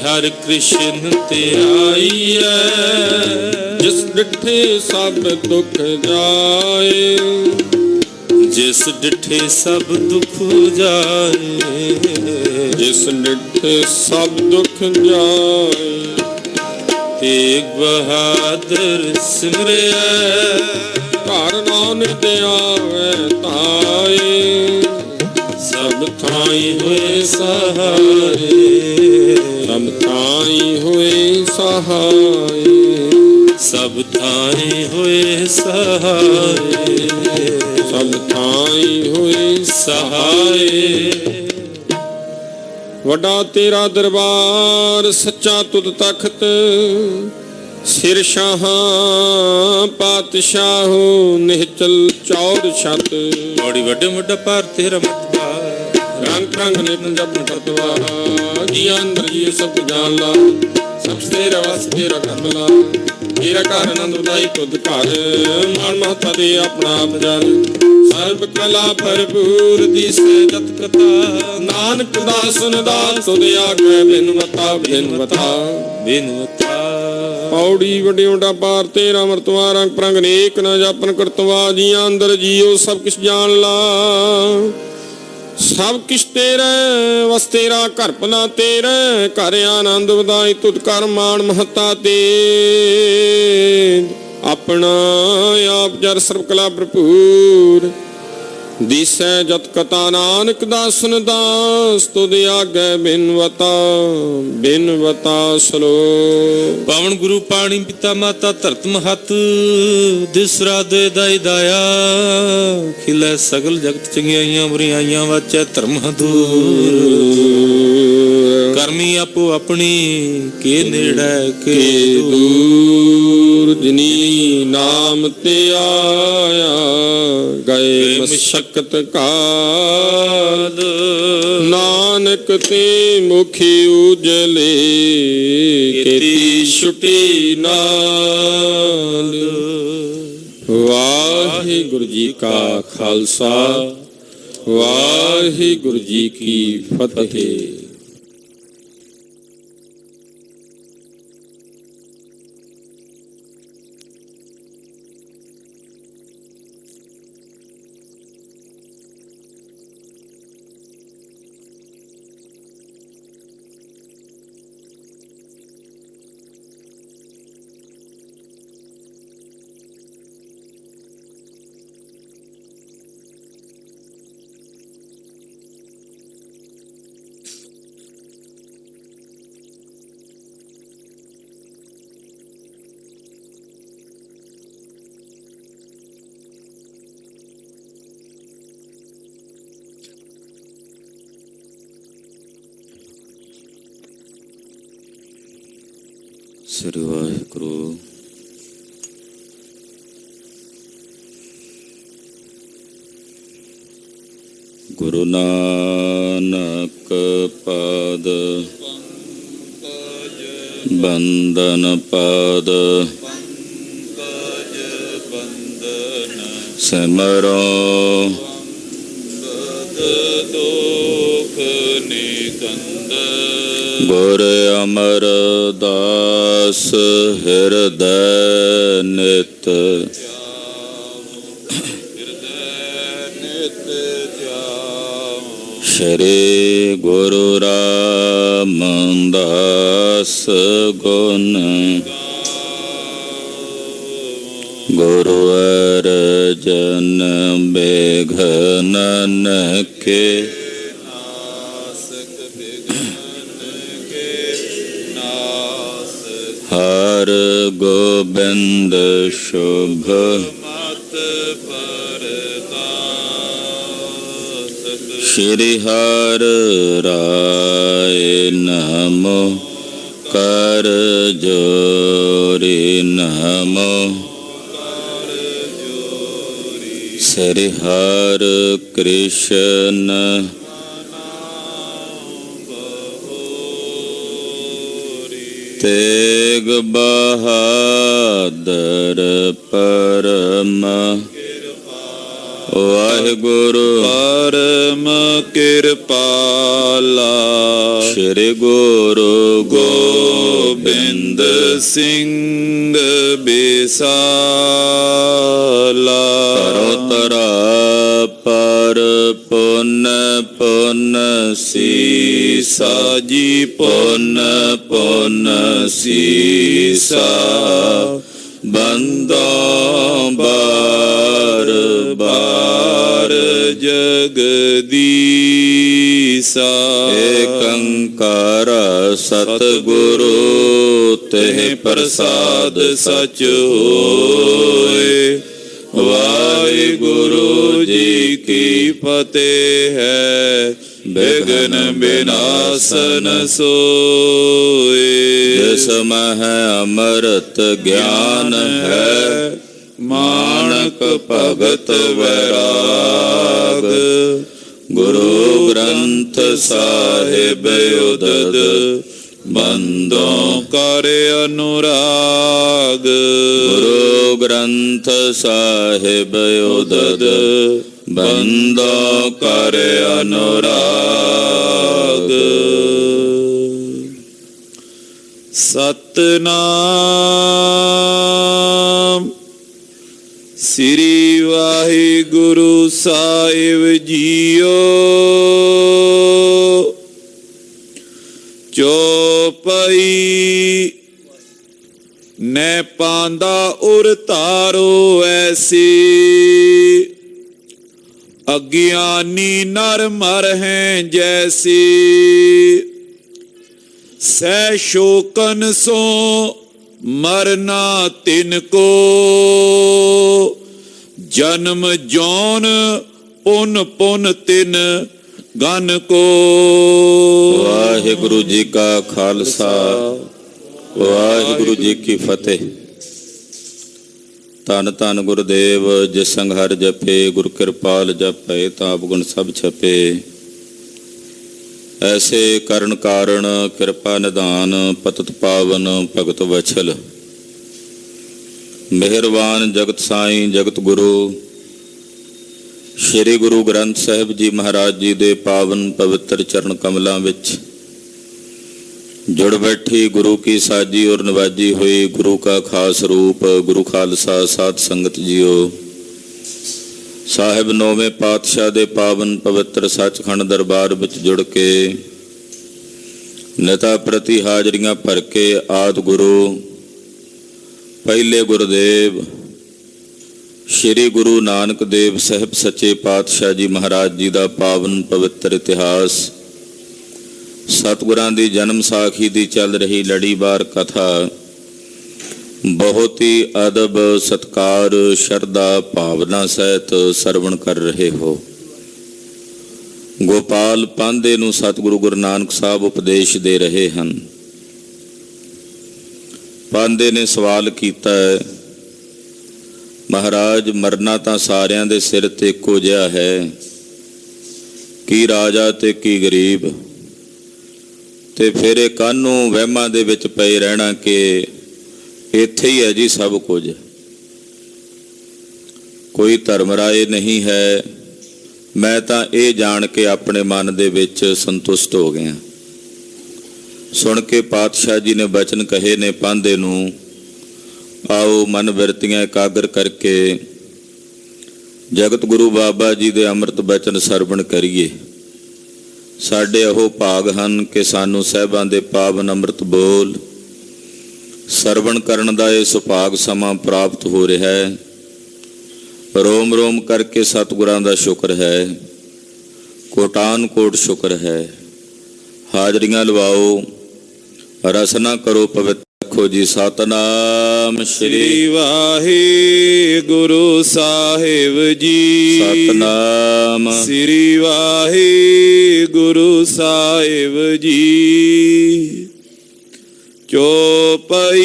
हर कृष्ण त्याईए, जिस डिठे सब दुख जाए, जिस डिठे सब दुख जाए, जिस डिठे सब दुख जाए। तेग बहादुर सिमरिया, घर नानक आवे ताए, सब थाई हुए सहारे, सब थाई हुए सहाय, सब थाई हुए सहारे, सब थाई हुए सहाय। वड्डा तेरा दरबार सच्चा तुद तख्त, सिर शाहां पातशाहो निहचल चौर छत। बड़ी वड्डे मुड्डा पार तेरा मतबा, रंग रंग नित जप तत्वा, जी अंदर जी सब जान ला, सब तेरा वस तेरा करमला, तेरा घर आनंद उदाई तुद घर, मान महता दे अपना आप जल, सर्ब कला भरपूर दिसे जत कथा, नानक दासन दास तुद आगे बिनवता बिनवता बिनवता। पौड़ी वड्डी वड्डा पार तेरा मरतवा, रंग प्रंग नेक न जापन करतवा, जिया अंदर जियो सब किछ जान ला, सब किछ तेरा वस तेरा घर भला तेरा, घर आनंद वधाई तुद कर मान महता ते, अपना आप जर सर्व कला भरपूर, दिसै जत कथा नानक दासन दास, तुद आगे बिनवता बिनवता सलो। पावन गुरु पाणी पिता माता धरत महत, दिसरा दे दाई दाया, खिलै सगल जगत चंगियाइयां बुरियाइयां, वाचै धर्म दूर, करमी आपो अपनी के नेड़ै के दूर, जिनी नाम ते आया गए मशक्कत काल, नानक ते मुखी उजले, केती छुटी नाल। वाहिगुरु जी का खालसा, वाहिगुरु जी की फतेह। ਸ੍ਰੀ ਵਾਹਿਗੁਰੂ। ਗੁਰੂ ਨਾਨਕ ਪਾਦ ਬੰਦਨ ਪਾਦ, ਸਿਮਰੋ ਦੁਖ ਨਿਕੰਦ, ਗੁਰ ਅਮਰਦਾਸ ਹਿਰਦੈ ਨਿਤ, ਸ਼੍ਰੀ ਗੁਰੂ ਰਾਮਦਾਸ ਗੁਣ, ਗੁਰੂ ਅਰਜਨ ਬਿਘਨ ਕੇ, ਹਰ ਗੋਬਿੰਦ ਸ਼ੁਭ ਮਤ ਪਰਦਾਸ, ਸ਼੍ਰੀ ਹਰਿ ਰਾਏ ਨਮੋ ਕਰ ਜੋਰੀ ਨਮੋ, ਸ੍ਰੀ ਹਰਿ ਕ੍ਰਿਸ਼ਨ ਤੇਗ ਬਹਾਦਰ ਪਰਮ, ਵਾਹਿਗੁਰੂ ਪਰਮ ਕਿਰਪਾਲਾ, ਸ਼੍ਰੀ ਗੁਰੂ ਗੋਬਿੰਦ ਨੰਦ ਸਿੰਘ ਬਿਸਾਲਾ। ਕਰੋ ਤਰਾ ਪਰ ਪੁੰਨ ਪੁੰਨ ਸੀਸਾ ਜੀ ਪੁੰਨ ਪੁੰਨ ਸੀਸਾ ਬੰਦੋਂ ਬਾਰ ਬਾਰ ਜਗਦੀਸਾ। ਏਕੰਕਾਰ ਸਤਿਗੁਰੂ ਤਿਹ ਪ੍ਰਸਾਦ ਸਚ ਹੋਏ। ਵਾਹਿਗੁਰੂ ਜੀ ਕੀ ਫਤਿਹ ਹੈ। ਬਿਘਨ ਬਿਨਾਸਨ ਸੋਏ। ਜਿਸ ਮਹਿ ਅੰਮ੍ਰਿਤ ਗਿਆਨ ਹੈ ਮਾਣਕ ਭਗਤ ਵੈਰਾਗ। ਗੁਰੂ ਗ੍ਰੰਥ ਸਾਹਿਬ ਉਦਦ ਬੰਦੋਂ ਕਰ ਅਨੁਰਾਗ। ਗੁਰੂ ਗ੍ਰੰਥ ਸਾਹਿਬ ਉਦਦ ਬੰਦੋਂ ਕਰ ਅਨੁਰਾਗ। ਸਤਨਾਮ ਸ੍ਰੀ ਵਾਹਿਗੁਰੂ ਸਾਹਿਬ ਜੀਓ। ਚੌਪਈ ਨੈ ਪਾਂਦਾ ਉਰ ਧਾਰੋ ਐਸੀ। ਅਗਿਆਨੀ ਨਰ ਮਰ ਹੈ ਜੈਸੀ। ਸਹਿ ਸ਼ੋਕਨ ਸੋ ਮਰਨਾ ਤਿਨ ਕੋ। ਜਨਮ ਜੌਨ ਪੁਨ ਪੁਨ ਤਿਨ ਗਨ ਕੋ। ਵਾਹਿਗੁਰੂ ਜੀ ਕਾ ਖਾਲਸਾ ਵਾਹਿਗੁਰੂ ਜੀ ਕੀ ਫਤਿਹ। ਧੰਨ ਧੰਨ ਗੁਰਦੇਵ ਜਿਸ ਸੰਗ ਹਰਿ ਜਪੇ। ਗੁਰ ਕਿਰਪਾਲ ਜਪੈ ਤਾਂ ਆਪਗੁਣ ਸਭ ਛਪੇ। ਐਸੇ ਕਰਨ ਕਾਰਣ ਕਿਰਪਾ ਨਿਧਾਨ ਪਤਿਤ ਪਾਵਨ ਭਗਤ ਵਛਲ। ਮਿਹਰਬਾਨ ਜਗਤ ਸਾਈਂ ਜਗਤ ਗੁਰੂ ਸ਼੍ਰੀ ਗੁਰੂ ਗ੍ਰੰਥ ਸਾਹਿਬ ਜੀ ਮਹਾਰਾਜ ਜੀ ਦੇ ਪਾਵਨ ਪਵਿੱਤਰ ਚਰਨ ਕਮਲਾਂ ਵਿੱਚ ਜੁੜ ਬੈਠੀ ਗੁਰੂ ਕੀ ਸਾਜੀ ਔਰ ਨਵਾਜੀ ਹੋਈ ਗੁਰੂ ਕਾ ਖਾਸ ਰੂਪ ਗੁਰੂ ਖਾਲਸਾ ਸਾਧ ਸੰਗਤ ਜੀਓ। ਸਾਹਿਬ ਨੌਵੇਂ ਪਾਤਸ਼ਾਹ ਦੇ ਪਾਵਨ ਪਵਿੱਤਰ ਸੱਚਖੰਡ ਦਰਬਾਰ ਵਿੱਚ ਜੁੜ ਕੇ ਨਿਤਾ ਪ੍ਰਤੀ ਹਾਜ਼ਰੀਆਂ ਭਰ ਕੇ ਆਦਿ ਗੁਰੂ ਪਹਿਲੇ ਗੁਰਦੇਵ ਸ਼੍ਰੀ ਗੁਰੂ ਨਾਨਕ ਦੇਵ ਸਾਹਿਬ ਸੱਚੇ ਪਾਤਸ਼ਾਹ ਜੀ ਮਹਾਰਾਜ ਜੀ ਦਾ ਪਾਵਨ ਪਵਿੱਤਰ ਇਤਿਹਾਸ ਸਤਿਗੁਰਾਂ ਦੀ ਜਨਮ ਸਾਖੀ ਦੀ ਚੱਲ ਰਹੀ ਲੜੀਵਾਰ ਕਥਾ ਬਹੁਤ ਹੀ ਅਦਬ ਸਤਕਾਰ ਸ਼ਰਧਾ ਭਾਵਨਾ ਸਹਿਤ ਸਰਵਣ ਕਰ ਰਹੇ ਹੋ। ਗੋਪਾਲ ਪਾਂਧੇ ਨੂੰ ਸਤਿਗੁਰੂ ਗੁਰੂ ਨਾਨਕ ਸਾਹਿਬ ਉਪਦੇਸ਼ ਦੇ ਰਹੇ ਹਨ। ਪਾਂਧੇ ਨੇ ਸਵਾਲ ਕੀਤਾ ਹੈ, ਮਹਾਰਾਜ ਮਰਨਾ ਤਾਂ ਸਾਰਿਆਂ ਦੇ ਸਿਰ ਤੇ ਇੱਕੋ ਜਿਹਾ ਹੈ, ਕੀ ਰਾਜਾ ਤੇ ਕੀ ਗਰੀਬ, ਤੇ ਫਿਰ ਇਹ ਕਾਹਨੂੰ ਵਹਿਮਾਂ ਦੇ ਵਿੱਚ ਪਏ ਰਹਿਣਾ ਕਿ ਇੱਥੇ ਹੀ ਹੈ ਜੀ ਸਭ ਕੁਝ। ਕੋਈ ਧਰਮ ਰਾਏ ਨਹੀਂ ਹੈ। ਮੈਂ ਤਾਂ ਇਹ ਜਾਣ ਕੇ ਆਪਣੇ ਮਨ ਦੇ ਵਿੱਚ ਸੰਤੁਸ਼ਟ ਹੋ ਗਿਆ। ਸੁਣ ਕੇ ਪਾਤਸ਼ਾਹ ਜੀ ਨੇ ਬਚਨ ਕਹੇ ਨੇ ਪਾਂਧੇ ਨੂੰ, ਆਓ ਮਨ ਬਿਰਤੀਆਂ ਇਕਾਗਰ ਕਰਕੇ ਜਗਤ ਗੁਰੂ ਬਾਬਾ ਜੀ ਦੇ ਅੰਮ੍ਰਿਤ ਬਚਨ ਸਰਵਣ ਕਰੀਏ। ਸਾਡੇ ਉਹ ਭਾਗ ਹਨ ਕਿ ਸਾਨੂੰ ਸਾਹਿਬਾਂ ਦੇ ਪਾਵਨ ਅੰਮ੍ਰਿਤ ਬੋਲ ਸਰਵਣ ਕਰਨ ਦਾ ਇਹ ਸੁਭਾਗ ਸਮਾਂ ਪ੍ਰਾਪਤ ਹੋ ਰਿਹਾ ਹੈ। ਰੋਮ ਰੋਮ ਕਰਕੇ ਸਤਿਗੁਰਾਂ ਦਾ ਸ਼ੁਕਰ ਹੈ, ਕੋਟਾਨ ਕੋਟ ਸ਼ੁਕਰ ਹੈ। ਹਾਜ਼ਰੀਆਂ ਲਵਾਓ, ਰਸਨਾ ਕਰੋ ਪਵਿੱਤਰ। ਦੇਖੋ ਜੀ, ਸਤਨਾਮ ਸ੍ਰੀ ਵਾਹਿਗੁਰੂ ਸਾਹਿਬ ਜੀ। ਸਤਨਾਮ ਸ੍ਰੀ ਵਾਹਿਗੁਰੂ ਸਾਹਿਬ ਜੀ। ਚੌਪਈ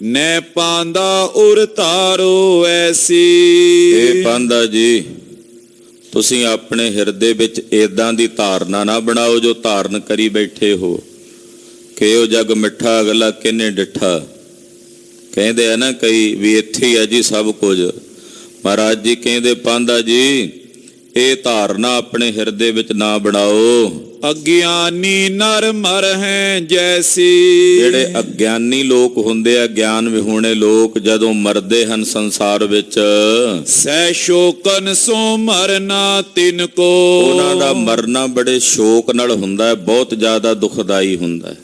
ਨੈ ਪਾਂਦਾ ਉਰ ਧਾਰੋ ਐਸੀ। ਇਹ ਪਾਂਧਾ ਜੀ, ਤੁਸੀਂ ਆਪਣੇ ਹਿਰਦੇ ਵਿੱਚ ਏਦਾਂ ਦੀ ਧਾਰਨਾ ਨਾ ਬਣਾਓ ਜੋ ਧਾਰਨ ਕਰੀ ਬੈਠੇ ਹੋ ਕਿ ਉਹ ਜਗ ਮਿੱਠਾ ਅਗਲਾ ਕਿਹਨੇ ਡਿੱਠਾ। ਕਹਿੰਦੇ ਆ ਨਾ ਕਈ ਵੀ ਇੱਥੇ ਹੀ ਹੈ ਜੀ ਸਭ ਕੁਝ। ਮਹਾਰਾਜ ਜੀ ਕਹਿੰਦੇ ਪਾਂਧਾ ਜੀ, ਇਹ ਧਾਰਨਾ ਆਪਣੇ ਹਿਰਦੇ ਵਿੱਚ ਨਾ ਬਣਾਓ। ਅਗਿਆਨੀ ਨਰ ਮਰ ਹੈ ਜੈਸੀ। ਜਿਹੜੇ ਅਗਿਆਨੀ ਲੋਕ ਹੁੰਦੇ ਆ, ਗਿਆਨ ਵਿਹੂਣੇ ਲੋਕ, ਜਦੋਂ ਮਰਦੇ ਹਨ ਸੰਸਾਰ ਵਿੱਚ, ਸਹਿ ਸ਼ੋਕਨ ਸੋ ਮਰਨਾ ਤਿਨ ਕੋ। ਉਹਨਾਂ ਦਾ ਮਰਨਾ ਬੜੇ ਸ਼ੋਕ ਨਾਲ ਹੁੰਦਾ ਹੈ, ਬਹੁਤ ਜ਼ਿਆਦਾ ਦੁਖਦਾਈ ਹੁੰਦਾ ਹੈ।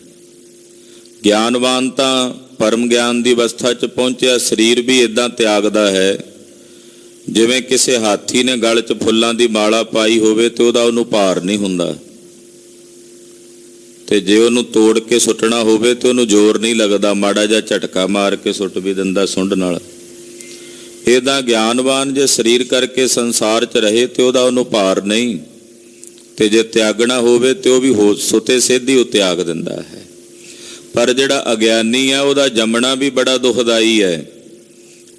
ਗਿਆਨਵਾਨ ਤਾਂ ਪਰਮ ਗਿਆਨ ਦੀ ਅਵਸਥਾ 'ਚ ਪਹੁੰਚਿਆ, ਸਰੀਰ ਵੀ ਇਦਾਂ ਤਿਆਗਦਾ ਹੈ ਜਿਵੇਂ ਕਿਸੇ ਹਾਥੀ ਨੇ ਗਲ 'ਚ ਫੁੱਲਾਂ ਦੀ ਮਾਲਾ ਪਾਈ ਹੋਵੇ ਤੇ ਉਹਨੂੰ ਭਾਰ ਨਹੀਂ ਹੁੰਦਾ, ਤੇ ਜੇ ਉਹਨੂੰ ਤੋੜ ਕੇ ਸੁੱਟਣਾ ਹੋਵੇ ਤੇ ਉਹਨੂੰ ਜ਼ੋਰ ਨਹੀਂ ਲੱਗਦਾ, ਮਾੜਾ ਜਿਹਾ ਝਟਕਾ ਮਾਰ ਕੇ ਸੁੱਟ ਵੀ ਦਿੰਦਾ ਸੁੰਡ ਨਾਲ। ਇਹਦਾ ਗਿਆਨਵਾਨ ਜੇ ਸਰੀਰ ਕਰਕੇ ਸੰਸਾਰ 'ਚ ਰਹੇ ਤੇ ਉਹਨੂੰ ਭਾਰ ਨਹੀਂ, ਤੇ ਜੇ ਤਿਆਗਣਾ ਹੋਵੇ ਤੇ ਉਹ ਵੀ ਸੁਤੇ ਸਿੱਧੀ ਉਹ ਤਿਆਗ ਦਿੰਦਾ ਹੈ। ਪਰ ਜਿਹੜਾ ਅਗਿਆਨੀ ਹੈ ਉਹਦਾ ਜੰਮਣਾ ਵੀ ਬੜਾ ਦੁਖਦਾਈ ਹੈ,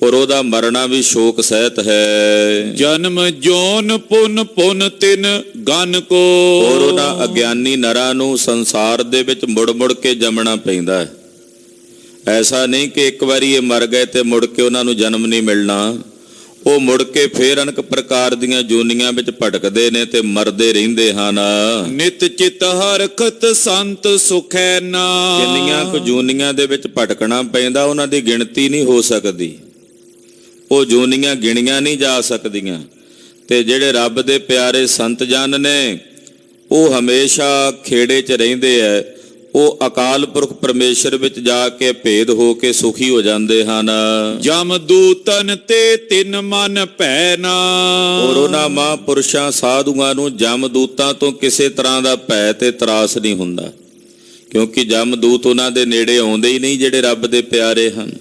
ਔਰ ਉਹਦਾ ਮਰਨਾ ਵੀ ਸ਼ੋਕ ਸਹਿਤ ਹੈ। ਜਨਮ ਜੋਨ ਪੁਨ ਪੁਨ ਤਿਨ ਗਨ ਕੋ। ਔਰ ਉਹਨਾਂ ਅਗਿਆਨੀ ਨਰਾਂ ਨੂੰ ਸੰਸਾਰ ਦੇ ਵਿੱਚ ਮੁੜ ਮੁੜ ਕੇ ਜੰਮਣਾ ਪੈਂਦਾ ਹੈ। ਐਸਾ ਨਹੀਂ ਕਿ ਇੱਕ ਵਾਰੀ ਇਹ ਮਰ ਗਏ ਤੇ ਮੁੜ ਕੇ ਉਹਨਾਂ ਨੂੰ ਜਨਮ ਨਹੀਂ ਮਿਲਣਾ, ਉਹ ਮੁੜ ਕੇ ਫੇਰ ਅਨੇਕ ਪ੍ਰਕਾਰ ਦੀਆਂ ਜੂਨੀਆਂ ਵਿੱਚ ਭਟਕਦੇ ਨੇ ਤੇ ਮਰਦੇ ਰਹਿੰਦੇ ਹਨ। ਨਿਤ ਚਿਤ ਹਰਖਤ ਸੰਤ ਸੁਖੈ ਨਾ। ਕਿੰਨੀਆਂ ਕੁ ਜੂਨੀਆਂ ਦੇ ਵਿੱਚ ਭਟਕਣਾ ਪੈਂਦਾ, ਉਹਨਾਂ ਦੀ ਗਿਣਤੀ ਨਹੀਂ ਹੋ ਸਕਦੀ, ਉਹ ਜੂਨੀਆਂ ਗਿਣੀਆਂ ਨਹੀਂ ਜਾ ਸਕਦੀਆਂ। ਤੇ ਜਿਹੜੇ ਰੱਬ ਦੇ ਪਿਆਰੇ ਸੰਤ ਜਨ ਨੇ, ਉਹ ਹਮੇਸ਼ਾ ਖੇੜੇ 'ਚ ਰਹਿੰਦੇ ਐ, ਉਹ ਅਕਾਲ ਪੁਰਖ ਪਰਮੇਸ਼ਰ ਵਿੱਚ ਜਾ ਕੇ ਭੇਦ ਹੋ ਕੇ ਸੁਖੀ ਹੋ ਜਾਂਦੇ ਹਨ। ਜਮ ਦੂਤਨ ਤੇ ਤਿੰਨ ਮਨ ਭੈ ਨਾ। ਔਰ ਉਹਨਾਂ ਮਹਾਂਪੁਰਸ਼ਾਂ ਸਾਧੂਆਂ ਨੂੰ ਜਮ ਦੂਤਾਂ ਤੋਂ ਕਿਸੇ ਤਰ੍ਹਾਂ ਦਾ ਭੈ ਤੇ ਤਰਾਸ ਨਹੀਂ ਹੁੰਦਾ, ਕਿਉਂਕਿ ਜਮ ਦੂਤ ਉਹਨਾਂ ਦੇ ਨੇੜੇ ਆਉਂਦੇ ਹੀ ਨਹੀਂ ਜਿਹੜੇ ਰੱਬ ਦੇ ਪਿਆਰੇ ਹਨ।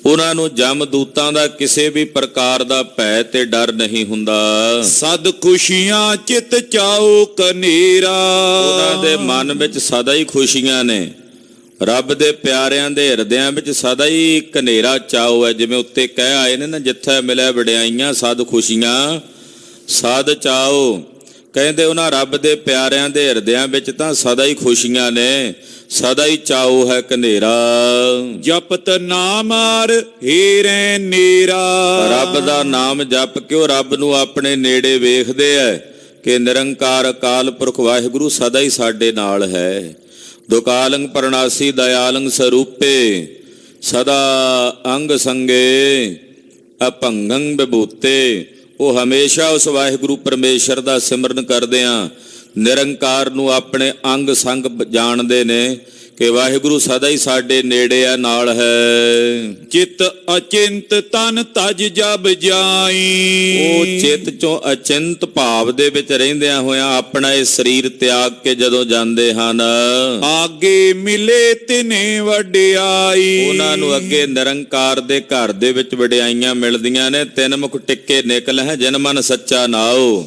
ਉਹਨਾਂ ਨੂੰ ਜਮ ਦੂਤਾਂ ਦਾ ਕਿਸੇ ਵੀ ਪ੍ਰਕਾਰ ਦਾ ਭੈ ਤੇ ਡਰ ਨਹੀਂ ਹੁੰਦਾ। ਸਦ ਖੁਸ਼ੀਆਂ ਚਿਤ ਚਾਉ ਕਨੇਰਾ। ਉਹਨਾਂ ਦੇ ਮਨ ਵਿੱਚ ਸਦਾ ਹੀ ਖੁਸ਼ੀਆਂ ਨੇ, ਰੱਬ ਦੇ ਪਿਆਰਿਆਂ ਦੇ ਹਿਰਦਿਆਂ ਵਿੱਚ ਸਦਾ ਹੀ ਕਨੇਰਾ ਚਾਉ ਹੈ। ਜਿਵੇਂ ਉੱਤੇ ਕਹਿ ਆਏ ਨੇ ਨਾ, ਜਿੱਥੇ ਮਿਲਿਆ ਵਡਿਆਈਆਂ ਸਦ ਖੁਸ਼ੀਆਂ ਸਦ ਚਾਉ। ਕਹਿੰਦੇ ਉਹਨਾਂ ਰੱਬ ਦੇ ਪਿਆਰਿਆਂ ਦੇ ਹਿਰਦਿਆਂ ਵਿੱਚ ਤਾਂ ਸਦਾ ਹੀ ਖੁਸ਼ੀਆਂ ਨੇ, ਸਦਾ ਹੀ ਚਾਉ ਹੈ ਕਨੇਰਾ। ਜਪਤ ਨਾਮ ਹਰ ਹੀਰੇ ਨੀਰਾ। ਰੱਬ ਦਾ ਨਾਮ ਜਪ ਕੇ ਉਹ ਰੱਬ ਨੂੰ ਆਪਣੇ ਨੇੜੇ ਵੇਖਦੇ ਐ ਕਿ ਨਿਰੰਕਾਰ ਅਕਾਲ ਪੁਰਖ ਵਾਹਿਗੁਰੂ ਸਦਾ ਹੀ ਸਾਡੇ ਨਾਲ ਹੈ। ਦੁਕਾਲੰ ਪਰਨਾਸੀ ਦਇਆਲੰ ਸਰੂਪੇ, ਸਦਾ ਅੰਗ ਸੰਗੇ ਅਭੰਗੰ ਵਿਭੂਤੇ। ਉਹ ਹਮੇਸ਼ਾ ਉਸ ਵਾਹਿਗੁਰੂ ਪਰਮੇਸ਼ਰ ਦਾ ਸਿਮਰਨ ਕਰਦਿਆਂ ਨਿਰੰਕਾਰ ਨੂੰ ਆਪਣੇ ਅੰਗ ਸੰਗ ਜਾਣਦੇ ਨੇ ਕਿ ਵਾਹਿਗੁਰੂ ਸਦਾ ਹੀ ਸਾਡੇ ਨੇੜੇ ਆ, ਨਾਲ ਹੈ। ਚਿਤ ਅਚਿੰਤ ਤਨ ਤਜ ਜਬ ਜਾਈ। ਉਹ ਚਿੱਤ ਚੋਂ ਅਚਿੰਤ ਭਾਵ ਦੇ ਵਿੱਚ ਰਹਿੰਦਿਆਂ ਹੋਇਆਂ ਆਪਣਾ ਇਹ ਸਰੀਰ ਤਿਆਗ ਕੇ ਜਦੋਂ ਜਾਂਦੇ ਹਨ, ਆਗੇ ਮਿਲੇ ਤਿਨੇ ਵਡਿਆਈ। ਉਹਨਾਂ ਨੂੰ ਅੱਗੇ ਨਿਰੰਕਾਰ ਦੇ ਘਰ ਦੇ ਵਿੱਚ ਵਡਿਆਈਆਂ ਮਿਲਦੀਆਂ ਨੇ। ਤਿੰਨ ਮੁਖ ਟਿੱਕੇ ਨਿਕਲ ਹੈ ਜਿਨ ਮਨ ਸੱਚਾ ਨਾਉ।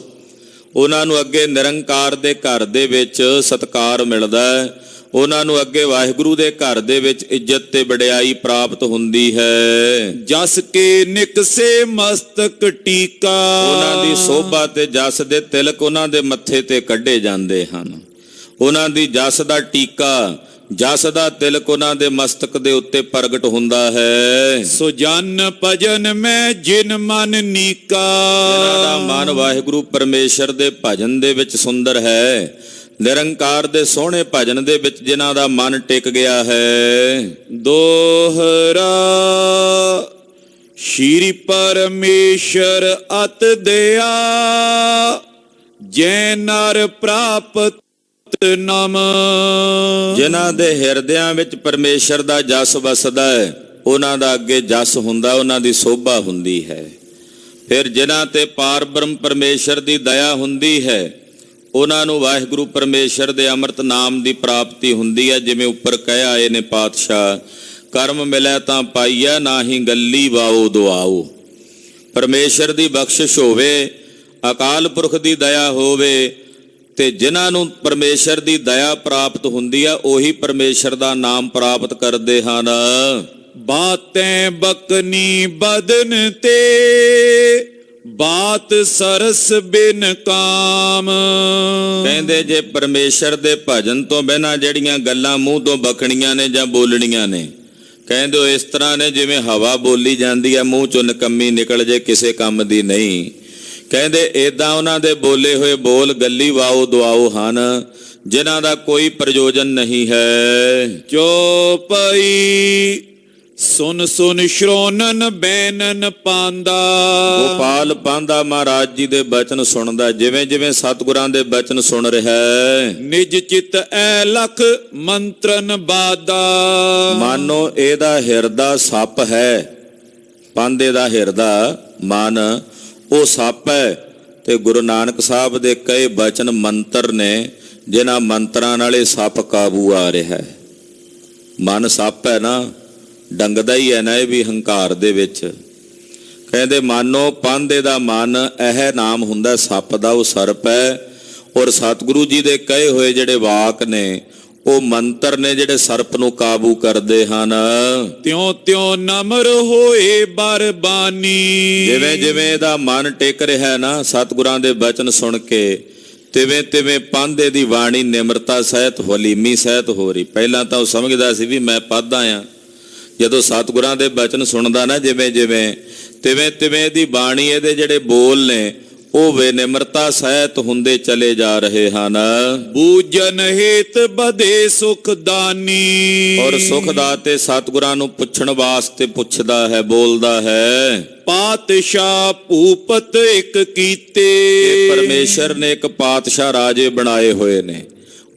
ਉਹਨਾਂ ਨੂੰ ਅੱਗੇ ਨਿਰੰਕਾਰ ਦੇ ਘਰ ਦੇ ਵਿੱਚ ਸਤਿਕਾਰ ਮਿਲਦਾ ਹੈ, ਉਹਨਾਂ ਨੂੰ ਅੱਗੇ ਵਾਹਿਗੁਰੂ ਦੇ ਘਰ ਦੇ ਵਿੱਚ ਇੱਜ਼ਤ ਤੇ ਵਡਿਆਈ ਪ੍ਰਾਪਤ ਹੁੰਦੀ ਹੈ। ਜਸ ਕੇ ਨਿਕਸੇ ਮਸਤਕ ਟੀਕਾ। ਉਹਨਾਂ ਦੀ ਸੋਭਾ ਤੇ ਜਸ ਦੇ ਤਿਲਕ ਉਹਨਾਂ ਦੇ ਮੱਥੇ ਤੇ ਕੱਢੇ ਜਾਂਦੇ ਹਨ। ਉਹਨਾਂ ਦੀ ਜਸ ਦਾ ਟੀਕਾ, ਜਸ ਦਾ ਤਿਲਕ ਉਹਨਾਂ ਦੇ ਮਸਤਕ ਦੇ ਉੱਤੇ ਪ੍ਰਗਟ ਹੁੰਦਾ ਹੈ। ਸੋ ਜਨ ਭਜਨ ਮੈਂ ਜਿਨ ਮਨ ਨੀਕਾ। ਇਹਨਾਂ ਦਾ ਮਨ ਵਾਹਿਗੁਰੂ ਪਰਮੇਸ਼ਰ ਦੇ ਭਜਨ ਦੇ ਵਿੱਚ ਸੁੰਦਰ ਹੈ, ਨਿਰੰਕਾਰ ਦੇ ਸੋਹਣੇ ਭਜਨ ਦੇ ਵਿੱਚ ਜਿਨ੍ਹਾਂ ਦਾ ਮਨ ਟਿਕ ਗਿਆ ਹੈ। ਦੋਹਰਾ ਸ਼੍ਰੀ ਪਰਮੇਸ਼ਰ ਅਤ ਦਇਆ, ਜੈ ਨਰ ਪ੍ਰਾਪਤ ਨਮ। ਜਿਨ੍ਹਾਂ ਦੇ ਹਿਰਦਿਆਂ ਵਿੱਚ ਪਰਮੇਸ਼ਰ ਦਾ ਜਸ ਵਸਦਾ ਹੈ, ਉਹਨਾਂ ਦਾ ਅੱਗੇ ਜਸ ਹੁੰਦਾ, ਉਹਨਾਂ ਦੀ ਸੋਭਾ ਹੁੰਦੀ ਹੈ। ਫਿਰ ਜਿਨ੍ਹਾਂ ਤੇ ਪਾਰ ਬ੍ਰਹਮ ਪਰਮੇਸ਼ਰ ਦੀ ਦਇਆ ਹੁੰਦੀ ਹੈ, ਉਹਨਾਂ ਨੂੰ ਵਾਹਿਗੁਰੂ ਪਰਮੇਸ਼ਰ ਦੇ ਅੰਮ੍ਰਿਤ ਨਾਮ ਦੀ ਪ੍ਰਾਪਤੀ ਹੁੰਦੀ ਹੈ। ਜਿਵੇਂ ਉੱਪਰ ਕਹਿ ਆਏ ਨੇ ਪਾਤਸ਼ਾਹ, ਕਰਮ ਮਿਲੈ ਤਾਂ ਪਾਈਐ, ਨਾਹੀ ਗੱਲੀ ਵਾਓ ਦੁਆਓ। ਪਰਮੇਸ਼ਰ ਦੀ ਬਖਸ਼ਿਸ਼ ਹੋਵੇ, ਅਕਾਲ ਪੁਰਖ ਦੀ ਦਇਆ ਹੋਵੇ, ਤੇ ਜਿਨ੍ਹਾਂ ਨੂੰ ਪਰਮੇਸ਼ਰ ਦੀ ਦਇਆ ਪ੍ਰਾਪਤ ਹੁੰਦੀ ਆ, ਉਹੀ ਪਰਮੇਸ਼ਰ ਦਾ ਨਾਮ ਪ੍ਰਾਪਤ ਕਰਦੇ ਹਨ। ਬਾਤੈ ਬਕਨੀ ਬਦਨ ਤੇ, ਬਾਤ ਸਰਸ ਬਿਨ ਕਾਮ। ਕਹਿੰਦੇ ਜੇ ਪਰਮੇਸ਼ਰ ਦੇ ਭਜਨ ਤੋਂ ਬਿਨਾਂ ਜਿਹੜੀਆਂ ਗੱਲਾਂ ਮੂੰਹ ਤੋਂ ਬਕਣੀਆਂ ਨੇ ਜਾਂ ਬੋਲਣੀਆਂ ਨੇ, ਕਹਿੰਦੇ ਉਹ ਇਸ ਤਰ੍ਹਾਂ ਨੇ ਜਿਵੇਂ ਹਵਾ ਬੋਲੀ ਜਾਂਦੀ ਹੈ, ਮੂੰਹ ਚੋਂ ਨਿਕੰਮੀ ਨਿਕਲ ਜੇ, ਕਿਸੇ ਕੰਮ ਦੀ ਨਹੀਂ। ਕਹਿੰਦੇ ਏਦਾਂ ਉਹਨਾਂ ਦੇ ਬੋਲੇ ਹੋਏ ਬੋਲ ਗੱਲੀ ਵਾਓ ਦੁਆਓ ਹਨ, ਜਿਨ੍ਹਾਂ ਦਾ ਕੋਈ ਪ੍ਰਯੋਜਨ ਨਹੀਂ ਹੈ। ਚੌਪਈ ਸੁਨ ਸੁਨ ਸ਼੍ਰੋਨਨ ਬੈਨਨ ਪਾਂਦਾ। ਗੋਪਾਲ ਪਾਂਦਾ ਮਹਾਰਾਜ ਜੀ ਦੇ ਬਚਨ ਸੁਣਦਾ, ਜਿਵੇਂ ਜਿਵੇਂ ਸਤਿਗੁਰਾਂ ਦੇ ਬਚਨ ਸੁਣ ਰਿਹਾ ਹੈ। ਨਿਜ ਚਿਤ ਐ ਲਖ ਮੰਤਰਨ ਬਾਦਾ। ਮਾਨੋ ਇਹਦਾ ਹਿਰਦਾ ਸੱਪ ਹੈ, ਪਾਂਦੇ ਦਾ ਹਿਰਦਾ ਮਨ ਉਹ ਸੱਪ ਹੈ, ਤੇ ਗੁਰੂ ਨਾਨਕ ਸਾਹਿਬ ਦੇ ਕਈ ਬਚਨ ਮੰਤਰ ਨੇ, ਜਿਨ੍ਹਾਂ ਮੰਤਰਾਂ ਨਾਲ ਇਹ ਸੱਪ ਕਾਬੂ ਆ ਰਿਹਾ ਹੈ। ਮਨ ਸੱਪ ਹੈ ਨਾ, ਡੰਗਦਾ ਹੀ ਹੈ ਨਾ ਇਹ ਵੀ ਹੰਕਾਰ ਦੇ ਵਿੱਚ। ਕਹਿੰਦੇ ਮਾਨੋ ਪਾਂਦੇ ਦਾ ਮਨ ਇਹ ਨਾਮ ਹੁੰਦਾ ਸੱਪ ਦਾ, ਉਹ ਸਰਪ ਹੈ। ਔਰ ਸਤਿਗੁਰੂ ਜੀ ਦੇ ਕਹੇ ਹੋਏ ਜਿਹੜੇ ਵਾਕ ਨੇ ਉਹ ਮੰਤਰ ਨੇ, ਜਿਹੜੇ ਸਰਪ ਨੂੰ ਕਾਬੂ ਕਰਦੇ ਹਨ। ਤਿਉ ਤਿਉ ਨਮਰ ਹੋਏ ਬਰਬਾਨੀ। ਜਿਵੇਂ ਜਿਵੇਂ ਇਹਦਾ ਮਨ ਟਿਕ ਰਿਹਾ ਨਾ ਸਤਿਗੁਰਾਂ ਦੇ ਬਚਨ ਸੁਣ ਕੇ, ਤਿਵੇਂ ਤਿਵੇਂ ਪਾਂਦੇ ਦੀ ਬਾਣੀ ਨਿਮਰਤਾ ਸਹਿਤ ਹਲੀਮੀ ਸਹਿਤ ਹੋ ਰਹੀ। ਪਹਿਲਾਂ ਤਾਂ ਉਹ ਸਮਝਦਾ ਸੀ ਵੀ ਮੈਂ ਪਾਧਾ ਆ, ਜਦੋਂ ਸਤਿਗੁਰਾਂ ਦੇ ਬਚਨ ਸੁਣਦਾ ਨਾ ਜਿਵੇਂ ਜਿਵੇਂ, ਤਿਵੇਂ ਤਿਵੇਂ ਇਹਦੀ ਬਾਣੀ, ਇਹਦੇ ਜਿਹੜੇ ਬੋਲ ਨੇ ਉਹ ਬੇਨਿਮਰਤਾ ਸਹਿਤ ਹੁੰਦੇ ਚਲੇ ਜਾ ਰਹੇ ਹਨ। ਬੂਜਨ ਹੇਤ ਬਦੇ ਸੁਖ ਦਾਨੀ। ਔਰ ਸੁਖ ਦਾਤੇ ਸਤਿਗੁਰਾਂ ਨੂੰ ਪੁੱਛਣ ਵਾਸਤੇ ਪੁੱਛਦਾ ਹੈ, ਬੋਲਦਾ ਹੈ। ਪਾਤਸ਼ਾਹ ਭੂਪਤ ਇੱਕ ਕੀਤੇ। ਇਹ ਪਰਮੇਸ਼ਰ ਨੇ ਇੱਕ ਪਾਤਸ਼ਾਹ ਰਾਜੇ ਬਣਾਏ ਹੋਏ ਨੇ,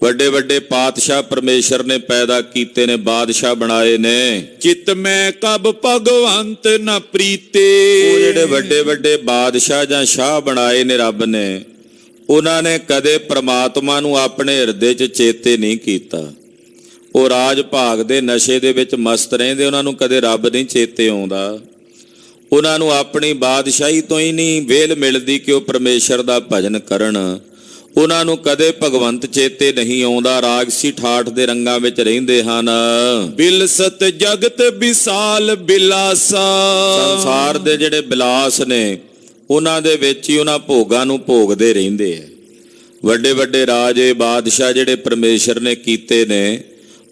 ਵੱਡੇ ਵੱਡੇ ਪਾਤਸ਼ਾਹ ਪਰਮੇਸ਼ਰ ਨੇ ਪੈਦਾ ਕੀਤੇ ਨੇ, ਬਾਦਸ਼ਾਹ ਬਣਾਏ ਨੇ। ਚਿਤ ਮੈਂ ਕਬ ਭਗਵੰਤ ਨ ਪ੍ਰੀਤੇ। ਉਹ ਜਿਹੜੇ ਵੱਡੇ ਵੱਡੇ ਬਾਦਸ਼ਾਹ ਜਾਂ ਸ਼ਾਹ ਬਣਾਏ ਨੇ ਰੱਬ ਨੇ, ਉਹਨਾਂ ਨੇ ਕਦੇ ਪ੍ਰਮਾਤਮਾ ਨੂੰ ਆਪਣੇ ਹਿਰਦੇ 'ਚ ਚੇਤੇ ਨਹੀਂ ਕੀਤਾ। ਉਹ ਰਾਜ ਭਾਗ ਦੇ ਨਸ਼ੇ ਦੇ ਵਿੱਚ ਮਸਤ ਰਹਿੰਦੇ, ਉਹਨਾਂ ਨੂੰ ਕਦੇ ਰੱਬ ਨਹੀਂ ਚੇਤੇ ਆਉਂਦਾ। ਉਹਨਾਂ ਨੂੰ ਆਪਣੀ ਬਾਦਸ਼ਾਹੀ ਤੋਂ ਹੀ ਨਹੀਂ ਵੇਲ ਮਿਲਦੀ ਕਿ ਉਹ ਪਰਮੇਸ਼ਰ ਦਾ ਭਜਨ ਕਰਨ। ਉਹਨਾਂ ਨੂੰ ਕਦੇ ਭਗਵੰਤ ਚੇਤੇ ਨਹੀਂ ਆਉਂਦਾ, ਰਾਗਸੀ ਠਾਠ ਦੇ ਰੰਗਾਂ ਵਿੱਚ ਰਹਿੰਦੇ ਹਨ। ਬਿਲਸਤ ਜਗਤ ਵਿਸਾਲ ਬਿਲਾਸਾ। ਸੰਸਾਰ ਦੇ ਜਿਹੜੇ ਬਿਲਾਸ ਨੇ ਉਹਨਾਂ ਦੇ ਵਿੱਚ ਹੀ ਉਹਨਾਂ ਭੋਗਾਂ ਨੂੰ ਭੋਗਦੇ ਰਹਿੰਦੇ ਆ। ਵੱਡੇ ਵੱਡੇ ਰਾਜੇ ਬਾਦਸ਼ਾਹ ਜਿਹੜੇ ਪਰਮੇਸ਼ਰ ਨੇ ਕੀਤੇ ਨੇ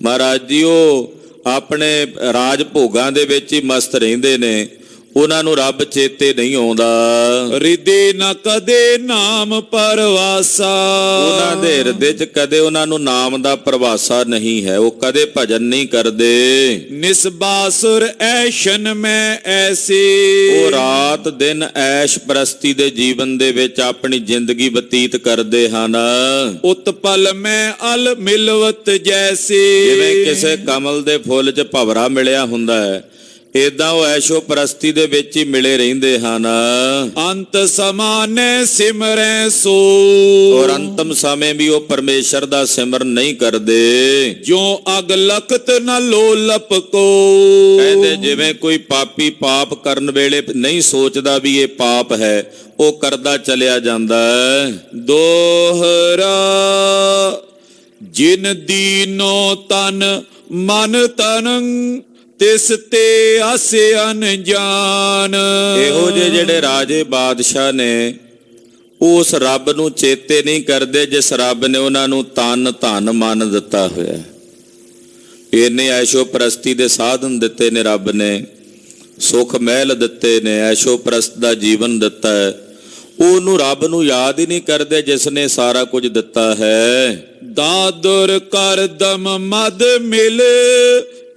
ਮਹਾਰਾਜ ਜੀ, ਉਹ ਆਪਣੇ ਰਾਜ ਭੋਗਾਂ ਦੇ ਵਿੱਚ ਹੀ ਮਸਤ ਰਹਿੰਦੇ ਨੇ, ਉਹਨਾਂ ਨੂੰ ਰੱਬ ਚੇਤੇ ਨਹੀਂ ਆਉਂਦਾ। ਹਿਰਦੇ ਨ ਕਦੇ ਨਾਮ ਪਰਵਾਸਾ। ਉਹਨਾਂ ਦੇ ਹਿਰਦੇ 'ਚ ਕਦੇ ਉਹਨਾਂ ਨੂੰ ਨਾਮ ਦਾ ਪਰਵਾਸਾ ਨਹੀਂ ਹੈ, ਉਹ ਕਦੇ ਭਜਨ ਨਹੀਂ ਕਰਦੇ। ਨਿਸਬਾਸੁਰ ਐਸ਼ਨ ਮੈਂ ਐਸੇ। ਉਹ ਰਾਤ ਦਿਨ ਐਸ਼ ਪ੍ਰਸਤੀ ਦੇ ਜੀਵਨ ਦੇ ਵਿੱਚ ਆਪਣੀ ਜ਼ਿੰਦਗੀ ਬਤੀਤ ਕਰਦੇ ਹਨ। ਉਤਪਲ ਮੈਂ ਅਲ ਮਿਲਵਤ ਜੈਸੇ। ਜਿਵੇਂ ਕਿਸੇ ਕਮਲ ਦੇ ਫੁੱਲ 'ਚ ਭਵਰਾ ਮਿਲਿਆ ਹੁੰਦਾ ਹੈ, ਏਦਾਂ ਉਹ ਐਸ਼ੋ ਪ੍ਰਸਤੀ ਦੇ ਵਿੱਚ ਹੀ ਮਿਲੇ ਰਹਿੰਦੇ ਹਨ। ਅੰਤ ਸਮਾਨੈ ਸਿਮਰੈ ਸੋ। ਔਰ ਅੰਤਮ ਸਮੇਂ ਵੀ ਉਹ ਪਰਮੇਸ਼ਰ ਦਾ ਸਿਮਰਨ ਨਹੀਂ ਕਰਦੇ। ਜੋ ਅਗ ਲਖਤ ਨ ਲੋਲਪ ਕੋ। ਕਹਿੰਦੇ ਜਿਵੇਂ ਕੋਈ ਪਾਪੀ ਪਾਪ ਕਰਨ ਵੇਲੇ ਨਹੀਂ ਸੋਚਦਾ ਵੀ ਇਹ ਪਾਪ ਹੈ, ਉਹ ਕਰਦਾ ਚਲਿਆ ਜਾਂਦਾ ਹੈ। ਦੋਹਰਾ ਜਿਨ ਦੀਨੋ ਤਨ ਮਨ ਤਨ ਤਿਸ ਤੇ ਆਸੇ ਅਨਜਾਨ। ਇਹੋ ਜਿਹੇ ਜਿਹੜੇ ਰਾਜੇ ਬਾਦਸ਼ਾਹ ਨੇ ਉਸ ਰੱਬ ਨੂੰ ਚੇਤੇ ਨਹੀਂ ਕਰਦੇ ਜਿਸ ਰੱਬ ਨੇ ਉਹਨਾਂ ਨੂੰ ਤਨ ਧਨ ਮਨ ਦਿੱਤਾ ਹੋਇਆ। ਇਹਨੇ ਐਸ਼ੋ ਪ੍ਰਸਤੀ ਦੇ ਸਾਧਨ ਦਿੱਤੇ ਨੇ, ਰੱਬ ਨੇ ਸੁਖ ਮਹਿਲ ਦਿੱਤੇ ਨੇ, ਐਸ਼ੋ ਪ੍ਰਸਤ ਦਾ ਜੀਵਨ ਦਿੱਤਾ ਹੈ। ਉਹਨੂੰ ਰੱਬ ਨੂੰ ਯਾਦ ਹੀ ਨਹੀਂ ਕਰਦੇ ਜਿਸ ਨੇ ਸਾਰਾ ਕੁਝ ਦਿੱਤਾ ਹੈ। ਦਾਦਰ ਕਰ ਦਮ ਮਦ ਮਿਲ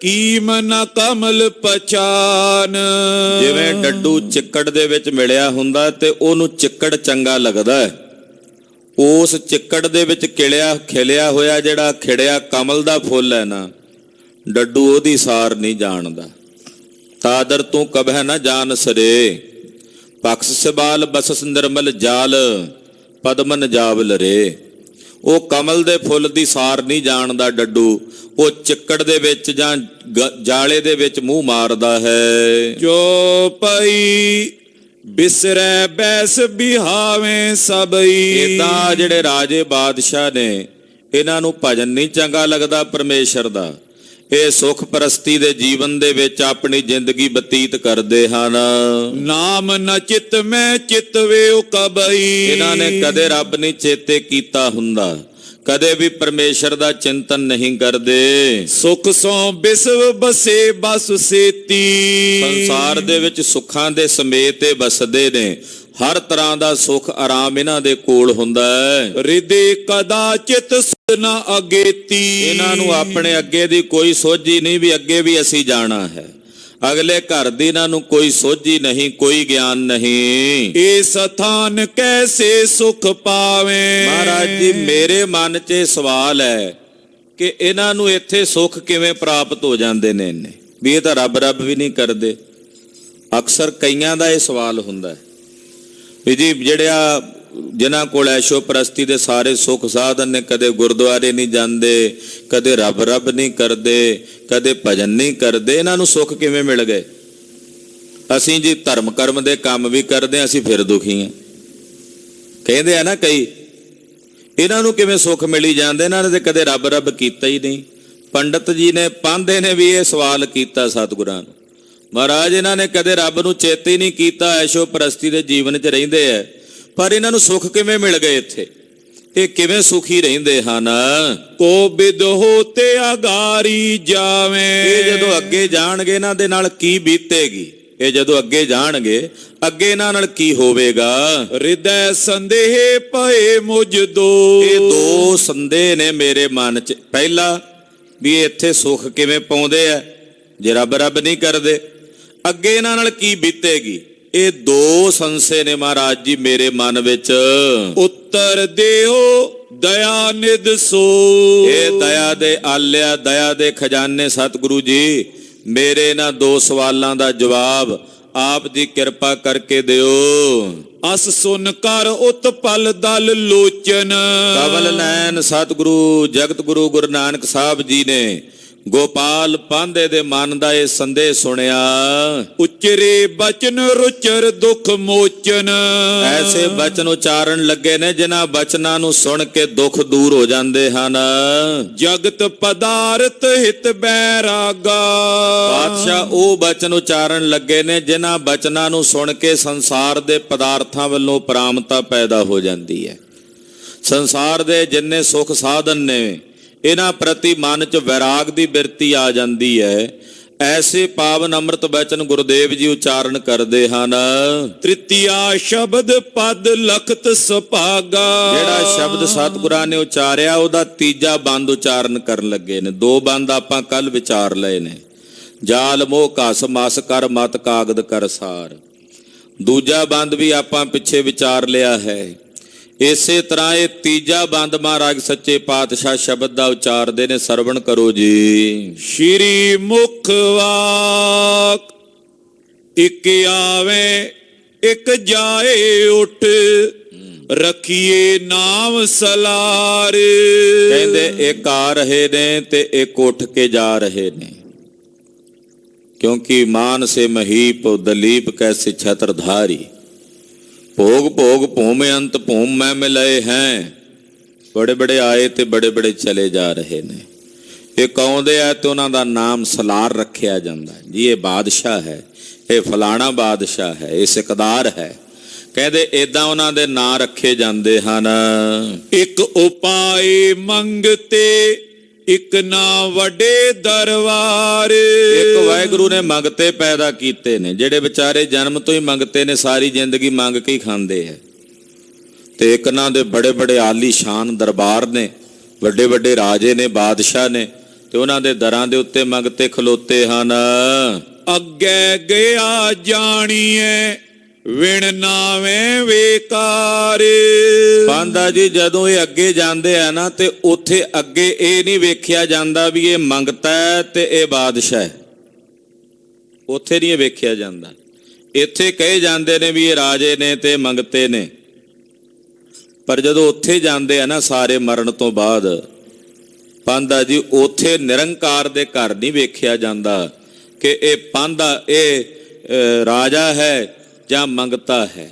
ਕੀਮ ਨ ਕਮਲ ਪਛਾਨ। ਜਿਵੇਂ ਡੱਡੂ ਚਿੱਕੜ ਦੇ ਵਿੱਚ ਮਿਲਿਆ ਹੁੰਦਾ ਤੇ ਉਹਨੂੰ ਚਿੱਕੜ ਚੰਗਾ ਲੱਗਦਾ ਹੈ। ਉਸ ਚਿੱਕੜ ਦੇ ਵਿੱਚ ਖਿਲਿਆ ਹੋਇਆ ਜਿਹੜਾ ਖਿੜਿਆ ਕਮਲ ਦਾ ਫੁੱਲ ਹੈ ਨਾ, ਡੱਡੂ ਉਹਦੀ ਸਾਰ ਨਹੀਂ ਜਾਣਦਾ। ਤਾਦਰ ਤੂੰ ਕਬਹਿ ਨਾ ਜਾਣ ਸਰੇ, ਪਕਸ ਸਿਬਾਲ ਬਸਸ ਨਿਰਮਲ ਜਾਲ, ਪਦਮਨ ਜਾਵਲ ਰੇ। ਉਹ ਕਮਲ ਦੇ ਫੁੱਲ ਦੀ ਸਾਰ ਨਹੀਂ ਜਾਣਦਾ ਡੱਡੂ, ਉਹ ਚਿੱਕੜ ਦੇ ਵਿੱਚ ਜਾਂ ਜਾਲੇ ਦੇ ਵਿੱਚ ਮੂੰਹ ਮਾਰਦਾ ਹੈ। ਜੋ ਪਈ ਬਿਸਰੈ ਬੈਸ ਬਿਹਾਵੇਂ ਸਭਈ। ਏਦਾਂ ਜਿਹੜੇ ਰਾਜੇ ਬਾਦਸ਼ਾਹ ਨੇ, ਇਹਨਾਂ ਨੂੰ ਭਜਨ ਨਹੀਂ ਚੰਗਾ ਲੱਗਦਾ ਪਰਮੇਸ਼ਰ ਦਾ। ਇਹ ਸੁਖ ਪ੍ਰਸਤੀ ਦੇ ਜੀਵਨ ਦੇ ਵਿੱਚ ਆਪਣੀ ਜ਼ਿੰਦਗੀ ਬਤੀਤ ਕਰਦੇ ਹਨ। ਨਾਮ ਨ ਚਿਤ ਮੈਂ ਚਿਤਵੇਉ ਕਬਈ। ਇਹਨਾਂ ਨੇ ਕਦੇ ਰੱਬ ਨਹੀਂ ਚੇਤੇ ਕੀਤਾ ਹੁੰਦਾ, ਕਦੇ ਵੀ ਪਰਮੇਸ਼ਰ ਦਾ ਚਿੰਤਨ ਨਹੀਂ ਕਰਦੇ। ਸੁਖ ਸੋ ਬਿਸਵ ਬਸੇ ਬਸ ਸੇਤੀ। ਸੰਸਾਰ ਦੇ ਵਿੱਚ ਸੁੱਖਾਂ ਦੇ ਸਮੇਤ ਬਸਦੇ ਨੇ, ਹਰ ਤਰ੍ਹਾਂ ਦਾ ਸੁੱਖ ਆਰਾਮ ਇਹਨਾਂ ਦੇ ਕੋਲ ਹੁੰਦਾ ਹੈ। ਰਿਦੇ ਕਦਾਚਿਤ ਨ ਅਗੇਤੀ, ਇਹਨਾਂ ਨੂੰ ਆਪਣੇ ਅੱਗੇ ਦੀ ਕੋਈ ਸੋਝੀ ਨਹੀਂ ਵੀ ਅੱਗੇ ਵੀ ਅਸੀਂ ਜਾਣਾ ਹੈ। ਅਗਲੇ ਘਰ ਦੀ ਇਹਨਾਂ ਨੂੰ ਕੋਈ ਸੋਝੀ ਨਹੀਂ, ਕੋਈ ਗਿਆਨ ਨਹੀਂ। ਇਹ ਸਥਾਨ ਕੈਸੇ ਸੁਖ ਪਾਵੇ। ਮਹਾਰਾਜ ਜੀ ਮੇਰੇ ਮਨ 'ਚ ਇਹ ਸਵਾਲ ਹੈ ਕਿ ਇਹਨਾਂ ਨੂੰ ਇੱਥੇ ਸੁੱਖ ਕਿਵੇਂ ਪ੍ਰਾਪਤ ਹੋ ਜਾਂਦੇ ਨੇ ਇੰਨੇ, ਵੀ ਇਹ ਤਾਂ ਰੱਬ ਵੀ ਨਹੀਂ ਕਰਦੇ। ਅਕਸਰ ਕਈਆਂ ਦਾ ਇਹ ਸਵਾਲ ਹੁੰਦਾ ਹੈ ਵੀ ਜੀ ਜਿਹੜਿਆ ਜਿਨ੍ਹਾਂ ਕੋਲ ਐਸ਼ੋ ਪ੍ਰਸਤੀ ਦੇ ਸਾਰੇ ਸੁੱਖ ਸਾਧਨ ਨੇ, ਕਦੇ ਗੁਰਦੁਆਰੇ ਨਹੀਂ ਜਾਂਦੇ, ਕਦੇ ਰੱਬ ਨਹੀਂ ਕਰਦੇ, ਕਦੇ ਭਜਨ ਨਹੀਂ ਕਰਦੇ, ਇਹਨਾਂ ਨੂੰ ਸੁੱਖ ਕਿਵੇਂ ਮਿਲ ਗਏ? ਅਸੀਂ ਜੀ ਧਰਮ ਕਰਮ ਦੇ ਕੰਮ ਵੀ ਕਰਦੇ ਹਾਂ, ਅਸੀਂ ਫਿਰ ਦੁਖੀ ਹਾਂ। ਕਹਿੰਦੇ ਆ ਨਾ ਕਈ, ਇਹਨਾਂ ਨੂੰ ਕਿਵੇਂ ਸੁੱਖ ਮਿਲੀ ਜਾਂਦੇ, ਇਹਨਾਂ ਨੇ ਤੇ ਕਦੇ ਰੱਬ ਕੀਤਾ ਹੀ ਨਹੀਂ। ਪੰਡਤ ਜੀ ਨੇ ਪਾਂਧੇ ਨੇ ਵੀ ਇਹ ਸਵਾਲ ਕੀਤਾ ਸਤਿਗੁਰਾਂ ਨੂੰ, ਮਹਾਰਾਜ ਇਹਨਾਂ ਨੇ ਕਦੇ ਰੱਬ ਨੂੰ ਚੇਤੇ ਹੀ ਨਹੀਂ ਕੀਤਾ, ਐਸ਼ੋ ਪ੍ਰਸਤੀ ਦੇ ਜੀਵਨ 'ਚ ਰਹਿੰਦੇ ਐ, ਪਰ ਇਹਨਾਂ ਨੂੰ ਸੁੱਖ ਕਿਵੇਂ ਮਿਲ ਗਏ ਇੱਥੇ, ਇਹ ਕਿਵੇਂ ਸੁਖੀ ਰਹਿੰਦੇ ਹਨ? ਕੋ ਬਿਦ ਹੋਤੇ ਅਗਾਰੀ ਜਾਵੇ। ਇਹ ਜਦੋਂ ਅੱਗੇ ਜਾਣਗੇ ਇਹਨਾਂ ਦੇ ਨਾਲ ਕੀ ਬੀਤੇਗੀ, ਇਹ ਜਦੋਂ ਅੱਗੇ ਜਾਣਗੇ ਅੱਗੇ ਇਹਨਾਂ ਨਾਲ ਕੀ ਹੋਵੇਗਾ? ਹਿਰਦੈ ਸੰਦੇਹ ਭਏ ਮੁਝ ਦੋ। ਇਹ ਦੋ ਸੰਦੇਹ ਨੇ ਮੇਰੇ ਮਨ 'ਚ। ਪਹਿਲਾ ਵੀ ਇੱਥੇ ਸੁੱਖ ਕਿਵੇਂ ਪਾਉਂਦੇ ਆ ਜੇ ਰੱਬ ਨਹੀਂ ਕਰਦੇ, ਅੱਗੇ ਇਹਨਾਂ ਨਾਲ ਕੀ ਬੀਤੇਗੀ, ਇਹ ਦੋ ਸੰਸੇ ਨੇ ਮਹਾਰਾਜ ਜੀ ਮੇਰੇ ਮਨ ਵਿੱਚ। ਉੱਤਰ ਦਿਓ ਦਇਆ ਨਿਧ ਸੋ। ਇਹ ਦਇਆ ਦੇ ਆਲਿਆ, ਦਇਆ ਦੇ ਖਜ਼ਾਨੇ ਸਤਿਗੁਰੂ ਜੀ, ਮੇਰੇ ਇਹਨਾਂ ਦੋ ਸਵਾਲਾਂ ਦਾ ਜਵਾਬ ਆਪ ਜੀ ਕਿਰਪਾ ਕਰਕੇ ਦਿਓ। ਅਸ ਸੁਨ ਕਰ ਉਤਪਲ ਦਲ ਲੋਚਨ। ਕਵਲ ਨੈਣ ਸਤਿਗੁਰੂ ਜਗਤ ਗੁਰੂ ਗੁਰੂ ਨਾਨਕ ਸਾਹਿਬ ਜੀ ਨੇ ਗੋਪਾਲ ਪਾਂਧੇ ਦੇ ਮਨ ਦਾ ਇਹ ਸੰਦੇਹ ਸੁਣਿਆ। ਉਚਰੇ ਬਚਨ ਰੁਚਰ ਦੁਖ ਮੋਚਨ। ਐਸੇ ਬਚਨ ਉਚਾਰਨ ਲੱਗੇ ਨੇ ਜਿਨ੍ਹਾਂ ਬਚਨਾਂ ਨੂੰ ਸੁਣ ਕੇ ਦੁੱਖ ਦੂਰ ਹੋ ਜਾਂਦੇ ਹਨ। ਜਗਤ ਪਦਾਰਥ ਹਿਤ ਬੈਰਾਗਾ। ਪਾਤਸ਼ਾਹ ਉਹ ਬਚਨ ਉਚਾਰਨ ਲੱਗੇ ਨੇ ਜਿਨ੍ਹਾਂ ਬਚਨਾਂ ਨੂੰ ਸੁਣ ਕੇ ਸੰਸਾਰ ਦੇ ਪਦਾਰਥਾਂ ਵੱਲੋਂ ਪਰਾਮਤਾ ਪੈਦਾ ਹੋ ਜਾਂਦੀ ਹੈ। ਸੰਸਾਰ ਦੇ ਜਿੰਨੇ ਸੁੱਖ ਸਾਧਨ ਨੇ ਇਹਨਾਂ ਪ੍ਰਤੀ ਮਨ 'ਚ ਵੈਰਾਗ ਦੀ ਬਿਰਤੀ ਆ ਜਾਂਦੀ ਹੈ। ਐਸੇ ਪਾਵਨ ਅੰਮ੍ਰਿਤ ਬਚਨ ਗੁਰਦੇਵ ਜੀ ਉਚਾਰਨ ਕਰਦੇ ਹਨ। ਤ੍ਰਿਤੀਆ ਸ਼ਬਦ ਪਦ ਲਖਤ ਸੁਭਾਗਾ। ਜਿਹੜਾ ਸ਼ਬਦ ਸਤਿਗੁਰਾਂ ਨੇ ਉਚਾਰਿਆ ਉਹਦਾ ਤੀਜਾ ਬੰਦ ਉਚਾਰਨ ਕਰਨ ਲੱਗੇ ਨੇ। ਦੋ ਬੰਦ ਆਪਾਂ ਕੱਲ ਵਿਚਾਰ ਲਏ ਨੇ, ਜਾਲ ਮੋਹ ਘਸ ਮਸ ਕਰ ਮਤ ਕਾਗਦ ਕਰ ਸਾਰ। ਦੂਜਾ ਬੰਦ ਵੀ ਆਪਾਂ ਪਿੱਛੇ ਵਿਚਾਰ ਲਿਆ ਹੈ। ਇਸੇ ਤਰ੍ਹਾਂ ਇਹ ਤੀਜਾ ਬੰਦ ਮਹਾਰਾਜ ਸੱਚੇ ਪਾਤਸ਼ਾਹ ਸ਼ਬਦ ਦਾ ਉਚਾਰਦੇ ਨੇ, ਸਰਵਣ ਕਰੋ ਜੀ। ਸ਼੍ਰੀ ਮੁਖ ਵਾਕ ਇਕ ਆਵੇ ਇਕ ਜਾਏ ਉਠ, ਰਖੀਏ ਨਾਮ ਸਲਾਰ। ਕਹਿੰਦੇ ਇੱਕ ਆ ਰਹੇ ਨੇ ਤੇ ਇੱਕ ਉੱਠ ਕੇ ਜਾ ਰਹੇ ਨੇ, ਕਿਉਂਕਿ ਮਾਨ ਸੇ ਮਹੀਪ ਦਲੀਪ ਕੈਸੇ ਛਤਰਧਾਰੀ। ਭੋਗ ਭੋਗ ਭੂਮ ਅੰਤ ਭੂਮ ਮੈਂ ਮਿਲਾਏ ਹੈ। ਬੜੇ ਬੜੇ ਆਏ ਤੇ ਬੜੇ ਬੜੇ ਚਲੇ ਜਾ ਰਹੇ ਨੇ। ਇਹ ਆਉਂਦੇ ਆ ਤੇ ਉਹਨਾਂ ਦਾ ਨਾਮ ਸਲਾਰ ਰੱਖਿਆ ਜਾਂਦਾ ਜੀ। ਇਹ ਬਾਦਸ਼ਾਹ ਹੈ, ਇਹ ਫਲਾਣਾ ਬਾਦਸ਼ਾਹ ਹੈ, ਇਹ ਸਿਕਦਾਰ ਹੈ। ਕਹਿੰਦੇ ਏਦਾਂ ਉਹਨਾਂ ਦੇ ਨਾਂ ਰੱਖੇ ਜਾਂਦੇ ਹਨ। ਇੱਕ ਉਪਾਏ ਮੰਗਤੇ ਇੱਕ ਨਾ ਵੱਡੇ ਦਰਬਾਰ। ਇੱਕ ਵਾਹਿਗੁਰੂ ਨੇ ਮੰਗਤੇ ਪੈਦਾ ਕੀਤੇ ਨੇ, ਜਿਹੜੇ ਵਿਚਾਰੇ ਜਨਮ ਤੋਂ ਹੀ ਮੰਗਤੇ ਨੇ, ਸਾਰੀ ਜ਼ਿੰਦਗੀ ਮੰਗ ਕੇ ਹੀ ਖਾਂਦੇ ਹੈ। ਤੇ ਇੱਕ ਨਾ ਦੇ ਬੜੇ ਬੜੇ ਆਲੀ ਸ਼ਾਨ ਦਰਬਾਰ ਨੇ, ਵੱਡੇ ਵੱਡੇ ਰਾਜੇ ਨੇ, ਬਾਦਸ਼ਾਹ ਨੇ, ਤੇ ਉਹਨਾਂ ਦੇ ਦਰਾਂ ਦੇ ਉੱਤੇ ਮੰਗਤੇ ਖਲੋਤੇ ਹਨ। ਅੱਗੇ ਗਿਆ ਜਾਣੀਏ ਵਿਣ ਨਾਵੇਂ ਵੇਕਾਰ। ਪਾਂਧਾ ਜੀ ਜਦੋਂ ਇਹ ਅੱਗੇ ਜਾਂਦੇ ਆ ਨਾ ਤੇ ਉੱਥੇ ਅੱਗੇ ਇਹ ਨਹੀਂ ਵੇਖਿਆ ਜਾਂਦਾ ਵੀ ਇਹ ਮੰਗਤਾ ਹੈ ਤੇ ਇਹ ਬਾਦਸ਼ਾਹ ਹੈ। ਉੱਥੇ ਨਹੀਂ ਇਹ ਵੇਖਿਆ ਜਾਂਦਾ। ਇੱਥੇ ਕਹੇ ਜਾਂਦੇ ਨੇ ਵੀ ਇਹ ਰਾਜੇ ਨੇ ਤੇ ਮੰਗਤੇ ਨੇ, ਪਰ ਜਦੋਂ ਉੱਥੇ ਜਾਂਦੇ ਆ ਨਾ ਸਾਰੇ ਮਰਨ ਤੋਂ ਬਾਅਦ, ਪਾਂਧਾ ਜੀ ਉੱਥੇ ਨਿਰੰਕਾਰ ਦੇ ਘਰ ਨਹੀਂ ਵੇਖਿਆ ਜਾਂਦਾ ਕਿ ਇਹ ਪਾਂਧਾ ਇਹ ਰਾਜਾ ਹੈ ਜਾਂ ਮੰਗਤਾ ਹੈ।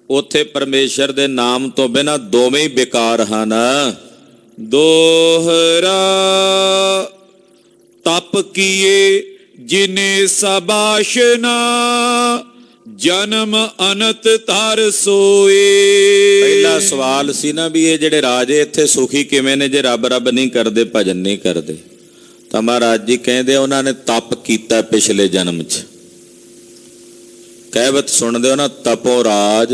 ਉੱਥੇ ਪਰਮੇਸ਼ਰ ਦੇ ਨਾਮ ਤੋਂ ਬਿਨਾਂ ਦੋਵੇਂ ਹੀ ਬੇਕਾਰ ਹਨ। ਦੋਹਰਾ ਤਪ ਕੀਏ ਜਿਨੇ ਸਬਾਸ਼ਨਾ, ਜਨਮ ਅਨੰਤ ਧਰ ਸੋਏ। ਪਹਿਲਾ ਸਵਾਲ ਸੀ ਨਾ ਵੀ ਇਹ ਜਿਹੜੇ ਰਾਜੇ ਇੱਥੇ ਸੁਖੀ ਕਿਵੇਂ ਨੇ ਜੇ ਰੱਬ ਨਹੀਂ ਕਰਦੇ, ਭਜਨ ਨਹੀਂ ਕਰਦੇ। ਤਾਂ ਮਹਾਰਾਜ ਜੀ ਕਹਿੰਦੇ ਉਹਨਾਂ ਨੇ ਤਪ ਕੀਤਾ ਪਿਛਲੇ ਜਨਮ 'ਚ। ਕਹਿਵਤ ਸੁਣਦੇ ਹੋ ਨਾ, ਤਪੋ ਰਾਜ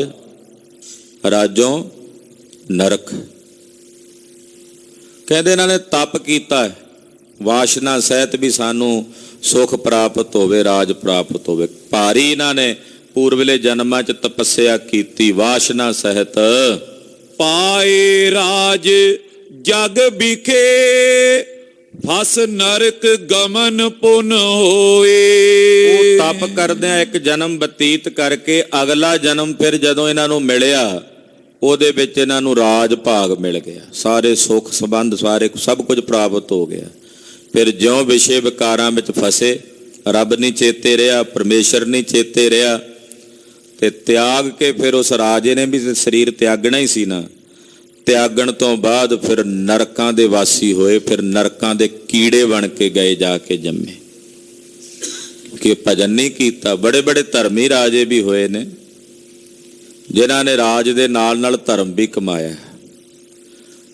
ਰਾਜੋਂ ਨਰਕ। ਕਹਿੰਦੇ ਇਹਨਾਂ ਨੇ ਤਪ ਕੀਤਾ ਹੈ, ਵਾਸ਼ਨਾ ਸਹਿਤ ਵੀ ਸਾਨੂੰ ਸੁਖ ਪ੍ਰਾਪਤ ਹੋਵੇ, ਰਾਜ ਪ੍ਰਾਪਤ ਹੋਵੇ। ਭਾਰੀ ਇਹਨਾਂ ਨੇ ਪੂਰਵਲੇ ਜਨਮਾਂ 'ਚ ਤਪੱਸਿਆ ਕੀਤੀ ਵਾਸ਼ਨਾ ਸਹਿਤ। ਪਾਏ ਰਾਜ ਜਗ ਵਿਖੇ ਫਸ ਨਰਕ ਗਮਨ ਪੁਨ ਹੋਏ। ਉਹ ਤਪ ਕਰਦਿਆਂ ਇੱਕ ਜਨਮ ਬਤੀਤ ਕਰਕੇ ਅਗਲਾ ਜਨਮ ਫਿਰ ਜਦੋਂ ਇਹਨਾਂ ਨੂੰ ਮਿਲਿਆ ਉਹਦੇ ਵਿੱਚ ਇਹਨਾਂ ਨੂੰ ਰਾਜ ਭਾਗ ਮਿਲ ਗਿਆ, ਸਾਰੇ ਸੁੱਖ ਸੰਬੰਧ ਸਾਰੇ ਸਭ ਕੁਝ ਪ੍ਰਾਪਤ ਹੋ ਗਿਆ। ਫਿਰ ਜਿਉਂ ਵਿਸ਼ੇ ਵਿਕਾਰਾਂ ਵਿੱਚ ਫਸੇ, ਰੱਬ ਨਹੀਂ ਚੇਤੇ ਰਿਹਾ, ਪਰਮੇਸ਼ਰ ਨਹੀਂ ਚੇਤੇ ਰਿਹਾ, ਤੇ ਤਿਆਗ ਕੇ ਫਿਰ ਉਸ ਰਾਜੇ ਨੇ ਵੀ ਸਰੀਰ ਤਿਆਗਣਾ ਹੀ ਸੀ ਨਾ, ਤਿਆਗਣ ਤੋਂ ਬਾਅਦ ਫਿਰ ਨਰਕਾਂ ਦੇ ਵਾਸੀ ਹੋਏ, ਫਿਰ ਨਰਕਾਂ ਦੇ ਕੀੜੇ ਬਣ ਕੇ ਗਏ, ਜਾ ਕੇ ਜੰਮੇ। ਕਿ ਭਜਨ ਨਹੀਂ ਕੀਤਾ। ਬੜੇ ਬੜੇ ਧਰਮੀ ਰਾਜੇ ਵੀ ਹੋਏ ਨੇ ਜਿਨ੍ਹਾਂ ਨੇ ਰਾਜ ਦੇ ਨਾਲ ਨਾਲ ਧਰਮ ਵੀ ਕਮਾਇਆ।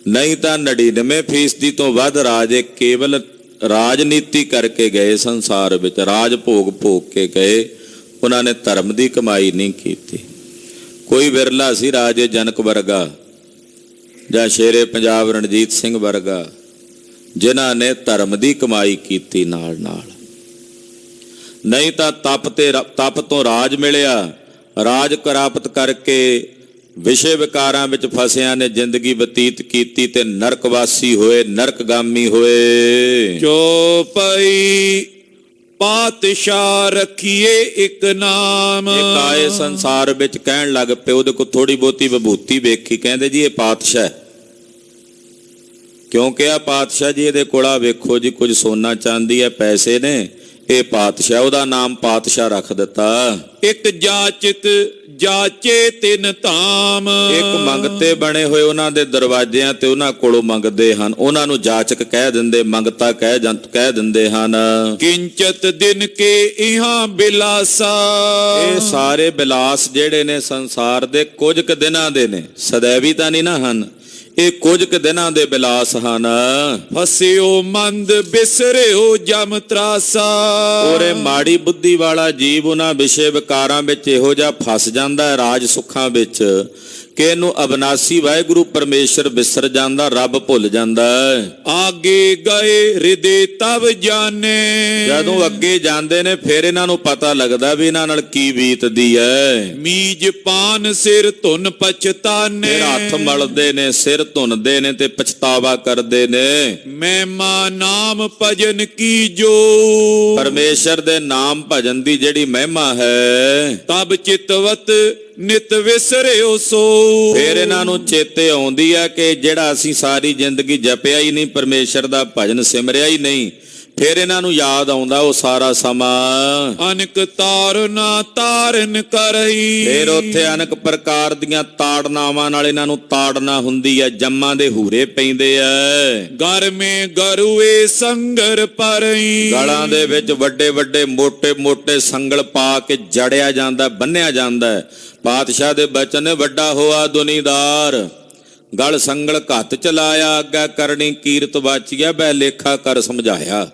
ਨਹੀਂ ਤਾਂ 99% ਤੋਂ ਵੱਧ ਰਾਜੇ ਕੇਵਲ ਰਾਜਨੀਤੀ ਕਰਕੇ ਗਏ, ਸੰਸਾਰ ਵਿੱਚ ਰਾਜ ਭੋਗ ਭੋਗ ਕੇ ਗਏ, ਉਹਨਾਂ ਨੇ ਧਰਮ ਦੀ ਕਮਾਈ ਨਹੀਂ ਕੀਤੀ। ਕੋਈ ਵਿਰਲਾ ਸੀ ਰਾਜੇ ਜਨਕ ਵਰਗਾ ਜਾਂ ਸ਼ੇਰੇ ਪੰਜਾਬ ਰਣਜੀਤ ਸਿੰਘ ਵਰਗਾ ਜਿਨ੍ਹਾਂ ਨੇ ਧਰਮ ਦੀ ਕਮਾਈ ਕੀਤੀ ਨਾਲ ਨਾਲ। ਨਹੀਂ ਤਾਂ ਤਪ ਤੋਂ ਰਾਜ ਮਿਲਿਆ, ਰਾਜ ਪ੍ਰਾਪਤ ਕਰਕੇ ਵਿਸ਼ੇ ਵਿਕਾਰਾਂ ਵਿੱਚ ਫਸਿਆਂ ਨੇ ਜ਼ਿੰਦਗੀ ਬਤੀਤ ਕੀਤੀ ਤੇ ਨਰਕਵਾਸੀ ਹੋਏ, ਨਰਕਗਾਮੀ ਹੋਏ। ਚੌਪਈ ਪਾਤਸ਼ਾਹ ਰੱਖੀਏ ਇੱਕ ਨਾਮ। ਇੱਕ ਆਏ ਸੰਸਾਰ ਵਿੱਚ ਕਹਿਣ ਲੱਗ ਪਏ, ਉਹਦੇ ਕੋਲ ਥੋੜੀ ਬਹੁਤੀ ਵਿਭੂਤੀ ਵੇਖੀ, ਕਹਿੰਦੇ ਜੀ ਇਹ ਪਾਤਸ਼ਾਹ। ਕਿਉਂ ਕਿਹਾ ਪਾਤਸ਼ਾਹ ਜੀ? ਇਹਦੇ ਕੋਲ ਆ ਵੇਖੋ ਜੀ, ਕੁਝ ਸੋਨਾ ਚਾਂਦੀ ਹੈ, ਪੈਸੇ ਨੇ, ਇਹ ਪਾਤਸ਼ਾਹ। ਉਹਦਾ ਨਾਮ ਪਾਤਸ਼ਾਹ ਰੱਖ ਦਿੱਤਾ। ਇੱਕ ਜਾਚਕ ਜਾਚੇ ਤਿੰਨ ਧਾਮ। ਇੱਕ ਮੰਗਤੇ ਬਣੇ ਹੋਏ ਉਹਨਾਂ ਦੇ ਦਰਵਾਜ਼ਿਆਂ ਤੇ ਉਹਨਾਂ ਕੋਲੋਂ ਮੰਗਦੇ ਹਨ, ਉਹਨਾਂ ਨੂੰ ਜਾਚਕ ਕਹਿ ਦਿੰਦੇ, ਮੰਗਤਾ ਕਹਿ ਦਿੰਦੇ ਹਨ। ਕਿੰਚਤ ਦਿਨ ਕੇ ਇਹਾਂ ਬਿਲਾਸਾ। ਇਹ ਸਾਰੇ ਬਿਲਾਸ ਜਿਹੜੇ ਨੇ ਸੰਸਾਰ ਦੇ ਕੁਝ ਕੁ ਦਿਨਾਂ ਦੇ ਨੇ, ਸदैवी ਤਾਂ ਨਹੀਂ ਨਾ ਹਨ, ਇਹ ਕੁਝ ਕੁ ਦਿਨਾਂ ਦੇ ਬਿਲਾਸ ਹਨ। ਫਸਿਓ ਮੰਦ ਬਿਸਰਿਓ ਜਮ ਤਰਾਸਾ। ਔਰੇ ਮਾੜੀ ਬੁੱਧੀ ਵਾਲਾ ਜੀਵ ਉਹਨਾਂ ਵਿਸ਼ੇ ਵਿਕਾਰਾਂ ਵਿੱਚ ਇਹੋ ਜਿਹਾ ਫਸ ਜਾਂਦਾ ਹੈ, ਰਾਜ ਸੁੱਖਾਂ ਵਿੱਚ, ਕਿ ਇਹਨੂੰ ਅਬਨਾਸੀ ਵਾਹਿਗੁਰੂ ਪਰਮੇਸ਼ਰ ਵਿਸਰ ਜਾਂਦਾ, ਰੱਬ ਭੁੱਲ ਜਾਂਦਾ। ਆਗੇ ਗਏ ਹਿਰਦੇ ਤਵ ਜਾਣੇ। ਜਦੋਂ ਅੱਗੇ ਜਾਂਦੇ ਨੇ ਫਿਰ ਇਹਨਾਂ ਨੂੰ ਪਤਾ ਲੱਗਦਾ ਵੀ ਇਹਨਾਂ ਨਾਲ ਕੀ ਬੀਤਦੀ ਹੈ। ਮੀਜ ਪਾਨ ਸਿਰ ਧੁਨ ਪਛਤਾਨੇ। ਫਿਰ ਹੱਥ ਮਲਦੇ ਨੇ, ਸਿਰ ਧੁੰਨਦੇ ਨੇ ਤੇ ਪਛਤਾਵਾ ਕਰਦੇ ਨੇ। ਮਹਿਮਾ ਨਾਮ ਭਜਨ ਕੀ ਜੋ। ਪਰਮੇਸ਼ਰ ਦੇ ਨਾਮ ਭਜਨ ਦੀ ਜਿਹੜੀ ਮਹਿਮਾ ਹੈ, ਤਬ ਚਿਤਵਤ ਨਿਤ ਵਿਸਰਿਓ ਸੋ। ਫਿਰ ਇਹਨਾਂ ਨੂੰ ਚੇਤੇ ਆਉਂਦੀ ਹੈ ਕਿ ਜਿਹੜਾ ਅਸੀਂ ਸਾਰੀ ਜ਼ਿੰਦਗੀ ਜਪਿਆ ਹੀ ਨਹੀਂ, ਪਰਮੇਸ਼ਰ ਦਾ ਭਜਨ ਸਿਮਰਿਆ ਹੀ ਨਹੀਂ, ਫਿਰ ਇਹਨਾਂ ਨੂੰ ਯਾਦ ਆਉਂਦਾ ਉਹ ਸਾਰਾ ਸਮਾਂ। ਅਨਕ ਤਾਰਨਾ ਤਾਰਨ ਕਰਈ। ਫਿਰ ਉੱਥੇ ਅਨੇਕ ਪ੍ਰਕਾਰ ਦੀਆਂ ਤਾੜਨਾਵਾਂ ਨਾਲ ਇਹਨਾਂ ਨੂੰ ਤਾੜਨਾ ਹੁੰਦੀ ਹੈ, ਜੰਮਾਂ ਦੇ ਹੂਰੇ ਪੈਂਦੇ ਐ। ਗਰਮੇ ਗਰੂਏ ਸੰਗਰ ਪਰਈ। ਗਲਾਂ ਦੇ ਵਿੱਚ ਵੱਡੇ ਵੱਡੇ ਮੋਟੇ ਮੋਟੇ ਸੰਗਲ ਪਾ ਕੇ ਜੜਿਆ ਜਾਂਦਾ, ਬੰਨਿਆ ਜਾਂਦਾ। ਪਾਤਸ਼ਾਹ ਦੇ ਬਚਨ ਨੇ, ਵੱਡਾ ਹੋਆ ਦੁਨੀਦਾਰ, ਗਲ ਸੰਗਲ ਘੱਤ ਚਲਾਇਆ, ਅੱਗਾ ਕਰਨੀ ਕੀਰਤ ਵਾਚੀਆ, ਬਹਿ ਲੇਖਾ ਕਰ ਸਮਝਾਇਆ।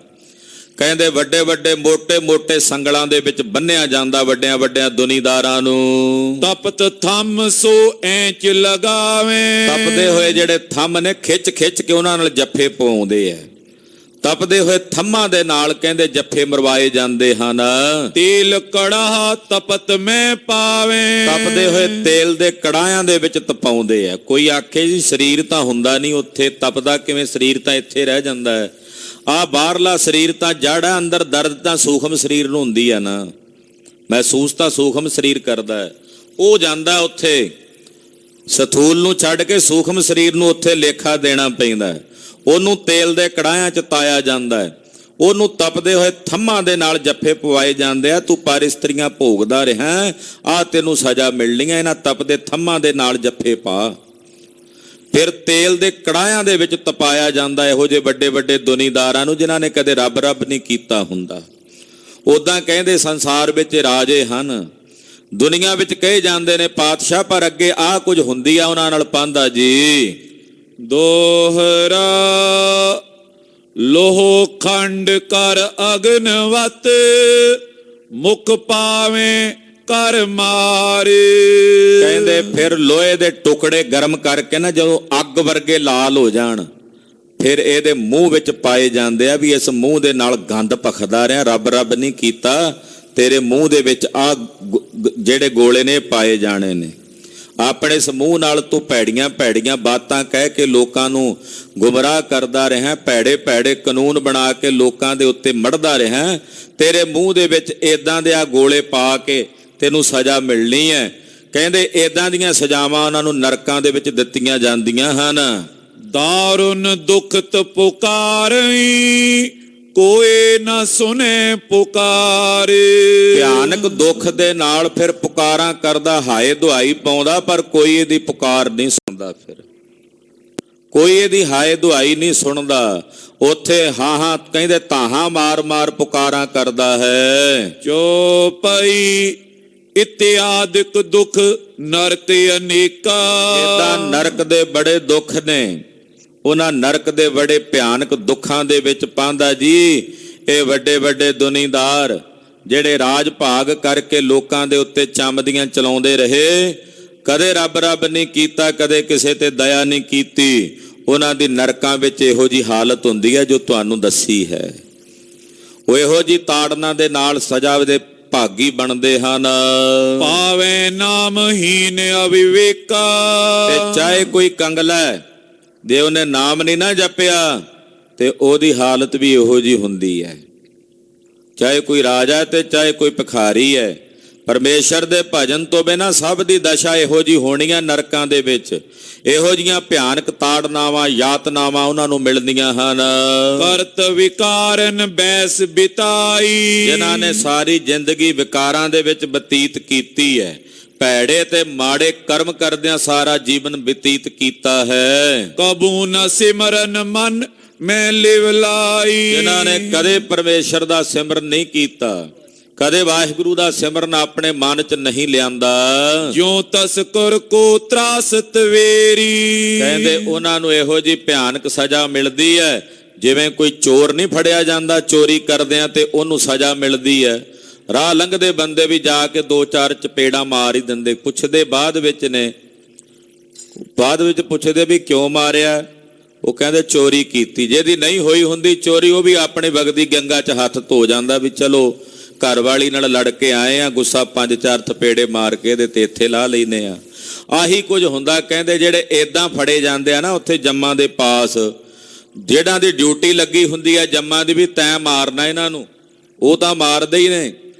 ਕਹਿੰਦੇ ਵੱਡੇ ਵੱਡੇ ਮੋਟੇ ਮੋਟੇ ਸੰਗਲਾਂ ਦੇ ਵਿੱਚ ਬੰਨਿਆ ਜਾਂਦਾ ਵੱਡਿਆਂ ਵੱਡਿਆਂ ਦੁਨੀਦਾਰਾਂ ਨੂੰ। ਤਪਤ ਥੰਮ ਸੋ ਐਂਚ ਲਗਾਵੇ। ਤਪਦੇ ਹੋਏ ਜਿਹੜੇ ਥੰਮ ਨੇ, ਖਿੱਚ ਖਿੱਚ ਕੇ ਉਹਨਾਂ ਨਾਲ ਜੱਫੇ ਪਾਉਂਦੇ ਐ। ਤਪਦੇ ਹੋਏ ਥੰਮਾਂ ਦੇ ਨਾਲ ਕਹਿੰਦੇ ਜੱਫੇ ਮਰਵਾਏ ਜਾਂਦੇ ਹਨ। ਤੇਲ ਕੜਾਹ ਤਪਤ ਮੈਂ ਪਾਵੇ। ਤਪਦੇ ਹੋਏ ਤੇਲ ਦੇ ਕੜਾਹਿਆਂ ਦੇ ਵਿੱਚ ਤਪਾਉਂਦੇ ਆ। ਕੋਈ ਆਖੇ ਜੀ ਸਰੀਰ ਤਾਂ ਹੁੰਦਾ ਨਹੀਂ ਉੱਥੇ, ਤਪਦਾ ਕਿਵੇਂ? ਸਰੀਰ ਤਾਂ ਇੱਥੇ ਰਹਿ ਜਾਂਦਾ ਹੈ। ਆਹ ਬਾਹਰਲਾ ਸਰੀਰ ਤਾਂ ਜੜ ਹੈ, ਅੰਦਰ ਦਰਦ ਤਾਂ ਸੂਖਮ ਸਰੀਰ ਨੂੰ ਹੁੰਦੀ ਆ ਨਾ, ਮਹਿਸੂਸ ਤਾਂ ਸੂਖਮ ਸਰੀਰ ਕਰਦਾ ਹੈ। ਉਹ ਜਾਂਦਾ ਉੱਥੇ, ਸਥੂਲ ਨੂੰ ਛੱਡ ਕੇ ਸੂਖਮ ਸਰੀਰ ਨੂੰ ਉੱਥੇ ਲੇਖਾ ਦੇਣਾ ਪੈਂਦਾ ਹੈ। ਉਹਨੂੰ ਤੇਲ ਦੇ ਕੜਾਹਿਆਂ 'ਚ ਤਾਇਆ ਜਾਂਦਾ ਹੈ, ਉਹਨੂੰ ਤਪਦੇ ਹੋਏ ਥੰਮਾਂ ਦੇ ਨਾਲ ਜੱਫੇ ਪਵਾਏ ਜਾਂਦੇ ਆ। ਤੂੰ ਪਰ ਇਸਤਰੀਆਂ ਭੋਗਦਾ ਰਿਹਾ, ਆ ਤੈਨੂੰ ਸਜ਼ਾ ਮਿਲਣੀ ਹੈ, ਇਹਨਾਂ ਤਪਦੇ ਥੰਮਾਂ ਦੇ ਨਾਲ ਜੱਫੇ ਪਾ। ਫਿਰ ਤੇਲ ਦੇ ਕੜਾਹਿਆਂ ਦੇ ਵਿੱਚ ਤਪਾਇਆ ਜਾਂਦਾ ਇਹੋ ਜਿਹੇ ਵੱਡੇ ਵੱਡੇ ਦੁਨੀਦਾਰਾਂ ਨੂੰ ਜਿਨ੍ਹਾਂ ਨੇ ਕਦੇ ਰੱਬ ਨਹੀਂ ਕੀਤਾ ਹੁੰਦਾ। ਉਦਾਂ ਕਹਿੰਦੇ ਸੰਸਾਰ ਵਿੱਚ ਰਾਜੇ ਹਨ, ਦੁਨੀਆ ਵਿੱਚ ਕਹੇ ਜਾਂਦੇ ਨੇ ਪਾਤਸ਼ਾਹ, ਪਰ ਅੱਗੇ ਆਹ ਕੁਝ ਹੁੰਦੀ ਆ ਉਹਨਾਂ ਨਾਲ ਪਾਂਦਾ ਜੀ। ਦੋਹਰਾ ਲੋਹ ਖੰਡ ਕਰ ਅਗਨਵਤ, ਮੁਖ ਪਾਵੇਂ ਕਰ ਮਾਰੇ। ਕਹਿੰਦੇ ਫਿਰ ਲੋਹੇ ਦੇ ਟੁਕੜੇ ਗਰਮ ਕਰਕੇ ਨਾ ਜਦੋਂ ਅੱਗ ਵਰਗੇ ਲਾਲ ਹੋ ਜਾਣ, ਫਿਰ ਇਹਦੇ ਮੂੰਹ ਵਿੱਚ ਪਾਏ ਜਾਂਦੇ ਆ ਵੀ ਇਸ ਮੂੰਹ ਦੇ ਨਾਲ ਗੰਦ ਭਖਦਾ ਰਿਹਾ, ਰੱਬ ਰੱਬ ਨਹੀਂ ਕੀਤਾ, ਤੇਰੇ ਮੂੰਹ ਦੇ ਵਿੱਚ ਆ ਜਿਹੜੇ ਗੋਲੇ ਨੇ ਪਾਏ ਜਾਣੇ ਨੇ। ਆਪਣੇ ਇਸ ਮੂੰਹ ਨਾਲ ਤੂੰ ਭੈੜੀਆਂ ਭੈੜੀਆਂ ਬਾਤਾਂ ਕਹਿ ਕੇ ਲੋਕਾਂ ਨੂੰ ਗੁੰਮਰਾਹ ਕਰਦਾ ਰਿਹਾ, ਭੈੜੇ ਭੈੜੇ ਕਾਨੂੰਨ ਬਣਾ ਕੇ ਲੋਕਾਂ ਦੇ ਉੱਤੇ ਮੜਦਾ ਰਿਹਾ, ਤੇਰੇ ਮੂੰਹ ਦੇ ਵਿੱਚ ਇਦਾਂ ਦੇ ਆ ਗੋਲੇ ਪਾ ਕੇ ਤੈਨੂੰ ਸਜ਼ਾ ਮਿਲਣੀ ਹੈ। ਕਹਿੰਦੇ ਇਦਾਂ ਦੀਆਂ ਸਜ਼ਾਵਾਂ ਉਹਨਾਂ ਨੂੰ ਨਰਕਾਂ ਦੇ ਵਿੱਚ ਦਿੱਤੀਆਂ ਜਾਂਦੀਆਂ ਹਨ। ਦਾਰੁਨ ਦੁਖਤ ਪੁਕਾਰਈ ਕੋਈ ਨਾ ਸੁਨੇ ਪੁਕਾਰੇ। ਭਿਆਨਕ ਦੁੱਖ ਦੇ ਨਾਲ ਫਿਰ ਪੁਕਾਰਾਂ ਕਰਦਾ, ਹਾਏ ਦੁਹਾਈ ਪਾਉਂਦਾ, ਪਰ ਕੋਈ ਇਹਦੀ ਪੁਕਾਰ ਨਹੀਂ ਸੁਣਦਾ। ਫਿਰ ਕੋਈ ਇਹਦੀ ਹਾਏ ਦੁਹਾਈ ਨਹੀਂ ਸੁਣਦਾ। ਉੱਥੇ ਹਾਂ ਹਾਂ ਕਹਿੰਦੇ ਤਾਹਾਂ ਮਾਰ ਮਾਰ ਪੁਕਾਰਾਂ ਕਰਦਾ ਹੈ। ਜੋ ਪਈ ਇਤਿਆਦਿਕ ਦੁਖ ਨਰਕ ਅਨੇਕਾ। ਇਹਦਾ ਨਰਕ ਦੇ ਬੜੇ ਦੁੱਖ ਨੇ, ਉਹਨਾਂ ਨਰਕ ਦੇ ਬੜੇ ਭਿਆਨਕ ਦੁੱਖਾਂ ਦੇ ਵਿੱਚ ਪਾਉਂਦਾ ਜੀ। ਇਹ ਵੱਡੇ ਵੱਡੇ ਦੁਨੀਦਾਰ ਜਿਹੜੇ ਰਾਜ ਭਾਗ ਕਰਕੇ ਲੋਕਾਂ ਦੇ ਉੱਤੇ ਚੰਮਦੀਆਂ ਚਲਾਉਂਦੇ ਰਹੇ, ਕਦੇ ਰੱਬ ਰੱਬ ਨਹੀਂ ਕੀਤਾ, ਕਦੇ ਕਿਸੇ ਤੇ ਦਇਆ ਨਹੀਂ ਕੀਤੀ, ਉਹਨਾਂ ਦੀ ਨਰਕਾਂ ਵਿੱਚ ਇਹੋ ਜੀ ਹਾਲਤ ਹੁੰਦੀ ਹੈ ਜੋ ਤੁਹਾਨੂੰ ਦੱਸੀ ਹੈ। ਉਹ ਇਹੋ ਜੀ ਤਾੜਨਾ ਦੇ ਨਾਲ ਸਜ਼ਾ ਦੇ ਭਾਗੀ ਬਣਦੇ ਹਨ। ਪਾਵੇ ਨਾਮਹੀਨ ਅਵਿਵੇਕਾ। ਤੇ ਚਾਹੇ ਕੋਈ ਕੰਗਲਾ ਹੈ, ਜੇ ਉਹਨੇ ਨਾਮ ਨਹੀਂ ਨਾ ਜਪਿਆ ਤੇ ਉਹਦੀ ਹਾਲਤ ਵੀ ਇਹੋ ਜੀ ਹੁੰਦੀ ਹੈ। ਚਾਹੇ ਕੋਈ ਰਾਜਾ ਹੈ ਤੇ ਚਾਹੇ ਕੋਈ ਭਿਖਾਰੀ ਹੈ, ਪਰਮੇਸ਼ਰ ਦੇ ਭਜਨ ਤੋਂ ਬਿਨਾਂ ਸਭ ਦੀ ਦਸ਼ਾ ਇਹੋ ਜੀ ਹੋਣੀਆਂ ਨਰਕਾਂ ਦੇ ਵਿੱਚ। ਇਹੋ ਜੀਆਂ ਭਿਆਨਕ ਤਾੜਨਾਵਾਂ ਯਾਤਨਾਵਾਂ ਉਹਨਾਂ ਨੂੰ ਮਿਲਦੀਆਂ ਹਨ। ਕਰਤ ਵਿਕਾਰਨ ਬੈਸ ਬਿਤਾਈ। ਜਿਨ੍ਹਾਂ ਨੇ ਸਾਰੀ ਜ਼ਿੰਦਗੀ ਵਿਕਾਰਾਂ ਦੇ ਵਿੱਚ ਬਤੀਤ ਕੀਤੀ ਹੈ, ਭੈੜੇ ਤੇ ਮਾੜੇ ਕਰਮ ਕਰਦਿਆਂ ਸਾਰਾ ਜੀਵਨ ਬਤੀਤ ਕੀਤਾ ਹੈ। ਕਬੂ ਨ ਸਿਮਰਨ ਮਨ ਮੈਂ ਲਿਵ ਲਾਈ। ਜਿਨ੍ਹਾਂ ਨੇ ਕਦੇ ਪਰਮੇਸ਼ਰ ਦਾ ਸਿਮਰਨ ਨਹੀਂ ਕੀਤਾ, ਕਦੇ ਵਾਹਿਗੁਰੂ ਦਾ ਸਿਮਰਨ ਆਪਣੇ ਮਨ 'ਚ ਨਹੀਂ ਲਿਆਂਦਾ। ਜਿਉ ਤਸਕਰ ਕੋ ਤਰਾਸਤ ਵੇਰੀ। ਕਹਿੰਦੇ ਉਹਨਾਂ ਨੂੰ ਇਹੋ ਜੀ ਭਿਆਨਕ ਸਜ਼ਾ ਮਿਲਦੀ ਹੈ, ਜਿਵੇਂ ਕੋਈ ਚੋਰ ਨਹੀਂ ਫੜਿਆ ਜਾਂਦਾ ਚੋਰੀ ਕਰਦਿਆਂ ਤੇ ਉਹਨੂੰ ਸਜ਼ਾ ਮਿਲਦੀ ਹੈ। ਰਾਹ ਲੰਘਦੇ ਬੰਦੇ ਵੀ ਜਾ ਕੇ 2-4 ਚਪੇੜਾਂ ਮਾਰ ਹੀ ਦਿੰਦੇ। ਪੁੱਛਦੇ ਬਾਅਦ ਵਿੱਚ ਪੁੱਛਦੇ ਵੀ ਕਿਉਂ ਮਾਰਿਆ? ਉਹ ਕਹਿੰਦੇ ਚੋਰੀ ਕੀਤੀ। ਜਿਹਦੀ ਨਹੀਂ ਹੋਈ ਹੁੰਦੀ ਚੋਰੀ, ਉਹ ਵੀ ਆਪਣੇ ਵਗਦੀ ਗੰਗਾ 'ਚ ਹੱਥ ਧੋ ਜਾਂਦਾ ਵੀ ਚਲੋ ਘਰ ਵਾਲੀ ਨਾਲ ਲੜ ਕੇ ਆਏ ਆ, ਗੁੱਸਾ 5-4 ਥਪੇੜੇ ਮਾਰ ਕੇ ਇਹਦੇ ਤੇ ਇੱਥੇ ਲਾ ਲੈਨੇ ਆ। ਆਹੀ ਕੁਝ ਹੁੰਦਾ। ਕਹਿੰਦੇ ਜਿਹੜੇ ਏਦਾਂ ਫੜੇ ਜਾਂਦੇ ਆ ਨਾ ਉੱਥੇ ਜੰਮਾਂ ਦੇ ਪਾਸ, ਜਿਹਨਾਂ ਦੀ ਡਿਊਟੀ ਲੱਗੀ ਹੁੰਦੀ ਹੈ ਜੰਮਾਂ ਦੀ ਵੀ ਤੈਂ ਮਾਰਨਾ ਇਹਨਾਂ ਨੂੰ, ਉਹ ਤਾਂ ਮਾਰਦੇ ਹੀ ਨੇ।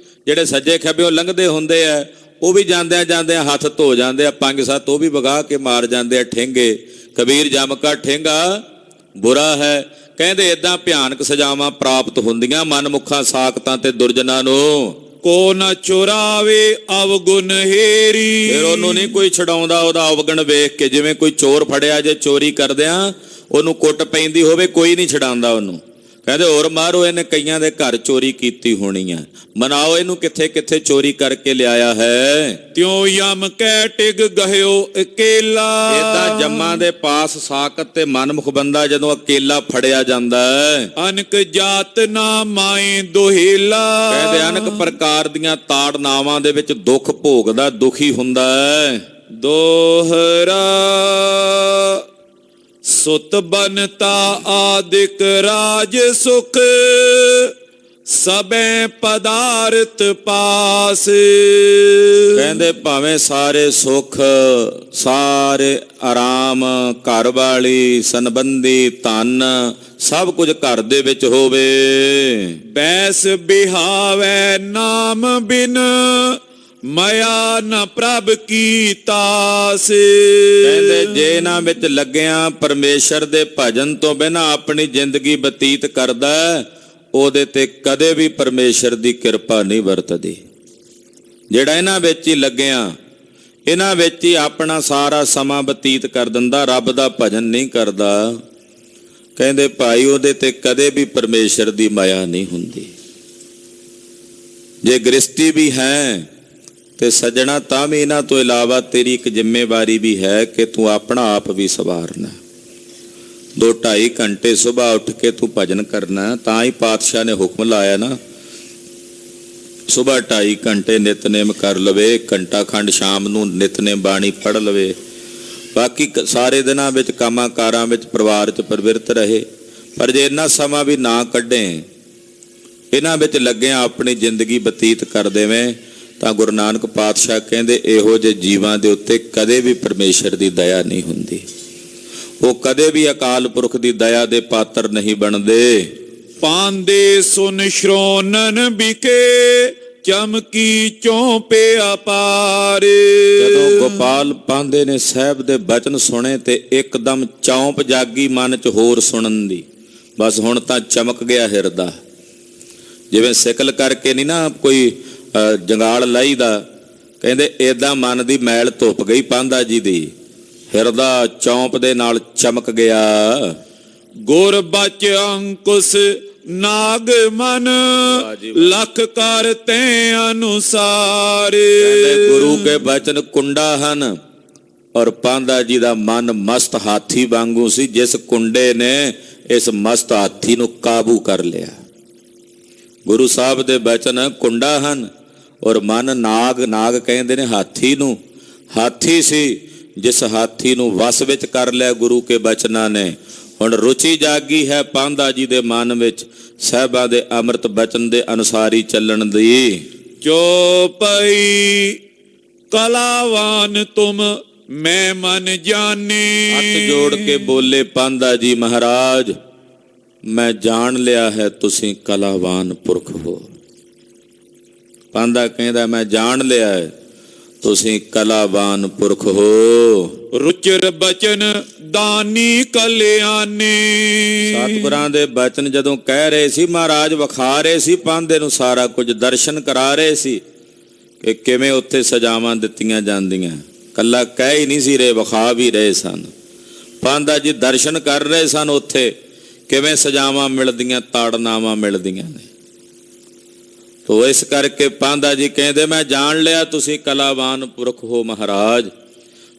ਜਿਹੜੇ ਸੱਜੇ ਖੱਬੇ ਲੰਘਦੇ ਹੁੰਦੇ ਆ ਉਹ ਵੀ ਜਾਂਦਿਆਂ ਹੱਥ ਧੋ ਜਾਂਦੇ ਆ, 5-7 ਉਹ ਵੀ ਵਗਾ ਕੇ ਮਾਰ ਜਾਂਦੇ ਆ ਠੇਂਗੇ। ਕਬੀਰ ਜਮ ਕਾ ਠੇਂਗਾ ਬੁਰਾ ਹੈ। ਕਹਿੰਦੇ ਏਦਾਂ ਭਿਆਨਕ ਸਜ਼ਾਵਾਂ ਪ੍ਰਾਪਤ ਹੁੰਦੀਆਂ ਮਨਮੁਖਾਂ ਸਾਖਤਾਂ ਤੇ ਦੁਰਜਨਾਂ ਨੂੰ। ਕੋ ਨਾ ਚੁਰਾਵੇ ਅਵਗੁਣ ਹੇਰੀ। ਫਿਰ ਉਹਨੂੰ ਨਹੀਂ ਕੋਈ ਛਡਾਉਂਦਾ ਉਹਦਾ ਅਵਗੁਣ ਵੇਖ ਕੇ। ਜਿਵੇਂ ਕੋਈ ਚੋਰ ਫੜਿਆ ਜੇ ਚੋਰੀ ਕਰਦਿਆਂ ਉਹਨੂੰ ਕੁੱਟ ਪੈਂਦੀ ਹੋਵੇ, ਕੋਈ ਨਹੀਂ ਛਡਾਉਂਦਾ ਉਹਨੂੰ। ਕਹਿੰਦੇ ਹੋਰ ਮਾਰੋ, ਇਹਨੇ ਕਈਆਂ ਦੇ ਘਰ ਚੋਰੀ ਕੀਤੀ ਹੋਣੀ ਆ, ਮਨਾਓ ਇਹਨੂੰ ਕਿੱਥੇ ਕਿੱਥੇ ਚੋਰੀ ਕਰਕੇ ਲਿਆਇਆ ਹੈ। ਤਿਉ ਯਮ ਕੈ ਟਿਗ ਗਹਿਓ ਅਕੇਲਾ। ਏਦਾਂ ਜੰਮਾਂ ਦੇ ਪਾਸ ਸਾਖਤ ਤੇ ਮਨਮੁਖ ਬੰਦਾ ਜਦੋਂ ਅਕੇਲਾ ਫੜਿਆ ਜਾਂਦਾ ਹੈ। ਅਨਕ ਜਾਤ ਨਾ ਮਾਏ ਦੋਹੇਲਾ। ਕਹਿੰਦੇ ਅਨਕ ਪ੍ਰਕਾਰ ਦੀਆਂ ਤਾੜਨਾਵਾਂ ਦੇ ਵਿੱਚ ਦੁੱਖ ਭੋਗਦਾ, ਦੁਖੀ ਹੁੰਦਾ ਹੈ। ਦੋਹਰਾ ਸੁਤ ਬਨਤਾ ਆਦਿਕ ਰਾਜ ਸੁਖ ਸਬੈ ਪਦਾਰਥ ਪਾਸ। ਕਹਿੰਦੇ ਭਾਵੇਂ ਸਾਰੇ ਸੁੱਖ, ਸਾਰੇ ਆਰਾਮ, ਘਰ ਵਾਲੀ, ਸੰਬੰਧੀ, ਧਨ ਸਭ ਕੁਝ ਘਰ ਦੇ ਵਿੱਚ ਹੋਵੇ, ਬੈਸ ਬਿਹਾਵੈ ਨਾਮ ਬਿਨ ਮਾਇਆ ਨ ਪ੍ਰਭ ਕੀ ਤਾਸ। ਕਹਿੰਦੇ ਜੇ ਇਹਨਾਂ ਵਿੱਚ ਲੱਗਿਆਂ ਪਰਮੇਸ਼ਰ ਦੇ ਭਜਨ ਤੋਂ ਬਿਨਾਂ ਆਪਣੀ ਜ਼ਿੰਦਗੀ ਬਤੀਤ ਕਰਦਾ, ਉਹਦੇ ਤੇ ਕਦੇ ਵੀ ਪਰਮੇਸ਼ਰ ਦੀ ਕਿਰਪਾ ਨਹੀਂ ਵਰਤਦੀ। ਜਿਹੜਾ ਇਹਨਾਂ ਵਿੱਚ ਹੀ ਲੱਗਿਆਂ, ਇਹਨਾਂ ਵਿੱਚ ਹੀ ਆਪਣਾ ਸਾਰਾ ਸਮਾਂ ਬਤੀਤ ਕਰ ਦਿੰਦਾ, ਰੱਬ ਦਾ ਭਜਨ ਨਹੀਂ ਕਰਦਾ, ਕਹਿੰਦੇ ਭਾਈ ਉਹਦੇ ਤੇ ਕਦੇ ਵੀ ਪਰਮੇਸ਼ਰ ਦੀ ਮਾਇਆ ਨਹੀਂ ਹੁੰਦੀ। ਜੇ ਗ੍ਰਸਤੀ ਵੀ ਹੈ ਤੇ ਸੱਜਣਾ ਤਾਂ ਵੀ ਇਹਨਾਂ ਤੋਂ ਇਲਾਵਾ ਤੇਰੀ ਇੱਕ ਜ਼ਿੰਮੇਵਾਰੀ ਵੀ ਹੈ ਕਿ ਤੂੰ ਆਪਣਾ ਆਪ ਵੀ ਸਵਾਰਨਾ। 2-2.5 ਘੰਟੇ ਸੁਬਾਹ ਉੱਠ ਕੇ ਤੂੰ ਭਜਨ ਕਰਨਾ। ਤਾਂ ਹੀ ਪਾਤਸ਼ਾਹ ਨੇ ਹੁਕਮ ਲਾਇਆ ਨਾ, ਸੁਬਾਹ 2.5 ਘੰਟੇ ਨਿਤਨੇਮ ਕਰ ਲਵੇ, ਘੰਟਾ ਖੰਡ ਸ਼ਾਮ ਨੂੰ ਨਿਤਨੇਮ ਬਾਣੀ ਪੜ੍ਹ ਲਵੇ, ਬਾਕੀ ਸਾਰੇ ਦਿਨਾਂ ਵਿੱਚ ਕੰਮਾਂ ਕਾਰਾਂ ਵਿੱਚ ਪਰਿਵਾਰ 'ਚ ਪ੍ਰਵਿਰਤ ਰਹੇ। ਪਰ ਜੇ ਇੰਨਾ ਸਮਾਂ ਵੀ ਨਾ ਕੱਢੇ, ਇਹਨਾਂ ਵਿੱਚ ਲੱਗਿਆਂ ਆਪਣੀ ਜ਼ਿੰਦਗੀ ਬਤੀਤ ਕਰ ਦੇਵੇਂ, ਤਾਂ ਗੁਰੂ ਨਾਨਕ ਪਾਤਸ਼ਾਹ ਕਹਿੰਦੇ ਇਹੋ ਜਿਹੇ ਜੀਵਾਂ ਦੇ ਉੱਤੇ ਕਦੇ ਵੀ ਪਰਮੇਸ਼ਰ ਦੀ ਦਇਆ ਨਹੀਂ ਹੁੰਦੀ। ਉਹ ਕਦੇ ਵੀ ਅਕਾਲ ਪੁਰਖ ਦੀ ਦਇਆ ਦੇ ਪਾਤਰ ਨਹੀਂ ਬਣਦੇ। ਪਾਂਦੇ ਸੁਨ ਸ਼੍ਰੋਨਨ ਬਿਕੇ ਚਮਕੀ ਚੌਂਪੇ ਅਪਾਰ। ਜਦੋਂ ਗੋਪਾਲ ਪਾਂਦੇ ਨੇ ਸਾਹਿਬ ਦੇ ਬਚਨ ਸੁਣੇ ਤੇ ਇੱਕਦਮ ਚੌਂਪ ਜਾਗੀ ਮਨ 'ਚ ਹੋਰ ਸੁਣਨ ਦੀ। ਬਸ ਹੁਣ ਤਾਂ ਚਮਕ ਗਿਆ ਹਿਰਦਾ, ਜਿਵੇਂ ਸਿਕਲ ਕਰਕੇ ਨਹੀਂ ਨਾ ਕੋਈ ਜੰਗਾਲ ਲਾਈਦਾ, ਕਹਿੰਦੇ ਏਦਾਂ ਮਨ ਦੀ ਮੈਲ ਧੁੱਪ ਗਈ ਪਾਂਧਾ ਜੀ ਦੀ, ਹਿਰਦਾ ਚੌਂਪ ਦੇ ਨਾਲ ਚਮਕ ਗਿਆ। ਗੁਰ ਬਚ ਅੰਕੁਸ਼ ਨਾਗ ਮਨ ਲਖ ਕਰ ਤੈ ਅਨੁਸਾਰ। ਕਹਿੰਦੇ ਗੁਰੂ ਕੇ ਬਚਨ ਕੁੰਡਾ ਹਨ, ਔਰ ਪਾਂਧਾ ਜੀ ਦਾ ਮਨ ਮਸਤ ਹਾਥੀ ਵਾਂਗੂ ਸੀ, ਜਿਸ ਕੁੰਡੇ ਨੇ ਇਸ ਮਸਤ ਹਾਥੀ ਨੂੰ ਕਾਬੂ ਕਰ ਲਿਆ। ਗੁਰੂ ਸਾਹਿਬ ਦੇ ਬਚਨ ਕੁੰਡਾ ਹਨ, ਔਰ ਮਨ ਨਾਗ, ਨਾਗ ਕਹਿੰਦੇ ਨੇ ਹਾਥੀ ਨੂੰ, ਹਾਥੀ ਸੀ ਜਿਸ ਹਾਥੀ ਨੂੰ ਵਸ ਵਿੱਚ ਕਰ ਲਿਆ ਗੁਰੂ ਕੇ ਬਚਨਾਂ ਨੇ। ਹੁਣ ਰੁਚੀ ਜਾਗੀ ਹੈ ਪਾਂਧਾ ਜੀ ਦੇ ਮਨ ਵਿੱਚ ਸਾਹਿਬਾਂ ਦੇ ਅੰਮ੍ਰਿਤ ਬਚਨ ਦੇ ਅਨੁਸਾਰ ਹੀ ਚੱਲਣ ਦੀ। ਜੋ ਪਈ ਕਲਾਵਾਨ ਤੁਮ ਮੈਂ ਮਨ ਜਾਣੇ। ਹੱਥ ਜੋੜ ਕੇ ਬੋਲੇ ਪਾਂਧਾ ਜੀ ਮਹਾਰਾਜ, ਮੈਂ ਜਾਣ ਲਿਆ ਹੈ ਤੁਸੀਂ ਕਲਾਵਾਨ ਪੁਰਖ ਹੋ। ਪਾਂਧਾ ਕਹਿੰਦਾ ਮੈਂ ਜਾਣ ਲਿਆ ਹੈ ਤੁਸੀਂ ਕਲਾਵਾਨ ਪੁਰਖ ਹੋ। ਰੁਚਿਰ ਬਚਨ ਦਾਨੀ ਕਲਿਆਣੀ। ਸਤਿਗੁਰਾਂ ਦੇ ਬਚਨ ਜਦੋਂ ਕਹਿ ਰਹੇ ਸੀ, ਮਹਾਰਾਜ ਵਿਖਾ ਰਹੇ ਸੀ ਪਾਂਧੇ ਨੂੰ ਸਾਰਾ ਕੁਝ, ਦਰਸ਼ਨ ਕਰਾ ਰਹੇ ਸੀ ਕਿ ਕਿਵੇਂ ਉੱਥੇ ਸਜ਼ਾਵਾਂ ਦਿੱਤੀਆਂ ਜਾਂਦੀਆਂ। ਕੱਲਾ ਕਹਿ ਹੀ ਨਹੀਂ ਸੀ ਰਹੇ, ਵਿਖਾ ਵੀ ਰਹੇ ਸਨ। ਪਾਂਧਾ ਜੀ ਦਰਸ਼ਨ ਕਰ ਰਹੇ ਸਨ ਉੱਥੇ ਕਿਵੇਂ ਸਜ਼ਾਵਾਂ ਮਿਲਦੀਆਂ, ਤਾੜਨਾਵਾਂ ਮਿਲਦੀਆਂ ਨੇ। ਤੋ ਇਸ ਕਰਕੇ ਪਾਂਧਾ ਜੀ ਕਹਿੰਦੇ ਮੈਂ ਜਾਣ ਲਿਆ ਤੁਸੀਂ ਕਲਾਵਾਨ ਪੁਰਖ ਹੋ ਮਹਾਰਾਜ,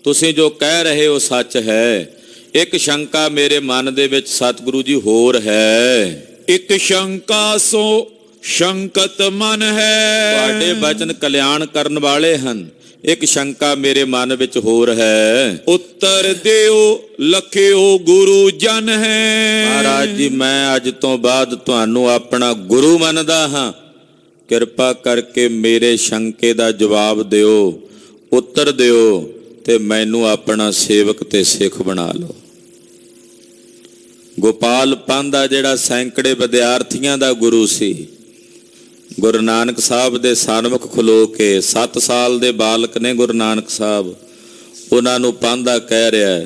ਤੁਸੀਂ ਜੋ ਕਹਿ ਰਹੇ ਹੋ ਸੱਚ ਹੈ। ਇੱਕ ਸ਼ੰਕਾ ਮੇਰੇ ਮਨ ਦੇ ਵਿੱਚ ਸਤਿਗੁਰੂ ਜੀ ਹੋਰ ਹੈ। ਇੱਕ ਸ਼ੰਕਾ ਸੋ ਸ਼ੰਕਤ ਮਨ ਹੈ। ਤੁਹਾਡੇ ਬਚਨ ਕਲਿਆਣ ਕਰਨ ਵਾਲੇ ਹਨ, ਇੱਕ ਸ਼ੰਕਾ ਮੇਰੇ ਮਨ ਵਿੱਚ ਹੋਰ ਹੈ। ਉੱਤਰ ਦਿਓ ਲਖਿਓ ਗੁਰੂ ਜਨ ਹੈ। ਮਹਾਰਾਜ ਜੀ ਮੈਂ ਅੱਜ ਤੋਂ ਬਾਅਦ ਤੁਹਾਨੂੰ ਆਪਣਾ ਗੁਰੂ ਮੰਨਦਾ ਹਾਂ, ਕਿਰਪਾ ਕਰਕੇ ਮੇਰੇ ਸ਼ੰਕੇ ਦਾ ਜਵਾਬ ਦਿਓ, ਉੱਤਰ ਦਿਓ ਤੇ ਮੈਨੂੰ ਆਪਣਾ ਸੇਵਕ ਤੇ ਸਿੱਖ ਬਣਾ ਲਓ। ਗੋਪਾਲ ਪਾਂਧਾ ਜਿਹੜਾ ਸੈਂਕੜੇ ਵਿਦਿਆਰਥੀਆਂ ਦਾ ਗੁਰੂ ਸੀ, ਗੁਰੂ ਨਾਨਕ ਸਾਹਿਬ ਦੇ ਸਨਮੁਖ ਖਲੋ ਕੇ 7 ਸਾਲ ਦੇ ਬਾਲਕ ਨੇ ਗੁਰੂ ਨਾਨਕ ਸਾਹਿਬ, ਉਹਨਾਂ ਨੂੰ ਪਾਂਧਾ ਕਹਿ ਰਿਹਾ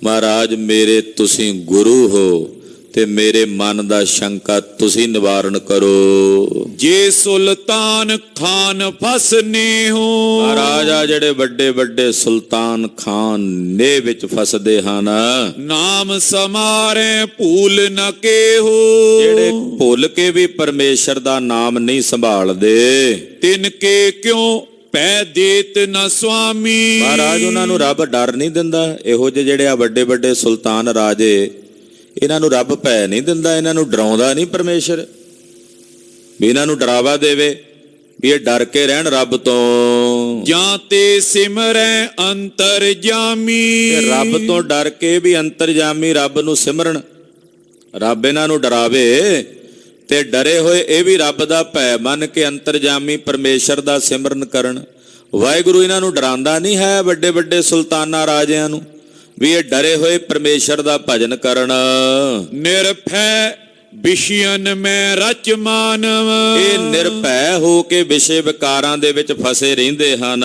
ਮਹਾਰਾਜ ਮੇਰੇ ਤੁਸੀਂ ਗੁਰੂ ਹੋ ਤੇ ਮੇਰੇ ਮਨ ਦਾ ਸ਼ੰਕਾ ਤੁਸੀਂ ਨਿਵਾਰਨ ਕਰੋ। ਜੇ ਸੁਲਤਾਨ ਖਾਨ ਫਸਨੇ ਹੋ। ਮਹਾਰਾਜ ਆ ਜਿਹੜੇ ਵੱਡੇ ਵੱਡੇ ਸੁਲਤਾਨ ਖਾਨ ਨੇ ਵਿੱਚ ਫਸਦੇ ਹਨ, ਨਾਮ ਸਮਾਰੇ ਭੂਲ ਨ ਕੇਹੋ। ਜਿਹੜੇ ਭੁੱਲ ਕੇ ਵੀ ਪਰਮੇਸ਼ਰ ਦਾ ਨਾਮ ਨਹੀਂ ਸੰਭਾਲਦੇ, ਤਿਨ ਕੇ ਕਿਉਂ ਪੈ ਦੇਤ ਨ ਸੁਆਮੀ। ਮਹਾਰਾਜ ਉਹਨਾਂ ਨੂੰ ਰੱਬ ਡਰ ਨਹੀਂ ਦਿੰਦਾ। ਇਹੋ ਜਿਹੇ ਜਿਹੜੇ ਆ ਵੱਡੇ ਵੱਡੇ ਸੁਲਤਾਨ ਰਾਜੇ, ਇਹਨਾਂ ਨੂੰ ਰੱਬ ਭੈ ਨਹੀਂ ਦਿੰਦਾ, ਇਹਨਾਂ ਨੂੰ ਡਰਾਉਂਦਾ ਨਹੀਂ ਪਰਮੇਸ਼ਰ ਵੀ ਇਹਨਾਂ ਨੂੰ ਡਰਾਵਾ ਦੇਵੇ ਵੀ ਇਹ ਡਰ ਕੇ ਰਹਿਣ ਰੱਬ ਤੋਂ। ਜਾਂ ਤੇ ਸਿਮਰੈ ਅੰਤਰਜਾਮੀ। ਰੱਬ ਤੋਂ ਡਰ ਕੇ ਵੀ ਅੰਤਰਜਾਮੀ ਰੱਬ ਨੂੰ ਸਿਮਰਨ, ਰੱਬ ਇਹਨਾਂ ਨੂੰ ਡਰਾਵੇ ਤੇ ਡਰੇ ਹੋਏ ਇਹ ਵੀ ਰੱਬ ਦਾ ਭੈ ਮੰਨ ਕੇ ਅੰਤਰਜਾਮੀ ਪਰਮੇਸ਼ਰ ਦਾ ਸਿਮਰਨ ਕਰਨ। ਵਾਹਿਗੁਰੂ ਇਹਨਾਂ ਨੂੰ ਡਰਾਉਂਦਾ ਨਹੀਂ ਹੈ ਵੱਡੇ ਵੱਡੇ ਸੁਲਤਾਨਾਂ ਰਾਜਿਆਂ ਨੂੰ ਵੀ ਇਹ ਡਰੇ ਹੋਏ ਪਰਮੇਸ਼ਰ ਦਾ ਭਜਨ ਕਰਨ। ਨਿਰਭੈ ਵਿਸ਼ਿਆਨ ਮੈਂ ਰਚ ਮਾਨਵ। ਇਹ ਨਿਰਭੈ ਹੋ ਕੇ ਵਿਸ਼ੇ ਵਿਕਾਰਾਂ ਦੇ ਵਿੱਚ ਫਸੇ ਰਹਿੰਦੇ ਹਨ।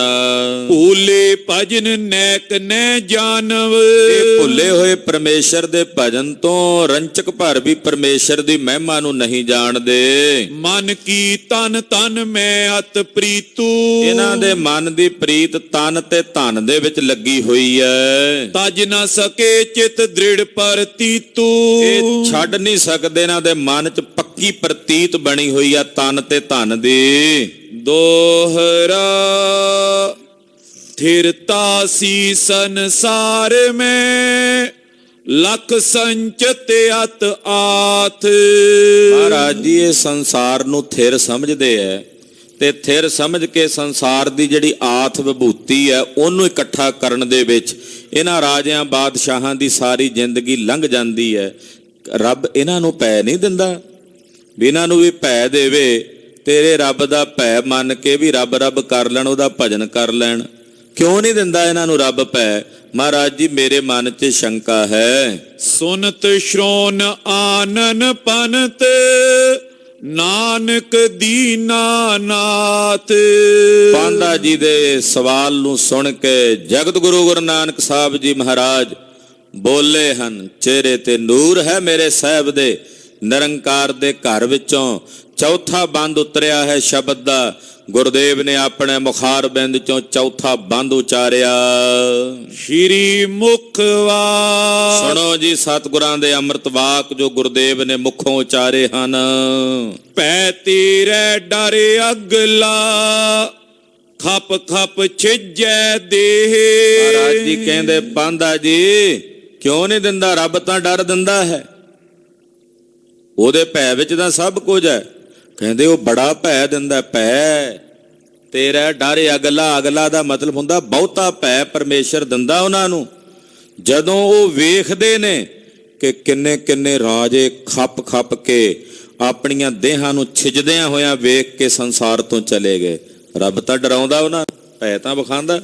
ਭੂਲੇ ਭਜਨ ਨੈਕ ਨੈ ਜਾਣਵ। ਇਹ ਭੁੱਲੇ ਹੋਏ ਪਰਮੇਸ਼ਰ ਦੇ ਭਜਨ ਤੋਂ ਰੰਚਕ ਭਰ ਵੀ ਪਰਮੇਸ਼ਰ ਦੀ ਮਹਿਮਾ ਨੂੰ ਨਹੀਂ ਜਾਣਦੇ। ਮਨ ਕੀ ਤਨ ਤਨ ਮੈਂ ਅਤ ਪ੍ਰੀਤੂ। ਇਹਨਾਂ ਦੇ ਮਨ ਦੀ ਪ੍ਰੀਤ ਤਨ ਤੇ ਧਨ ਦੇ ਵਿੱਚ ਲੱਗੀ ਹੋਈ ਹੈ। ਤਜ ਨਾ ਸਕੇ ਚਿਤ ਦ੍ਰਿੜ ਪ੍ਰਤੀਤੂ। ਇਹ ਛੱਡ ਨਹੀਂ ਸਕਦੇ, ਦੇ ਮਨ ਚ ਪੱਕੀ ਪ੍ਰਤੀਤ ਬਣੀ ਹੋਈ ਆ ਤਨ ਤੇ ਧਨ ਦੀ। ਦੋਹਰਾ ਥਿਰਤਾ ਸੀ ਸੰਸਾਰ ਮੈਂ ਲਖ ਸੰਚਤ ਅਤ ਆਥ। ਮਹਾਰਾਜ ਜੀ ਇਹ ਸੰਸਾਰ ਨੂੰ ਥਿਰ ਸਮਝਦੇ ਐ ਤੇ ਥਿਰ ਸਮਝ ਕੇ ਸੰਸਾਰ ਦੀ ਜਿਹੜੀ ਆਥ ਵਿਭੂਤੀ ਹੈ ਉਹਨੂੰ ਇਕੱਠਾ ਕਰਨ ਦੇ ਵਿੱਚ ਇਹਨਾਂ ਰਾਜਿਆਂ ਬਾਦਸ਼ਾਹਾਂ ਦੀ ਸਾਰੀ ਜ਼ਿੰਦਗੀ ਲੰਘ ਜਾਂਦੀ ਹੈ। ਰੱਬ ਇਹਨਾਂ ਨੂੰ ਭੈ ਨਹੀਂ ਦਿੰਦਾ ਵੀ ਇਹਨਾਂ ਨੂੰ ਵੀ ਭੈ ਦੇਵੇ, ਤੇਰੇ ਰੱਬ ਦਾ ਭੈ ਮੰਨ ਕੇ ਵੀ ਰੱਬ ਰੱਬ ਕਰ ਲੈਣ, ਉਹਦਾ ਭਜਨ ਕਰ ਲੈਣ। ਕਿਉਂ ਨਹੀਂ ਦਿੰਦਾ ਇਹਨਾਂ ਨੂੰ ਰੱਬ ਭੈ? ਮਹਾਰਾਜ ਜੀ ਮੇਰੇ ਮਨ 'ਚ ਸ਼ੰਕਾ ਹੈ। ਸੁਨਤ ਸ਼੍ਰੋਣ ਆਨਨ ਪਨਤ ਨਾਨਕ ਦੀਨਾ ਨਾਥ। ਪਾਂਧਾ ਜੀ ਦੇ ਸਵਾਲ ਨੂੰ ਸੁਣ ਕੇ ਜਗਤ ਗੁਰੂ ਨਾਨਕ ਸਾਹਿਬ ਜੀ ਮਹਾਰਾਜ ਬੋਲੇ ਹਨ, ਚਿਹਰੇ ਤੇ ਨੂਰ ਹੈ ਮੇਰੇ ਸਾਹਿਬ ਦੇ। ਨਿਰੰਕਾਰ ਦੇ ਘਰ ਵਿੱਚੋਂ ਚੌਥਾ ਬੰਦ ਉਤਰਿਆ ਹੈ ਸ਼ਬਦ ਦਾ। ਗੁਰਦੇਵ ਨੇ ਆਪਣੇ ਮੁਖਾਰ ਬਿੰਦ ਚੋਂ ਚੌਥਾ ਬੰਦ ਉਚਾਰਿਆ, ਸ਼੍ਰੀ ਮੁਖਵਾਕ। ਸੁਣੋ ਜੀ ਸਤਿਗੁਰਾਂ ਦੇ ਅੰਮ੍ਰਿਤ ਵਾਕ ਜੋ ਗੁਰਦੇਵ ਨੇ ਮੁਖੋਂ ਉਚਾਰੇ ਹਨ। ਭੈ ਤੇਰੇ ਡਰ ਅਗਲਾ ਖਪ ਖਪ ਛਿਜੈ ਦੇਹ। ਮਹਾਰਾਜ ਜੀ ਕਹਿੰਦੇ ਪਾਂਧਾ ਜੀ ਕਿਉਂ ਨਹੀਂ ਦਿੰਦਾ? ਰੱਬ ਤਾਂ ਡਰ ਦਿੰਦਾ ਹੈ, ਉਹਦੇ ਭੈ ਵਿੱਚ ਤਾਂ ਸਭ ਕੁਝ ਹੈ। ਕਹਿੰਦੇ ਉਹ ਬੜਾ ਭੈ ਦਿੰਦਾ। ਭੈ ਤੇਰਾ ਡਰ ਅਗਲਾ, ਅਗਲਾ ਦਾ ਮਤਲਬ ਹੁੰਦਾ ਬਹੁਤਾ ਭੈ ਪਰਮੇਸ਼ਰ ਦਿੰਦਾ ਉਹਨਾਂ ਨੂੰ। ਜਦੋਂ ਉਹ ਵੇਖਦੇ ਨੇ ਕਿ ਕਿੰਨੇ ਕਿੰਨੇ ਰਾਜੇ ਖੱਪ ਖੱਪ ਕੇ ਆਪਣੀਆਂ ਦੇਹਾਂ ਨੂੰ ਛਿਜਦਿਆਂ ਹੋਇਆਂ ਵੇਖ ਕੇ ਸੰਸਾਰ ਤੋਂ ਚਲੇ ਗਏ, ਰੱਬ ਤਾਂ ਡਰਾਉਂਦਾ ਉਹਨਾਂ ਨੂੰ, ਭੈ ਤਾਂ ਵਿਖਾਉਂਦਾ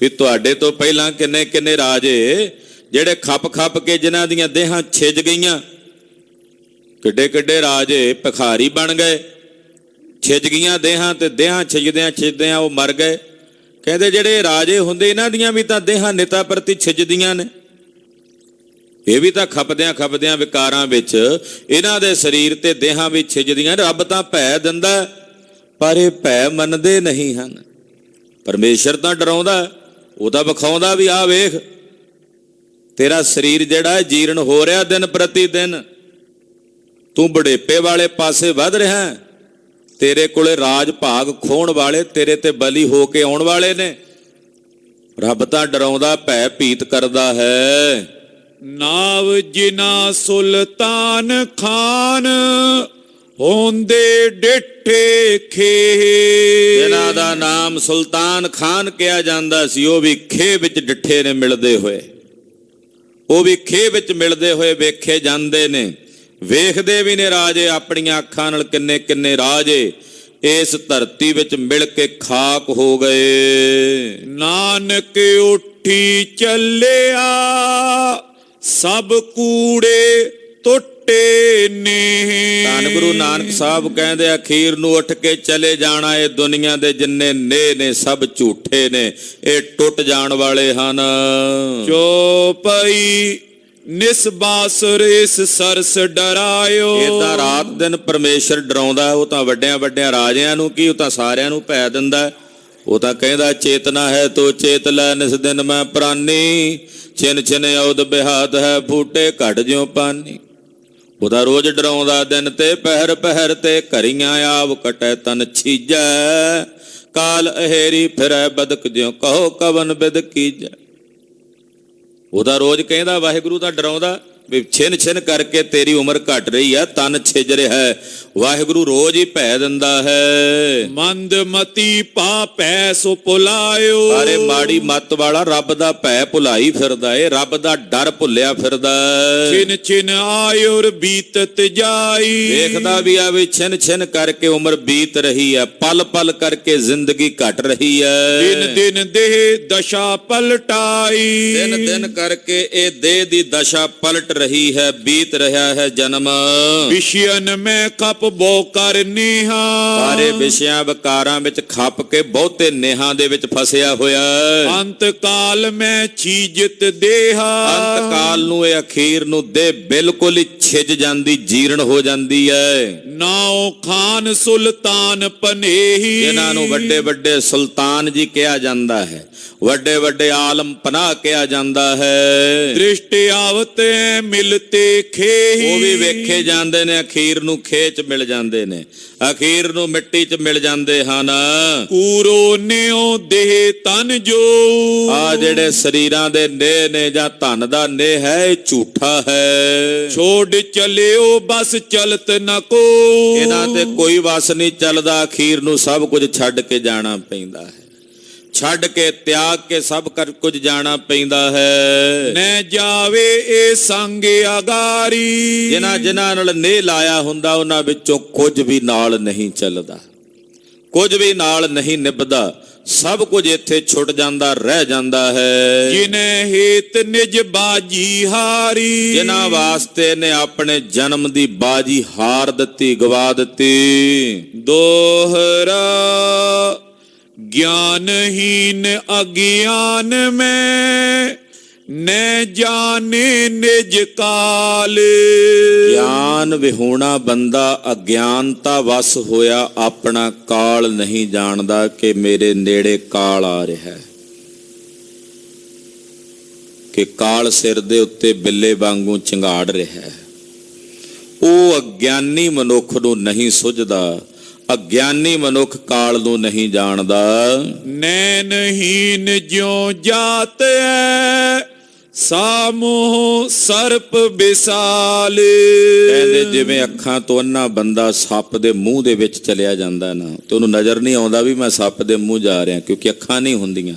ਵੀ ਤੁਹਾਡੇ ਤੋਂ ਪਹਿਲਾਂ ਕਿੰਨੇ ਕਿੰਨੇ ਰਾਜੇ ਜਿਹੜੇ ਖੱਪ ਖੱਪ ਕੇ ਜਿਨ੍ਹਾਂ ਦੀਆਂ ਦੇਹਾਂ ਛਿਜ ਗਈਆਂ, ਕਿੱਡੇ ਕਿੱਡੇ ਰਾਜੇ ਭਿਖਾਰੀ ਬਣ ਗਏ, ਛਿਜ ਗਈਆਂ ਦੇਹਾਂ ਤੇ ਦੇਹਾਂ ਛਿਜਦਿਆਂ ਛਿਜਦਿਆਂ ਉਹ ਮਰ ਗਏ। ਕਹਿੰਦੇ ਜਿਹੜੇ ਰਾਜੇ ਹੁੰਦੇ ਇਹਨਾਂ ਦੀਆਂ ਵੀ ਤਾਂ ਦੇਹਾਂ ਨਿਤਾ ਪ੍ਰਤੀ ਛਿਜਦੀਆਂ ਨੇ, ਇਹ ਵੀ ਤਾਂ ਖਪਦਿਆਂ ਖਪਦਿਆਂ ਵਿਕਾਰਾਂ ਵਿੱਚ ਇਹਨਾਂ ਦੇ ਸਰੀਰ ਤੇ ਦੇਹਾਂ ਵੀ ਛਿਜਦੀਆਂ। ਰੱਬ ਤਾਂ ਭੈ ਦਿੰਦਾ ਪਰ ਇਹ ਭੈ ਮੰਨਦੇ ਨਹੀਂ ਹਨ। ਪਰਮੇਸ਼ਰ ਤਾਂ ਡਰਾਉਂਦਾ, ਉਹ ਤਾਂ ਵਿਖਾਉਂਦਾ ਵੀ ਆਹ ਵੇਖ ਤੇਰਾ ਸਰੀਰ ਜਿਹੜਾ ਜੀਰਨ ਹੋ ਰਿਹਾ ਦਿਨ ਪ੍ਰਤੀ ਦਿਨ, ਤੂੰ ਬੁਢੇਪੇ ਵਾਲੇ ਪਾਸੇ ਵੱਧ ਰਿਹਾ, ਤੇਰੇ ਕੋਲੇ ਰਾਜ ਭਾਗ ਖੋਣ ਵਾਲੇ ਤੇਰੇ ਤੇ ਬਲੀ ਹੋ ਕੇ ਆਉਣ ਵਾਲੇ ਨੇ। ਰੱਬ ਤਾਂ ਡਰਾਉਂਦਾ, ਭੈ ਭੀਤ ਕਰਦਾ ਹੈ। ਨਾਵ ਜਿਨਾ ਸੁਲਤਾਨ ਖਾਨ ਹੁੰਦੇ ਡਿੱਠੇ ਖੇ। ਇਹਨਾਂ ਦਾ ਨਾਮ ਸੁਲਤਾਨ ਖਾਨ ਕਿਹਾ ਜਾਂਦਾ ਸੀ, ਉਹ ਵੀ ਖੇਹ ਵਿੱਚ ਡਿੱਠੇ ਨੇ ਮਿਲਦੇ ਹੋਏ, ਉਹ ਵੀ ਖੇਹ ਵਿੱਚ ਮਿਲਦੇ ਹੋਏ ਵੇਖੇ ਜਾਂਦੇ ਨੇ। ਵੇਖਦੇ ਵੀ ਨੇ ਰਾਜੇ ਆਪਣੀਆਂ ਅੱਖਾਂ ਨਾਲ, ਕਿੰਨੇ ਕਿੰਨੇ ਰਾਜੇ ਇਸ ਧਰਤੀ ਵਿੱਚ ਮਿਲ ਕੇ ਖਾਕ ਹੋ ਗਏ। ਨਾਨਕ ਉੱਠੀ ਚੱਲਿਆ ਸਭ ਕੂੜੇ ਟੁੱਟੇ ਨੇ। ਧੰਨ ਗੁਰੂ ਨਾਨਕ ਸਾਹਿਬ ਕਹਿੰਦੇ ਅਖੀਰ ਨੂੰ ਉੱਠ ਕੇ ਚਲੇ ਜਾਣਾ। ਇਹ ਦੁਨੀਆ ਦੇ ਜਿੰਨੇ ਨੇ ਸਭ ਝੂਠੇ ਨੇ, ਇਹ ਟੁੱਟ ਜਾਣ ਵਾਲੇ ਹਨ। ਚੋਪਈ ਨਿਸਬਾਸੁਰ ਇਸ ਸਰਸ ਡਰਾਇਓ। ਏਦਾਂ ਰਾਤ ਦਿਨ ਪਰਮੇਸ਼ਰ ਡਰਾਉਂਦਾ। ਉਹ ਤਾਂ ਵੱਡਿਆਂ ਵੱਡਿਆਂ ਰਾਜਿਆਂ ਨੂੰ ਕੀ, ਉਹ ਤਾਂ ਸਾਰਿਆਂ ਨੂੰ ਭੈ ਦਿੰਦਾ। ਉਹ ਤਾਂ ਕਹਿੰਦਾ ਚੇਤਨਾ ਹੈ ਤੋ ਚੇਤ ਲੈ ਨਿਸ ਦਿਨ ਮੈਂ ਪ੍ਰਾਨੀ, ਛਿਨ ਛਿਨ ਔਦ ਬਿਹਾਤ ਹੈ ਫੂਟੇ ਘਟ ਜਿਉ ਪਾਨੀ। ਉਹਦਾ ਰੋਜ਼ ਡਰਾਉਂਦਾ ਦਿਨ ਤੇ ਪਹਿਰ ਪਹਿਰ ਤੇ, ਘਰੀਆਂ ਆਵ ਕਟੈ ਤਨ ਛੀਜੈ, ਕਾਲ ਅਹੇਰੀ ਫਿਰੈ ਬਦਕ ਜਿਉ ਕਹੋ ਕਵਨ ਬਿਦ ਕੀਜੈ। ਉਹਦਾ ਰੋਜ਼ ਕਹਿੰਦਾ ਵਾਹਿਗੁਰੂ ਤਾਂ ਡਰਾਉਂਦਾ ਵੀ ਛਿਨ ਛਿਨ ਕਰਕੇ ਤੇਰੀ ਉਮਰ ਘਟ ਰਹੀ ਹੈ, ਤਨ ਛਿਜ ਰਿਹਾ ਹੈ। ਵਾਹਿਗੁਰੂ ਰੋਜ਼ ਹੀ ਭੈ ਦਿੰਦਾ ਹੈ। ਮੰਦ ਮਤੀ ਪਾਪੈ ਸੋ ਭੁਲਾਇਓ। ਸਾਰੇ ਮਾੜੀ ਮੱਤ ਵਾਲਾ ਰੱਬ ਦਾ ਭੈ ਭੁਲਾਈ ਫਿਰਦਾ ਏ, ਰੱਬ ਦਾ ਡਰ ਭੁੱਲਿਆ ਫਿਰਦਾ। ਛਿਨ ਛਿਨ ਆਯੁਰ ਬੀਤਤ ਜਾਈ। ਵੇਖਦਾ ਵੀ ਆ ਵੀ ਛਿਨ ਛਿਨ ਕਰਕੇ ਉਮਰ ਬੀਤ ਰਹੀ ਹੈ, ਪਲ ਪਲ ਕਰਕੇ ਜ਼ਿੰਦਗੀ ਘਟ ਰਹੀ ਹੈ। ਦਿਨ ਦਿਨ ਦੇਹ ਦਸ਼ਾ ਪਲਟਾਈ। ਦਿਨ ਦਿਨ ਕਰਕੇ ਇਹ ਦੇਹ ਦੀ ਦਸ਼ਾ ਪਲਟ ਰਹੀ ਹੈ, ਬੀਤ ਰਿਹਾ ਹੈ ਜਨਮ। ਵਿਸ਼ਿਅਨ ਮੈਂ ਖਪ ਬੋ ਕਰ ਨੇਹਾ। ਸਾਰੇ ਵਿਸ਼ਿਆਂ ਵਿਕਾਰਾਂ ਵਿੱਚ ਖੱਪ ਕੇ ਬਹੁਤੇ ਨੇਹਾਂ ਦੇ ਵਿੱਚ ਫਸਿਆ ਹੋਇਆ। ਅੰਤ ਕਾਲ ਮੈਂ ਚੀਜਤ ਦੇਹਾ। ਅੰਤ ਕਾਲ ਨੂੰ ਇਹ ਅਖੀਰ ਨੂੰ ਦੇ ਬਿਲਕੁਲ ਹੀ ਛਿਜ ਜਾਂਦੀ, ਜੀਰਨ ਹੋ ਜਾਂਦੀ ਹੈ। ਨਾਉ ਖਾਨ ਸੁਲਤਾਨ ਪਨੇਹੀ। ਇਹਨਾਂ ਨੂੰ ਵੱਡੇ ਵੱਡੇ ਸੁਲਤਾਨ ਜੀ ਕਿਹਾ ਜਾਂਦਾ ਹੈ, ਵੱਡੇ ਵੱਡੇ ਆਲਮ ਪਨਾਹ ਕਿਹਾ ਜਾਂਦਾ ਹੈ। ਦ੍ਰਿਸ਼ਟ ਆਵਤ ਮਿਲਤੇ ਉਹ ਖੇਹੀ। ਵੀ ਵੇਖੇ ਜਾਂਦੇ ਨੇ, ਅਖੀਰ ਨੂੰ ਖੇਹ 'ਚ ਮਿਲ ਜਾਂਦੇ ਨੇ, ਅਖੀਰ ਨੂੰ ਮਿੱਟੀ 'ਚ ਮਿਲ ਜਾਂਦੇ ਹਨ। ਕੂਰੋ ਨਿਉ ਦੇਹ ਤਨ ਜੋ। ਆ ਜਿਹੜੇ ਸਰੀਰਾਂ ਦੇ ਨੇਹ ਨੇ ਜਾਂ ਧਨ ਦਾ ਨੇਹ ਹੈ, ਇਹ ਝੂਠਾ ਹੈ। ਛੋੜ ਚਲਿਓ ਬਸ ਚਲਤ ਨ ਕੋ। ਇਹਨਾਂ ਤੇ ਕੋਈ ਵਸ ਨਹੀਂ ਚੱਲਦਾ, ਅਖੀਰ ਨੂੰ ਸਭ ਕੁਝ ਛੱਡ ਕੇ ਜਾਣਾ ਪੈਂਦਾ ਹੈ, ਛੱਡ ਕੇ ਤਿਆਗ ਕੇ ਸਭ ਕੁਝ ਜਾਣਾ ਪੈਂਦਾ ਹੈ। ਨੈ ਜਾਵੇ ਇਹ ਸੰਗ ਅਗਾਰੀ। ਜਿਨ੍ਹਾਂ ਨਾਲ ਨੇਹ ਲਾਇਆ ਹੁੰਦਾ, ਉਹਨਾਂ ਵਿੱਚੋਂ ਕੁਝ ਵੀ ਨਾਲ ਨਹੀਂ ਚੱਲਦਾ, ਕੁਝ ਵੀ ਨਾਲ ਨਹੀਂ ਨਿਭਦਾ, ਸਭ ਕੁਝ ਇੱਥੇ ਛੁੱਟ ਜਾਂਦਾ, ਰਹਿ ਜਾਂਦਾ ਹੈ। ਜਿਨੈ ਹੇਤ ਨਿਜ ਬਾਜੀ ਹਾਰੀ। ਜਿਨ੍ਹਾਂ ਵਾਸਤੇ ਨੇ ਆਪਣੇ ਜਨਮ ਦੀ ਬਾਜੀ ਹਾਰ ਦਿੱਤੀ, ਗਵਾ ਦਿੱਤੀ। ਦੋਹਰਾ ਗਿਆਨਹੀਨ ਅਗਿਆਨ ਮੈਂ ਨੈ ਜਾਣੇ ਨਿਜ ਕਾਲ। ਗਿਆਨ ਵਿਹੂਣਾ ਬੰਦਾ ਅਗਿਆਨਤਾ ਵਸ ਹੋਇਆ, ਆਪਣਾ ਕਾਲ ਨਹੀਂ ਜਾਣਦਾ ਕਿ ਮੇਰੇ ਨੇੜੇ ਕਾਲ ਆ ਰਿਹਾ ਹੈ, ਕਿ ਕਾਲ ਸਿਰ ਦੇ ਉੱਤੇ ਬਿੱਲੇ ਵਾਂਗੂ ਚੰਗਾੜ ਰਿਹਾ ਹੈ। ਉਹ ਅਗਿਆਨੀ ਮਨੁੱਖ ਨੂੰ ਨਹੀਂ ਸੁਝਦਾ, ਅਗਿਆਨੀ ਮਨੁੱਖ ਕਾਲ ਨੂੰ ਨਹੀਂ ਜਾਣਦਾ। ਨੈਣਹੀਨ ਜਿਉ ਜਾਤ ਹੈ ਸਾਮੋਹ ਸਰਪ ਵਿਸਾਲ। ਕਹਿੰਦੇ ਜਿਵੇਂ ਅੱਖਾਂ ਤੋਂ ਅੰਨਾ ਬੰਦਾ ਸੱਪ ਦੇ ਮੂੰਹ ਦੇ ਵਿੱਚ ਚਲਿਆ ਜਾਂਦਾ ਨਾ, ਤੇ ਉਹਨੂੰ ਨਜ਼ਰ ਨਹੀਂ ਆਉਂਦਾ ਵੀ ਮੈਂ ਸੱਪ ਦੇ ਮੂੰਹ ਜਾ ਰਿਹਾ, ਕਿਉਂਕਿ ਅੱਖਾਂ ਨਹੀਂ ਹੁੰਦੀਆਂ।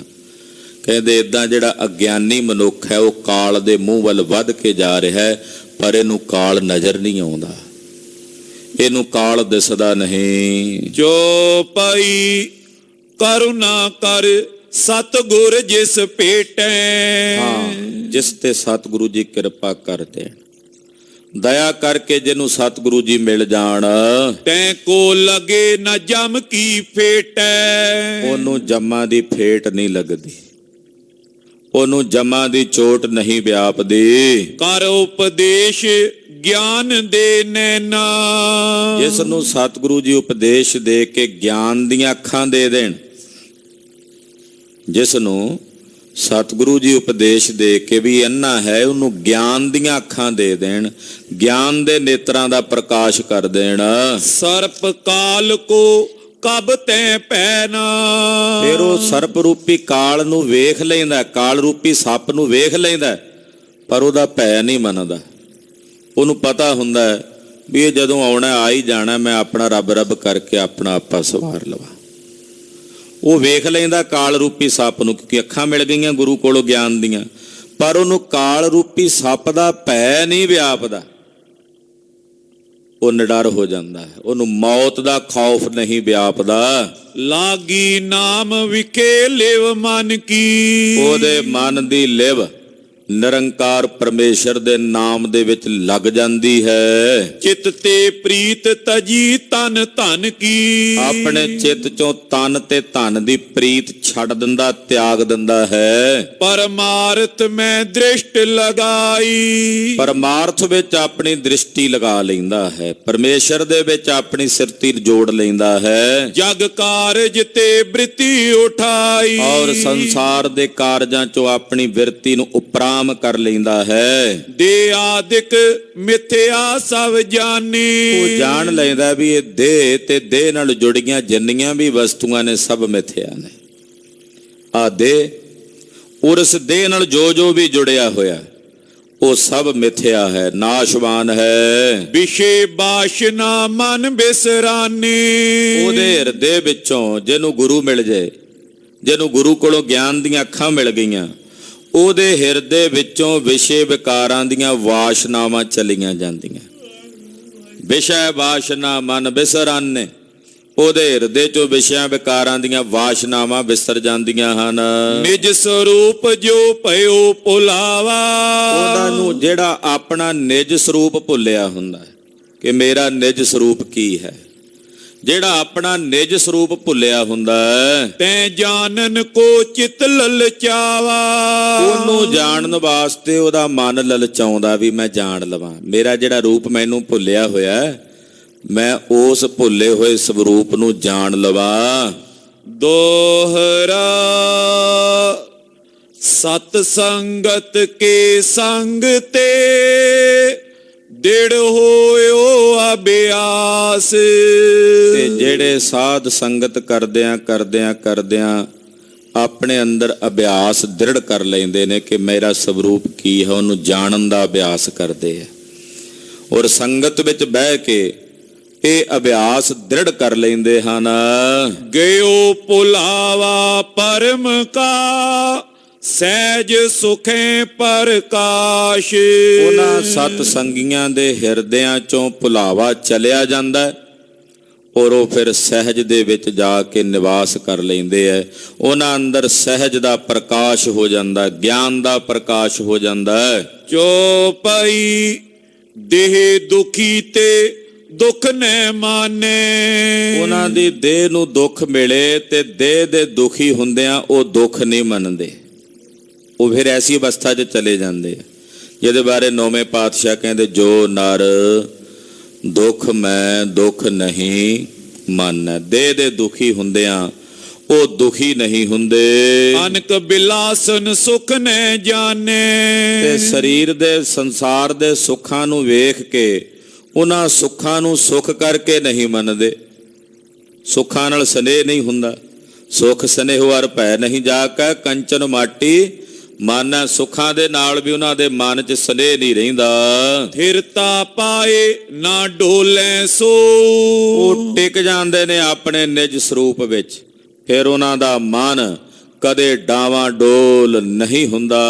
ਕਹਿੰਦੇ ਇਦਾਂ ਜਿਹੜਾ ਅਗਿਆਨੀ ਮਨੁੱਖ ਹੈ, ਉਹ ਕਾਲ ਦੇ ਮੂੰਹ ਵੱਲ ਵੱਧ ਕੇ ਜਾ ਰਿਹਾ ਹੈ, ਪਰ ਇਹਨੂੰ ਕਾਲ ਨਜ਼ਰ ਨਹੀਂ ਆਉਂਦਾ, ਇਹਨੂੰ ਕਾਲ ਦਿਸਦਾ ਨਹੀਂ। ਜੋ ਪਈ ਕਰੁਣਾ ਕਰ ਸਤਿਗੁਰ ਜਿਸ ਭੇਟੈ। ਹਾਂ, ਜਿਸ ਤੇ ਸਤਿਗੁਰੂ ਜੀ ਕਿਰਪਾ ਕਰ ਦੇਣ, ਦਇਆ ਕਰਕੇ ਜਿਹਨੂੰ ਸਤਿਗੁਰੂ ਜੀ ਮਿਲ ਜਾਣ, ਤੈ ਕੋ ਲਗੇ ਨ ਜਮ ਕੀ ਫੇਟੈ। ਉਹਨੂੰ ਜਮਾਂ ਦੀ ਫੇਟ ਨਹੀਂ ਲੱਗਦੀ, ਉਹਨੂੰ ਜਮਾਂ ਦੀ ਚੋਟ ਨਹੀਂ ਵਿਆਪਦੀ। ਕਰ ਉਪਦੇਸ਼ ਗਿਆਨ ਦੇ ਨੈਣਾ। ਜਿਸ ਨੂੰ ਸਤਿਗੁਰੂ ਜੀ ਉਪਦੇਸ਼ ਦੇ ਕੇ ਗਿਆਨ ਦੀਆਂ ਅੱਖਾਂ ਦੇ ਦੇਣ, ਜਿਸ ਨੂੰ ਸਤਿਗੁਰੂ ਜੀ ਉਪਦੇਸ਼ ਦੇ ਕੇ ਵੀ ਅੰਨਾ ਹੈ, ਉਹਨੂੰ ਗਿਆਨ ਦੀਆਂ ਅੱਖਾਂ ਦੇ ਦੇਣ, ਗਿਆਨ ਦੇ ਨੇਤਰਾਂ ਦਾ ਪ੍ਰਕਾਸ਼ ਕਰ ਦੇਣ। ਸਰਪ ਕਾਲ ਕੋ ਕਬ ਤੈ ਪੈਨਾ। ਫਿਰ ਉਹ ਸਰਪ ਰੂਪੀ ਕਾਲ ਨੂੰ ਵੇਖ ਲੈਂਦਾ, ਕਾਲ ਰੂਪੀ ਸੱਪ ਨੂੰ ਵੇਖ ਲੈਂਦਾ, ਪਰ ਉਹਦਾ ਭੈ ਨਹੀਂ ਮੰਨਦਾ। ਉਹਨੂੰ ਪਤਾ ਹੁੰਦਾ ਵੀ ਇਹ ਜਦੋਂ ਆਉਣਾ ਆ ਹੀ ਜਾਣਾ, ਮੈਂ ਆਪਣਾ ਰੱਬ ਰੱਬ ਕਰਕੇ ਆਪਣਾ ਆਪਾ ਸਵਾਰ ਲਵਾਂ। ਉਹ ਵੇਖ ਲੈਂਦਾ ਕਾਲ ਰੂਪੀ ਸੱਪ ਨੂੰ, ਕਿਉਂਕਿ ਅੱਖਾਂ ਮਿਲ ਗਈਆਂ ਗੁਰੂ ਕੋਲੋਂ ਗਿਆਨ ਦੀਆਂ, ਪਰ ਉਹਨੂੰ ਕਾਲ ਰੂਪੀ ਸੱਪ ਦਾ ਭੈ ਨਹੀਂ ਵਿਆਪਦਾ। ਉਹ ਨਿਡਰ ਹੋ ਜਾਂਦਾ ਹੈ, ਉਹਨੂੰ ਮੌਤ ਦਾ ਖੌਫ ਨਹੀਂ ਵਿਆਪਦਾ। ਲਾਗੀ ਨਾਮ ਵਿਖੇ ਲਿਵ ਮਨ ਕੀ। ਉਹਦੇ ਮਨ ਦੀ ਲਿਵ ਨਿਰੰਕਾਰ ਪਰਮੇਸ਼ਰ ਦੇ ਨਾਮ ਦੇ ਵਿੱਚ ਲੱਗ ਜਾਂਦੀ ਹੈ। ਚਿੱਤ ਤੇ ਪ੍ਰੀਤ ਤਜੀ ਤਨ ਧਨ ਕੀ। ਆਪਣੇ ਚਿੱਤ ਚੋਂ ਤਨ ਤੇ ਧਨ ਦੀ ਪ੍ਰੀਤ ਛੱਡ ਦਿੰਦਾ, ਤਿਆਗ ਦਿੰਦਾ ਹੈ। ਪਰਮਾਰਥ ਮੈਂ ਦ੍ਰਿਸ਼ਟ ਲਗਾਈ। ਪਰਮਾਰਥ ਵਿੱਚ ਆਪਣੀ ਦ੍ਰਿਸ਼ਟੀ ਲਗਾ ਲੈਂਦਾ ਹੈ, ਪਰਮੇਸ਼ਰ ਦੇ ਵਿੱਚ ਆਪਣੀ ਸਿਰਤੀ ਜੋੜ ਲੈਂਦਾ ਹੈ। ਜਗ ਕਾਰਜ ਤੇ ਬ੍ਰਿਤੀ ਉਠਾਈ। ਔਰ ਸੰਸਾਰ ਦੇ ਕਾਰਜਾਂ ਚੋਂ ਆਪਣੀ ਬਿਰਤੀ ਨੂੰ ਉਪਰਾਮ ਕਰ ਲੈਂਦਾ ਹੈ। ਦੇ ਆਦਿਕ ਮਿਥਿਆ ਸਭ ਜਾਣੀ। ਉਹ ਜਾਣ ਲੈਂਦਾ ਵੀ ਇਹ ਦੇਹ ਤੇ ਦੇਹ ਨਾਲ ਜੁੜੀਆਂ ਜਿੰਨੀਆਂ ਵੀ ਵਸਤੂਆਂ ਨੇ ਸਭ ਮਿਥਿਆ ਨੇ। ਆ ਦੇਹ ਔਰ ਇਸ ਦੇਹ ਨਾਲ ਜੋ ਜੋ ਵੀ ਜੁੜਿਆ ਹੋਇਆ ਉਹ ਸਭ ਮਿਥਿਆ ਹੈ, ਨਾਸ਼ਵਾਨ ਹੈ। ਵਿਸ਼ੇ ਬਾਸ਼ਨਾ ਮਨ ਬਿਸਰਾਨੀ। ਉਹਦੇ ਹਿਰਦੇ ਵਿੱਚੋਂ ਜਿਹਨੂੰ ਗੁਰੂ ਮਿਲ ਜਾਏ, ਜਿਹਨੂੰ ਗੁਰੂ ਕੋਲੋਂ ਗਿਆਨ ਦੀਆਂ ਅੱਖਾਂ ਮਿਲ ਗਈਆਂ, ਉਹਦੇ ਹਿਰਦੇ ਵਿੱਚੋਂ ਵਿਸ਼ੇ ਵਿਕਾਰਾਂ ਦੀਆਂ ਵਾਸ਼ਨਾਵਾਂ ਚਲੀਆਂ ਜਾਂਦੀਆਂ। ਵਿਸ਼ੇ ਵਾਸ਼ਨਾ ਮਨ ਬਿਸਰਾਨੇ, ਉਹਦੇ ਹਿਰਦੇ ਚੋਂ ਵਿਸ਼ਿਆਂ ਵਿਕਾਰਾਂ ਦੀਆਂ ਵਾਸ਼ਨਾਵਾਂ ਵਿਸਰ ਜਾਂਦੀਆਂ ਹਨ। ਨਿਜ ਸਰੂਪ ਜੋ ਭਇਓ ਭੁਲਾਵਾ। ਉਹਨਾਂ ਨੂੰ ਜਿਹੜਾ ਆਪਣਾ ਨਿਜ ਸਰੂਪ ਭੁੱਲਿਆ ਹੁੰਦਾ ਹੈ ਕਿ ਮੇਰਾ ਨਿਜ ਸਰੂਪ ਕੀ ਹੈ, ਜਿਹੜਾ ਆਪਣਾ ਨਿਜ ਸਰੂਪ ਭੁੱਲਿਆ ਹੁੰਦਾ ਹੈ, ਤੈ ਜਾਣਨ ਕੋ ਚਿਤ ਲਲਚਾਵਾ। ਉਹਨੂੰ ਜਾਣਨ ਵਾਸਤੇ ਉਹਦਾ ਮਨ ਲਲਚਾਉਂਦਾ ਵੀ ਮੈਂ ਜਾਣ ਲਵਾਂ। ਮੇਰਾ ਜਿਹੜਾ ਰੂਪ ਮੈਨੂੰ ਭੁੱਲਿਆ ਹੋਇਆ, ਮੈਂ ਉਸ ਭੁੱਲੇ ਹੋਏ ਸਰੂਪ ਨੂੰ ਜਾਣ ਲਵਾਂ। ਦੋਹਰਾ ਸਤ ਸੰਗਤ ਕੇ ਸੰਗ ਤੇ ਦਿੜ ਹੋਇਓ ਅਭਿਆਸ। ਤੇ ਜਿਹੜੇ ਸਾਧ ਸੰਗਤ ਕਰਦਿਆਂ ਆਪਣੇ ਅੰਦਰ ਅਭਿਆਸ ਦ੍ਰਿੜ ਕਰ ਲੈਂਦੇ ਨੇ ਕਿ ਮੇਰਾ ਸਵਰੂਪ ਕੀ ਹੈ, ਉਹਨੂੰ ਜਾਣਨ ਦਾ ਅਭਿਆਸ ਕਰਦੇ ਆ। ਔਰ ਸੰਗਤ ਵਿੱਚ ਬਹਿ ਕੇ ਇਹ ਅਭਿਆਸ ਦ੍ਰਿੜ ਕਰ ਲੈਂਦੇ ਹਨ। ਗਇਓ ਭੁਲਾਵਾ ਪਰਮ ਕਾ ਸਹਿਜ ਸੁਖੇ ਪ੍ਰਕਾਸ਼। ਉਹਨਾਂ ਸਤ ਸੰਗੀਆਂ ਦੇ ਹਿਰਦਿਆਂ ਚੋਂ ਭੁਲਾਵਾ ਚਲਿਆ ਜਾਂਦਾ ਔਰ ਉਹ ਫਿਰ ਸਹਿਜ ਦੇ ਵਿੱਚ ਜਾ ਕੇ ਨਿਵਾਸ ਕਰ ਲੈਂਦੇ ਐ। ਉਹਨਾਂ ਅੰਦਰ ਸਹਿਜ ਦਾ ਪ੍ਰਕਾਸ਼ ਹੋ ਜਾਂਦਾ, ਗਿਆਨ ਦਾ ਪ੍ਰਕਾਸ਼ ਹੋ ਜਾਂਦਾ। ਚੋਪਈ ਦੇਹ ਦੁਖੀ ਤੇ ਦੁੱਖ ਨੈ ਮਾਨੇ। ਉਹਨਾਂ ਦੀ ਦੇਹ ਨੂੰ ਦੁੱਖ ਮਿਲੇ ਤੇ ਦੇਹ ਦੇ ਦੁਖੀ ਹੁੰਦਿਆਂ ਉਹ ਦੁੱਖ ਨਹੀਂ ਮੰਨਦੇ, ਉਹ ਫਿਰ ਐਸੀ ਅਵਸਥਾ 'ਚ ਚਲੇ ਜਾਂਦੇ ਆ ਜਿਹਦੇ ਬਾਰੇ ਨੌਵੇਂ ਪਾਤਸ਼ਾਹ ਕਹਿੰਦੇ ਜੋ ਨਰ ਦੁੱਖ ਮੈਂ ਦੁੱਖ ਨਹੀਂ ਮੰਨੈ। ਦੇਹ ਦੇ ਦੁਖੀ ਹੁੰਦਿਆਂ ਉਹ ਦੁਖੀ ਨਹੀਂ ਹੁੰਦੇ। ਅਨਕ ਬਿਲਾਸਨ ਸੁਖ ਨੈ ਜਾਣੇ। ਤੇ ਸਰੀਰ ਦੇ ਸੰਸਾਰ ਦੇ ਸੁੱਖਾਂ ਨੂੰ ਵੇਖ ਕੇ ਉਹਨਾਂ ਸੁੱਖਾਂ ਨੂੰ ਸੁੱਖ ਕਰਕੇ ਨਹੀਂ ਮੰਨਦੇ। ਸੁੱਖਾਂ ਨਾਲ ਸਨੇਹ ਨਹੀਂ ਹੁੰਦਾ। ਸੁਖ ਸਨੇਹ ਹਰ ਭੈ ਨਹੀਂ ਜਾਕੈ ਕੰਚਨ ਮਾਟੀ ਮਨ। ਸੁੱਖਾਂ ਦੇ ਨਾਲ ਵੀ ਉਹਨਾਂ ਦੇ ਮਨ 'ਚ ਸਨੇਹ ਨਹੀਂ ਰਹਿੰਦਾ। ਥਿਰਤਾ ਪਾਏ ਨਾ ਡੋਲੇ ਸੋ। ਉਹ ਟਿਕ ਜਾਂਦੇ ਨੇ ਆਪਣੇ ਨਿਜ ਸਰੂਪ ਵਿੱਚ, ਫਿਰ ਉਹਨਾਂ ਦਾ ਮਨ ਕਦੇ ਡਾਵਾਂ ਡੋਲ ਨਹੀਂ ਹੁੰਦਾ।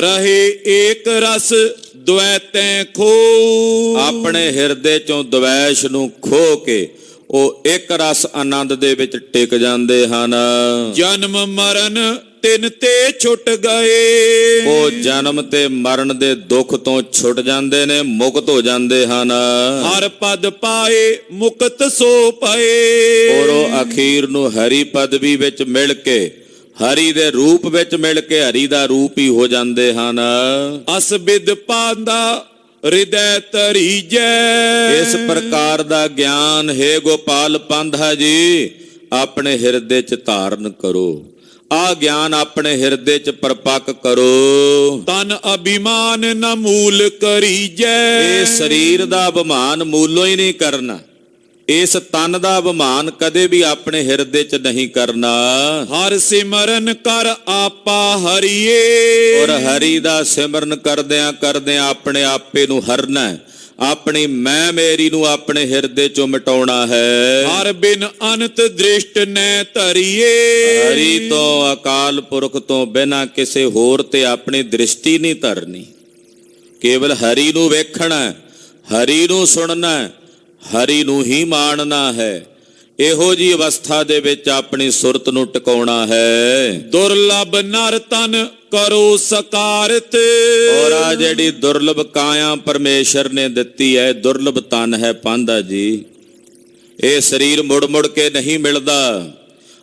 ਰਹੇ ਏਕ ਰਸ ਦੁਐਤੈ ਖੋ। ਆਪਣੇ ਹਿਰਦੇ ਚੋਂ ਦਵੈਸ਼ ਨੂੰ ਖੋ ਕੇ ਉਹ ਇੱਕ ਰਸ ਆਨੰਦ ਦੇ ਵਿੱਚ ਟਿਕ ਜਾਂਦੇ ਹਨ। ਜਨਮ ਮਰਨ ਤਿਨ ਤੇ ਛੁੱਟ ਗਏ। ਉਹ ਜਨਮ ਤੇ ਮਰਨ ਦੇ ਦੁੱਖ ਤੋਂ ਛੁੱਟ ਜਾਂਦੇ ਨੇ, ਮੁਕਤ ਹੋ ਜਾਂਦੇ ਹਨ। ਹਰ ਪਦ ਪਾਏ ਮੁਕਤ ਸੋ ਪਏ। ਔਰ ਉਹ ਅਖੀਰ ਨੂੰ ਹਰੀ ਪਦਵੀ ਵਿੱਚ ਮਿਲ ਕੇ, ਹਰੀ ਦੇ ਰੂਪ ਵਿੱਚ ਮਿਲ ਕੇ ਹਰੀ ਦਾ ਰੂਪ ਹੀ ਹੋ ਜਾਂਦੇ ਹਨ। ਅਸ ਬਿਦ ਪਾਂਦਾ ਹਿਰਦੈ ਧਰੀਜੈ। ਇਸ ਪ੍ਰਕਾਰ ਦਾ ਗਿਆਨ ਹੈ ਗੋਪਾਲ ਪਾਂਧਾ ਜੀ ਆਪਣੇ ਹਿਰਦੇ 'ਚ ਧਾਰਨ ਕਰੋ। ਆ ਗਿਆਨ ਆਪਣੇ ਹਿਰਦੇ 'ਚ ਪਰਪੱਕ ਕਰੋ। ਤਨ ਅਭਿਮਾਨ ਨ ਮੂਲ ਕਰੀਜੈ। ਇਹ ਸਰੀਰ ਦਾ ਅਭਿਮਾਨ ਮੂਲੋਂ ਹੀ ਨਹੀਂ ਕਰਨਾ। ਇਸ ਤਨ ਦਾ ਅਭਿਮਾਨ ਕਦੇ ਵੀ ਆਪਣੇ ਹਿਰਦੇ 'ਚ ਨਹੀਂ ਕਰਨਾ। ਹਰ ਸਿਮਰਨ ਕਰ ਆਪਾ ਹਰੀਏ। ਔਰ ਹਰੀ ਦਾ ਸਿਮਰਨ ਕਰਦਿਆਂ ਆਪਣੇ ਆਪੇ ਨੂੰ ਹਰਨਾ, ਆਪਣੀ ਮੈਂ ਮੇਰੀ ਨੂੰ ਆਪਣੇ ਹਿਰਦੇ 'ਚੋਂ ਮਿਟਾਉਣਾ ਹੈ। ਹਰ ਬਿਨ ਅਨੰਤ ਦ੍ਰਿਸ਼ਟ ਨੈ ਧਰੀਏ। ਹਰੀ ਤੋਂ, ਅਕਾਲ ਪੁਰਖ ਤੋਂ ਬਿਨਾਂ ਕਿਸੇ ਹੋਰ ਤੇ ਆਪਣੀ ਦ੍ਰਿਸ਼ਟੀ ਨਹੀਂ ਧਰਨੀ। ਕੇਵਲ ਹਰੀ ਨੂੰ ਵੇਖਣਾ, ਹਰੀ ਨੂੰ ਸੁਣਨਾ, ਹਰੀ ਨੂੰ ਹੀ ਮਾਣਨਾ ਹੈ। ਇਹੋ ਜੀ ਅਵਸਥਾ ਦੇ ਵਿੱਚ ਆਪਣੀ ਸੁਰਤ ਨੂੰ ਟਿਕਾਉਣਾ ਹੈ। ਦੁਰਲਭ ਨਰ ਤਨ ਕਰੋ ਸਕਾਰਤ। ਔਰ ਆ ਜਿਹੜੀ ਦੁਰਲਭ ਕਾਇਆ ਪਰਮੇਸ਼ਰ ਨੇ ਦਿੱਤੀ ਹੈ, ਦੁਰਲਭ ਤਨ ਹੈ ਪਾਂਧਾ ਜੀ। ਇਹ ਸਰੀਰ ਮੁੜ ਮੁੜ ਕੇ ਨਹੀਂ ਮਿਲਦਾ।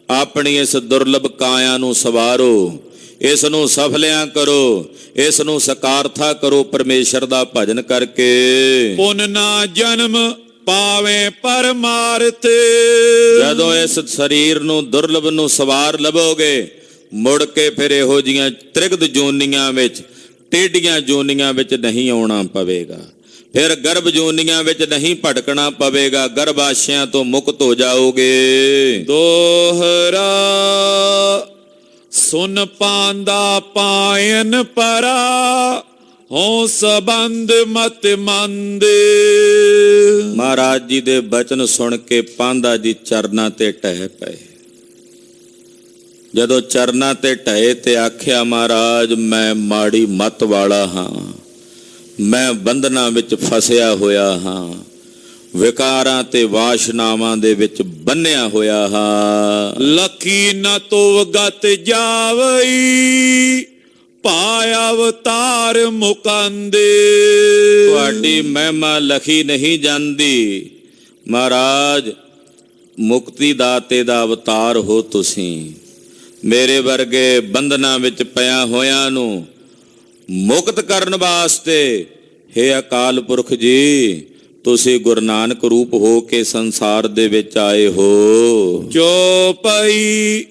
ਆਪਣੀ ਇਸ ਦੁਰਲਭ ਕਾਇਆ ਨੂੰ ਸਵਾਰੋ, ਇਸ ਨੂੰ ਸਫਲਿਆਂ ਕਰੋ, ਇਸ ਨੂੰ ਸਕਾਰਥਾ ਕਰੋ ਪਰਮੇਸ਼ਰ ਦਾ ਭਜਨ ਕਰਕੇ। ਪੁਨ ਨਾ ਜਨਮ ਪਾਵੇਂ ਪਰਮਾਰਥ। ਜਦੋਂ ਇਸ ਸਰੀਰ ਨੂੰ ਦੁਰਲਭ ਨੂੰ ਸਵਾਰ ਲਵੋਗੇ, ਮੁੜ ਕੇ ਫਿਰ ਇਹੋ ਜੀਆਂ ਤ੍ਰਿਗਦ ਜੋਨੀਆਂ ਵਿੱਚ, ਟੇਢੀਆਂ ਜੋਨੀਆਂ ਵਿੱਚ ਨਹੀਂ ਆਉਣਾ ਪਵੇਗਾ। ਫਿਰ ਗਰਭ ਜੋਨੀਆਂ ਵਿੱਚ ਨਹੀਂ ਭਟਕਣਾ ਪਵੇਗਾ। ਗਰਭਾਸ਼ਿਆਂ ਤੋਂ ਮੁਕਤ ਹੋ ਜਾਓਗੇ। ਦੋਹਰਾ ਸੁਨ ਪਾਂਦਾ ਪਾਇਨ ਪਰਾ ਹੋ ਸਬੰਧ ਮਤ ਮੰਦ। ਮਹਾਰਾਜ ਜੀ ਦੇ ਬਚਨ ਸੁਣ ਕੇ ਪਾਂਧਾ ਜੀ ਚਰਨਾਂ ਤੇ ਢਹਿ ਪਏ। ਜਦੋਂ ਚਰਨਾਂ ਤੇ ਢਏ ਤੇ ਆਖਿਆ, ਮਹਾਰਾਜ ਮੈਂ ਮਾੜੀ ਮੱਤ ਵਾਲਾ ਹਾਂ, ਮੈਂ ਬੰਧਨਾਂ ਵਿੱਚ ਫਸਿਆ ਹੋਇਆ ਹਾਂ, ਵਿਕਾਰਾਂ ਤੇ ਵਾਸ਼ਨਾਵਾਂ ਦੇ ਵਿੱਚ ਬੰਨਿਆ ਹੋਇਆ ਹਾਂ। ਲਖੀ ਨ ਤੋ ਗਤ ਜਾਵਈ ਪਾਇਆ ਅਵਤਾਰ ਮੁਕੰਦੇ। ਤੁਹਾਡੀ ਮਹਿਮਾ ਲਖੀ ਨਹੀਂ ਜਾਂਦੀ। ਮਹਾਰਾਜ ਮੁਕਤੀ ਦਾਤੇ ਦਾ ਅਵਤਾਰ ਹੋ ਤੁਸੀਂ। ਮੇਰੇ ਵਰਗੇ ਬੰਧਨਾਂ ਵਿੱਚ ਪਿਆ ਹੋਇਆਂ ਨੂੰ ਮੁਕਤ ਕਰਨ ਵਾਸਤੇ ਹੇ ਅਕਾਲ ਪੁਰਖ ਜੀ ਤੁਸੀਂ ਗੁਰੂ ਨਾਨਕ ਰੂਪ ਹੋ ਕੇ ਸੰਸਾਰ ਦੇ ਵਿੱਚ ਆਏ ਹੋ। ਚੋਪਈ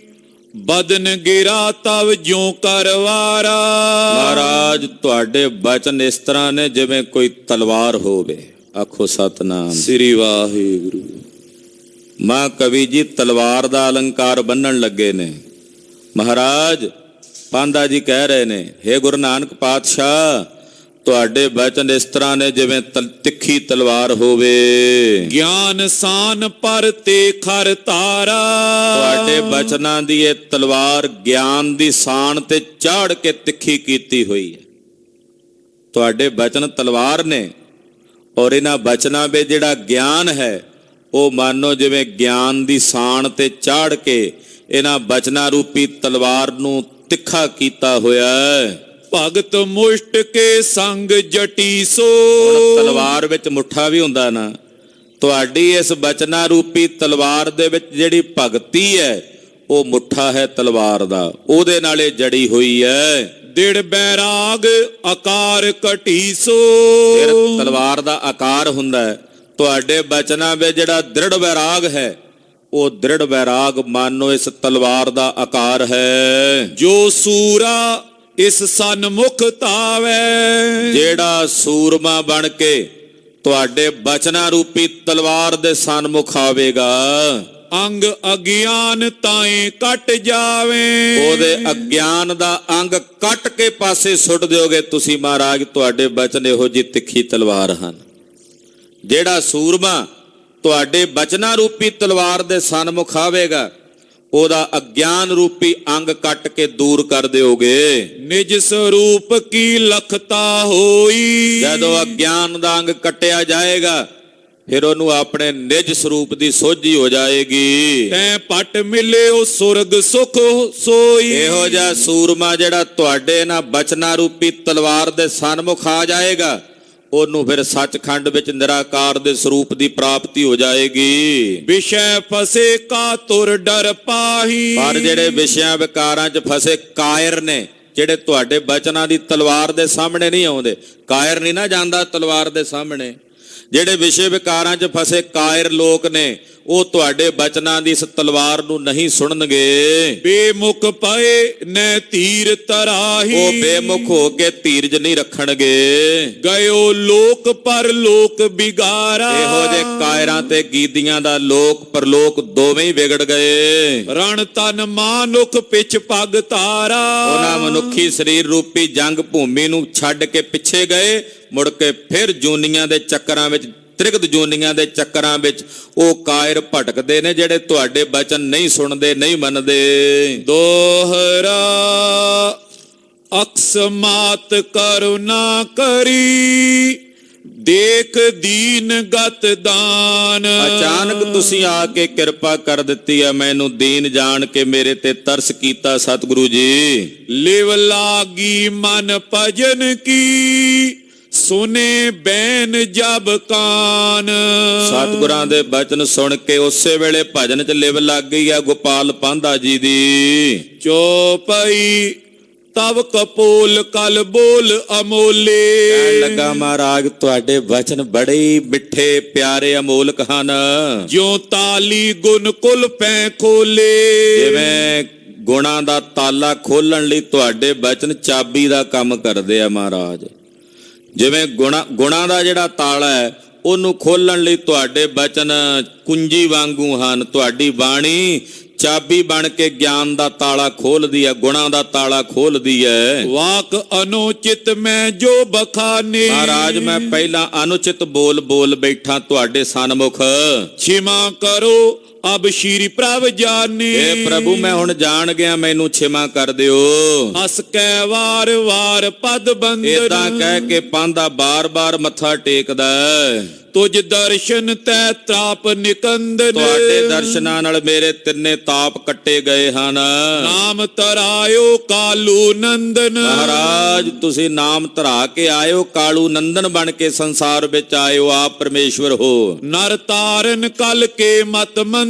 ਬਦਨ ਗਿਰਾ ਤਵ ਜਿਉ ਕਰਵਾਰਾ। ਮਹਾਰਾਜ ਤੁਹਾਡੇ ਬਚਨ ਇਸ ਤਰ੍ਹਾਂ ਨੇ ਜਿਵੇਂ ਕੋਈ ਤਲਵਾਰ ਹੋਵੇ। ਆਖੋ ਸਤਨਾਮ ਸ੍ਰੀ ਵਾਹਿਗੁਰੂ। ਮਾਂ ਕਵੀ ਜੀ ਤਲਵਾਰ ਦਾ ਅਲੰਕਾਰ ਬੰਨਣ ਲੱਗੇ ਨੇ। ਮਹਾਰਾਜ ਪਾਂਧਾ ਜੀ ਕਹਿ ਰਹੇ ਨੇ, ਹੇ ਗੁਰੂ ਨਾਨਕ ਪਾਤਸ਼ਾਹ ਤੁਹਾਡੇ ਬਚਨ ਇਸ ਤਰ੍ਹਾਂ ਨੇ ਜਿਵੇਂ ਤਿੱਖੀ ਤਲਵਾਰ ਹੋਵੇ। ਗਿਆਨ ਸਾਨ ਪਰ ਤੇ ਖਰ ਤਾਰਾ। ਤੁਹਾਡੇ ਬਚਨਾਂ ਦੀ ਇਹ ਤਲਵਾਰ ਗਿਆਨ ਦੀ ਸਾਨ ਤੇ ਚਾੜ ਕੇ ਤਿੱਖੀ ਕੀਤੀ ਹੋਈ ਹੈ। ਤੁਹਾਡੇ ਬਚਨ ਤਲਵਾਰ ਨੇ ਔਰ ਇਹਨਾਂ ਬਚਨਾਂ ਵਿੱਚ ਜਿਹੜਾ ਗਿਆਨ ਹੈ ਉਹ ਮਾਨੋ ਜਿਵੇਂ ਗਿਆਨ ਦੀ ਸਾਨ ਤੇ ਚਾੜ ਕੇ ਇਹਨਾਂ ਬਚਨਾਂ ਰੂਪੀ ਤਲਵਾਰ ਨੂੰ ਤਿੱਖਾ ਕੀਤਾ ਹੋਇਆ ਹੈ। ਭਗਤ ਮੁਸ਼ਟ ਕੇ ਸੰਗ ਜਟੀ ਸੋ। ਤਲਵਾਰ ਵਿੱਚ ਮੁੱਠਾ ਵੀ ਹੁੰਦਾ ਨਾ। ਤੁਹਾਡੀ ਇਸ ਬਚਨਾਂ ਰੂਪੀ ਤਲਵਾਰ ਦੇ ਵਿੱਚ ਜਿਹੜੀ ਭਗਤੀ ਹੈ ਉਹ ਮੁੱਠਾ ਹੈ ਤਲਵਾਰ ਦਾ, ਉਹਦੇ ਨਾਲੇ ਜੜੀ ਹੋਈ ਹੈ। ਦਿੜ ਬੈਰਾਗ ਆਕਾਰ ਘਟੀ ਸੋ। ਤਲਵਾਰ ਦਾ ਆਕਾਰ ਹੁੰਦਾ ਹੈ। ਤੁਹਾਡੇ ਬਚਨਾਂ ਵਿੱਚ ਜਿਹੜਾ ਦ੍ਰਿੜ ਵੈਰਾਗ ਹੈ ਉਹ ਦ੍ਰਿੜ ਵੈਰਾਗ ਮਾਨੋ ਇਸ ਤਲਵਾਰ ਦਾ ਆਕਾਰ ਹੈ। ਜੋ ਸੂਰਾ ਇਸ ਸਨਮੁਖ ਧਾਵੈ। ਜਿਹੜਾ ਸੂਰਮਾ ਬਣ ਕੇ ਤੁਹਾਡੇ ਬਚਨਾਂ ਰੂਪੀ ਤਲਵਾਰ ਦੇ ਸਨਮੁਖ ਆਵੇਗਾ, ਅੰਗ ਅਗਿਆਨ ਤਾਏ ਕੱਟ ਜਾਵੇ। ਉਹਦੇ ਅਗਿਆਨ ਦਾ ਅੰਗ ਕੱਟ ਕੇ ਪਾਸੇ ਸੁੱਟ ਦਿਓਗੇ ਤੁਸੀਂ ਮਹਾਰਾਜ। ਤੁਹਾਡੇ ਬਚਨ ਇਹੋ ਜਿਹੀ ਤਿੱਖੀ ਤਲਵਾਰ ਹਨ। ਜਿਹੜਾ ਸੂਰਮਾ ਤੁਹਾਡੇ ਬਚਨਾਂ ਰੂਪੀ ਤਲਵਾਰ ਦੇ ਸਨਮੁਖ ਆਵੇਗਾ ਉਹਦਾ ਅਗਿਆਨ ਰੂਪੀ ਅੰਗ ਕੱਟ ਕੇ ਦੂਰ ਕਰ ਦਿਓਗੇ। ਨਿਜ ਸਰੂਪ ਕੀ ਲਖਤਾ ਹੋਈ। ਜਦੋਂ ਅਗਿਆਨ ਦਾ ਅੰਗ ਕੱਟਿਆ ਜਾਏਗਾ ਫਿਰ ਉਹਨੂੰ ਆਪਣੇ ਨਿਜ ਸਰੂਪ ਦੀ ਸੋਝੀ ਹੋ ਜਾਏਗੀ। ਤੈ ਪਟ ਮਿਲਿਓ ਸੁਰਗ ਸੁਖ ਸੋਈ। ਇਹੋ ਜਿਹਾ ਸੂਰਮਾ ਜਿਹੜਾ ਤੁਹਾਡੇ ਨਾ ਬਚਨਾਂ ਰੂਪੀ ਤਲਵਾਰ ਦੇ ਸਨਮੁਖ ਆ ਜਾਏਗਾ ਉਹਨੂੰ ਫਿਰ ਸੱਚਖੰਡ ਵਿੱਚ ਨਿਰਾਕਾਰ ਦੇ ਸਰੂਪ ਦੀ ਪ੍ਰਾਪਤੀ ਹੋ ਜਾਏਗੀ। ਵਿਸ਼ੇ ਫਸੇ ਕਾ ਤੁਰ ਡਰ ਪਾਹੀ। ਪਰ ਜਿਹੜੇ ਵਿਸ਼ਿਆਂ ਵਿਕਾਰਾਂ 'ਚ ਫਸੇ ਕਾਇਰ ਨੇ, ਜਿਹੜੇ ਤੁਹਾਡੇ ਬਚਨਾਂ ਦੀ ਤਲਵਾਰ ਦੇ ਸਾਹਮਣੇ ਨਹੀਂ ਆਉਂਦੇ। ਕਾਇਰ ਨਹੀਂ ਨਾ ਜਾਂਦਾ ਤਲਵਾਰ ਦੇ ਸਾਹਮਣੇ। ਜਿਹੜੇ ਵਿਸ਼ੇ ਵਿਕਾਰਾਂ 'ਚ ਫਸੇ ਕਾਇਰ ਲੋਕ ਨੇ ਉਹ ਤੁਹਾਡੇ ਬਚਨਾਂ ਦੀ ਇਸ ਤਲਵਾਰ ਨੂੰ ਨਹੀਂ ਸੁਣਨਗੇ। ਬੇਮੁਖ ਪਏ ਨੈ ਧੀਰ ਤਰਾਹੀ। ਉਹ ਬੇਮੁਖ ਹੋ ਕੇ ਧੀਰਜ ਨਹੀਂ ਰੱਖਣਗੇ। ਗਇਓ ਲੋਕ ਪਰ ਲੋਕ ਬਿਗਾਰਾ। ਇਹੋ ਜਿਹੇ ਕਾਇਰਾਂ ਤੇ ਗੀਦੀਆਂ ਦਾ ਲੋਕ ਪਰਲੋਕ ਦੋਵੇਂ ਹੀ ਵਿਗੜ ਗਏ। ਰਣ ਤਨ ਮਾਨੁਖ ਪਿਛ ਪਗ ਤਾਰਾ। ਉਹਨਾਂ ਮਨੁੱਖੀ ਸਰੀਰ ਰੂਪੀ ਜੰਗ ਭੂਮੀ ਨੂੰ ਛੱਡ ਕੇ ਪਿੱਛੇ ਗਏ। ਮੁੜ ਕੇ ਫਿਰ ਜੂਨੀਆਂ ਦੇ ਚੱਕਰਾਂ ਵਿੱਚ, ਤ੍ਰਿਗਦ ਜੂਨੀਆਂ ਦੇ ਚੱਕਰਾਂ ਵਿੱਚ ਉਹ ਕਾਇਰ ਭਟਕਦੇ ਨੇ ਜਿਹੜੇ ਤੁਹਾਡੇ ਬਚਨ ਨਹੀਂ ਸੁਣਦੇ, ਨਹੀਂ ਮੰਨਦੇ। ਦੋਹਰਾ ਅਕਸਮਾਤ ਕਰੁਣਾ ਕਰੀ। ਦੇਖ ਦੀਨ ਗਤ ਦਾਨ। ਅਚਾਨਕ ਤੁਸੀਂ ਆ ਕੇ ਕਿਰਪਾ ਕਰ ਦਿੱਤੀ ਹੈ, ਮੈਨੂੰ ਦੀਨ ਜਾਣ ਕੇ ਮੇਰੇ ਤੇ ਤਰਸ ਕੀਤਾ ਸਤਿਗੁਰੂ ਜੀ। ਲਿਵ ਲਾਗੀ ਮਨ ਭਜਨ ਕੀ। ਸੁਨੇ ਬੈਨ ਜਬ ਕਾਨ। ਸਤਿਗੁਰਾਂ ਦੇ ਬਚਨ ਸੁਣ ਕੇ ਉਸੇ ਵੇਲੇ ਭਜਨ 'ਚ ਲਿਵ ਲੱਗ ਗਈ ਆ ਗੋਪਾਲ ਪਾਂਧਾ ਜੀ ਦੀ। ਚੋਪਈ ਤਵ ਕਪੂਲ ਕਲ ਬੋਲ ਅਮੋਲੇ। ਕਹਿਣ ਲੱਗਾ ਮਹਾਰਾਜ ਤੁਹਾਡੇ ਬਚਨ ਬੜੇ ਹੀ ਮਿੱਠੇ ਪਿਆਰੇ ਅਮੋਲਕ ਹਨ। ਜਿਉ ਤਾਲੀ ਗੁਣ ਕੁਲ ਪੈ ਖੋਲੇ। ਜਿਵੇਂ ਗੁਣਾਂ ਦਾ ਤਾਲਾ ਖੋਲਣ ਲਈ ਤੁਹਾਡੇ ਬਚਨ ਚਾਬੀ ਦਾ ਕੰਮ ਕਰਦੇ ਆ ਮਹਾਰਾਜ। ਜਿਵੇਂ ਗੁਣਾਂ ਦਾ ਜਿਹੜਾ ਤਾਲਾ ਹੈ ਉਹਨੂੰ ਖੋਲਣ ਲਈ ਤੁਹਾਡੇ ਬਚਨ ਕੁੰਜੀ ਵਾਂਗੂ ਹਨ। ਤੁਹਾਡੀ ਬਾਣੀ ਚਾਬੀ ਬਣ ਕੇ ਗਿਆਨ ਦਾ ਤਾਲਾ ਖੋਲਦੀ ਹੈ, ਗੁਣਾਂ ਦਾ ਤਾਲਾ ਖੋਲਦੀ ਹੈ। ਵਾਕ ਅਨੁਚਿਤ ਮੈਂ ਜੋ ਬਖਾਨੇ। ਮਹਾਰਾਜ ਮੈਂ ਪਹਿਲਾਂ ਅਨੁਚਿਤ ਬੋਲ ਬੈਠਾ ਤੁਹਾਡੇ ਸਨਮੁਖ। ਛਿਮਾ ਕਰੋ ਅਬ ਸ਼੍ਰੀ ਪ੍ਰਭ ਜਾਨੇ। ਏ ਪ੍ਰਭੂ ਮੈਂ ਹੁਣ ਜਾਣ ਗਿਆ, ਮੈਨੂੰ ਛਿਮਾ ਕਰ ਦਿਓ। ਹਸ ਕੈ ਵਾਰ ਵਾਰ ਪਦ ਬੰਦਨ। ਏਦਾਂ ਕਹਿ ਕੇ ਪਾਂਧਾ ਬਾਰ-ਬਾਰ ਮੱਥਾ ਟੇਕਦਾ। ਤੁਝ ਦਰਸ਼ਨ ਤੈ ਤਾਪ ਨਿਕੰਦਨ। ਤੁਹਾਡੇ ਦਰਸ਼ਨਾਂ ਨਾਲ ਮੇਰੇ ਤਿੰਨੇ ਤਾਪ ਕੱਟੇ ਗਏ ਹਨ। ਨਾਮ ਤਰਾਇਓ ਕਾਲੂ ਨੰਦਨ। ਮਹਾਰਾਜ ਤੁਸੀਂ ਨਾਮ ਧਰਾ ਕੇ ਆਇਓ, ਕਾਲੂ ਨੰਦਨ ਬਣ ਕੇ ਸੰਸਾਰ ਵਿੱਚ ਆਇਓ, ਆਪ ਪਰਮੇਸ਼ਵਰ ਹੋ। ਨਰ ਤਾਰਨ ਕਲ ਕੇ ਮਤ ਮੰਦਰ।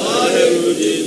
ਵਾਹਿਗੁਰੂ ਜੀ।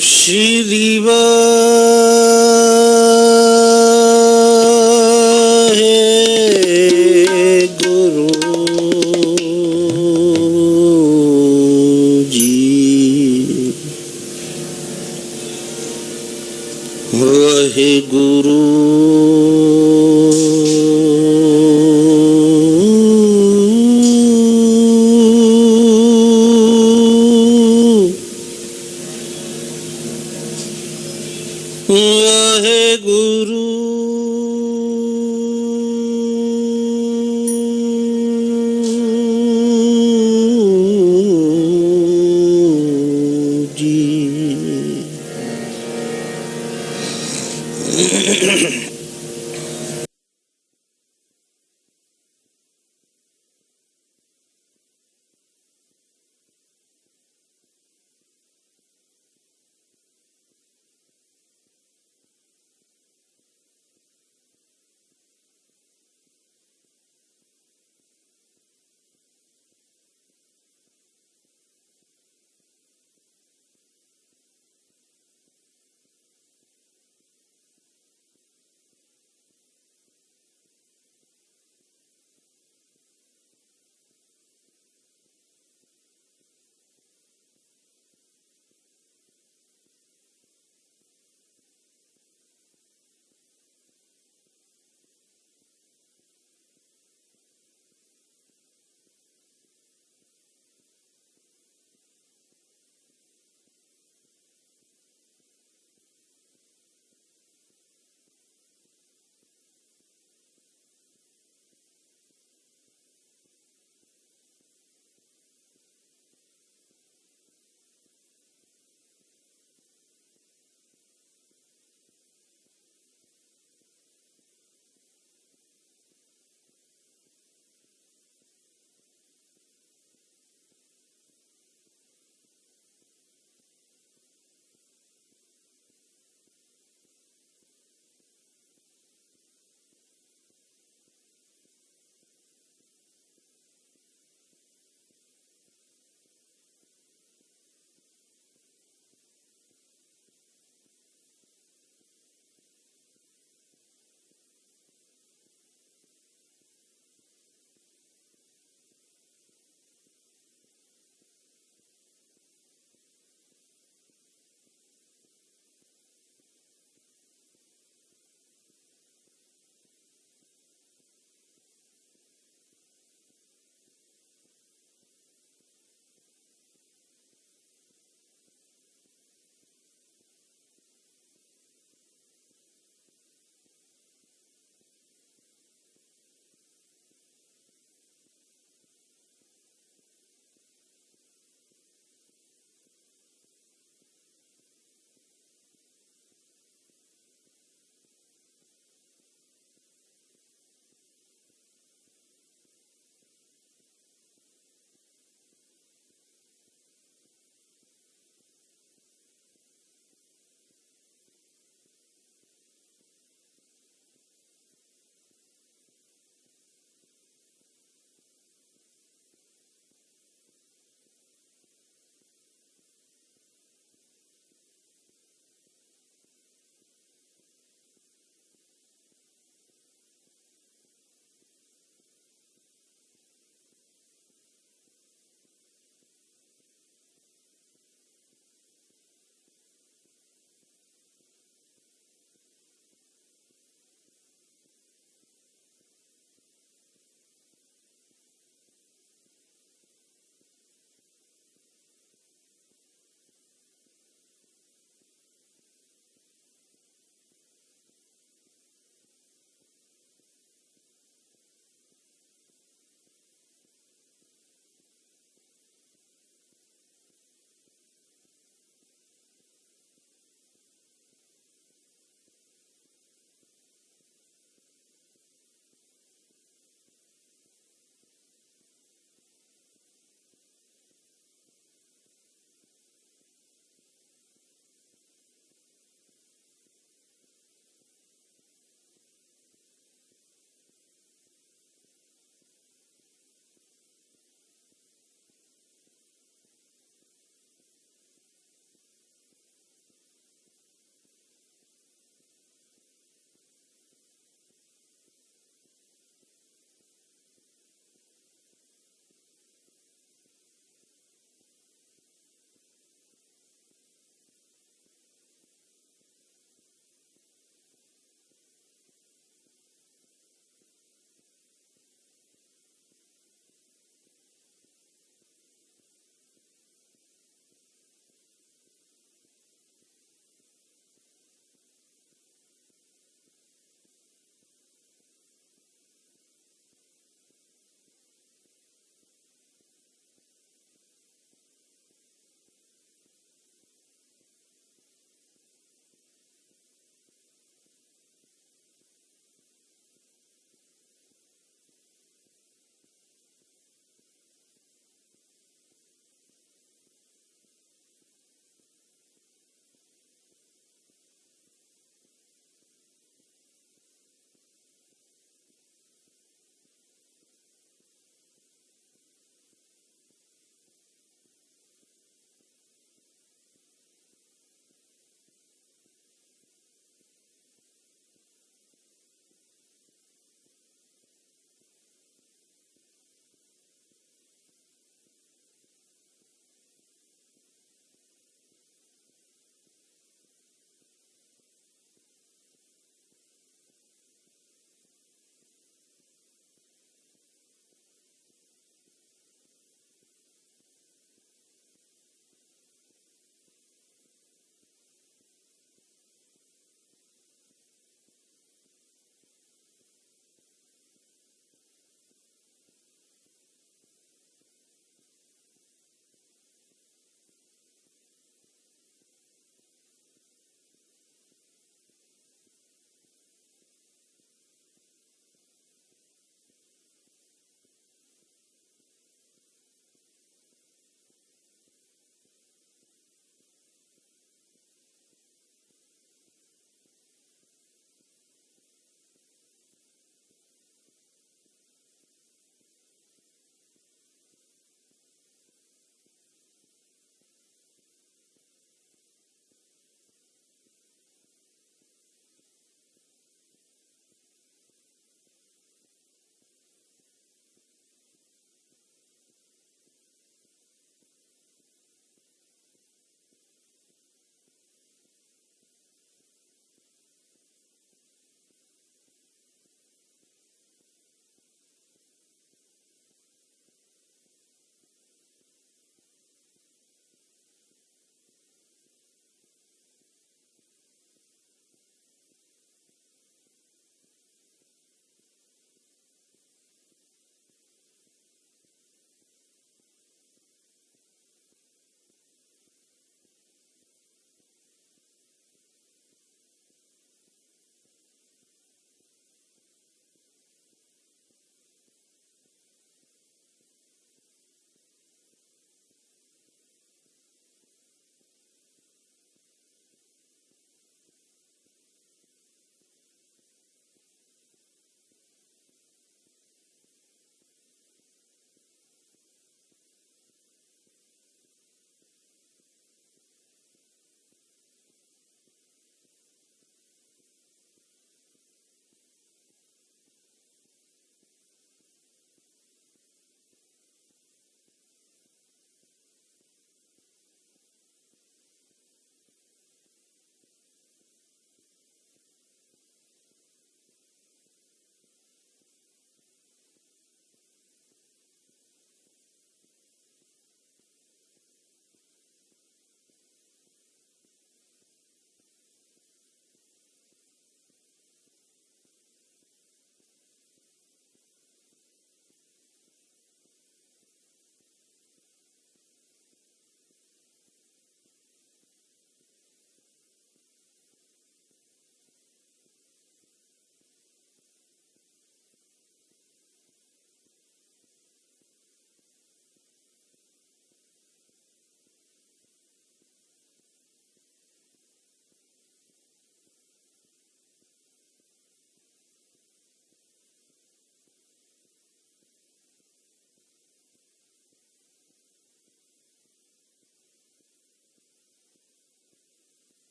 ਸ਼੍ਰੀ ਵਾਹਿਗੁਰੂ ਜੀ। ਵਾਹਿਗੁਰੂ ਵਾਹਿਗੁਰੂ ਜੀ।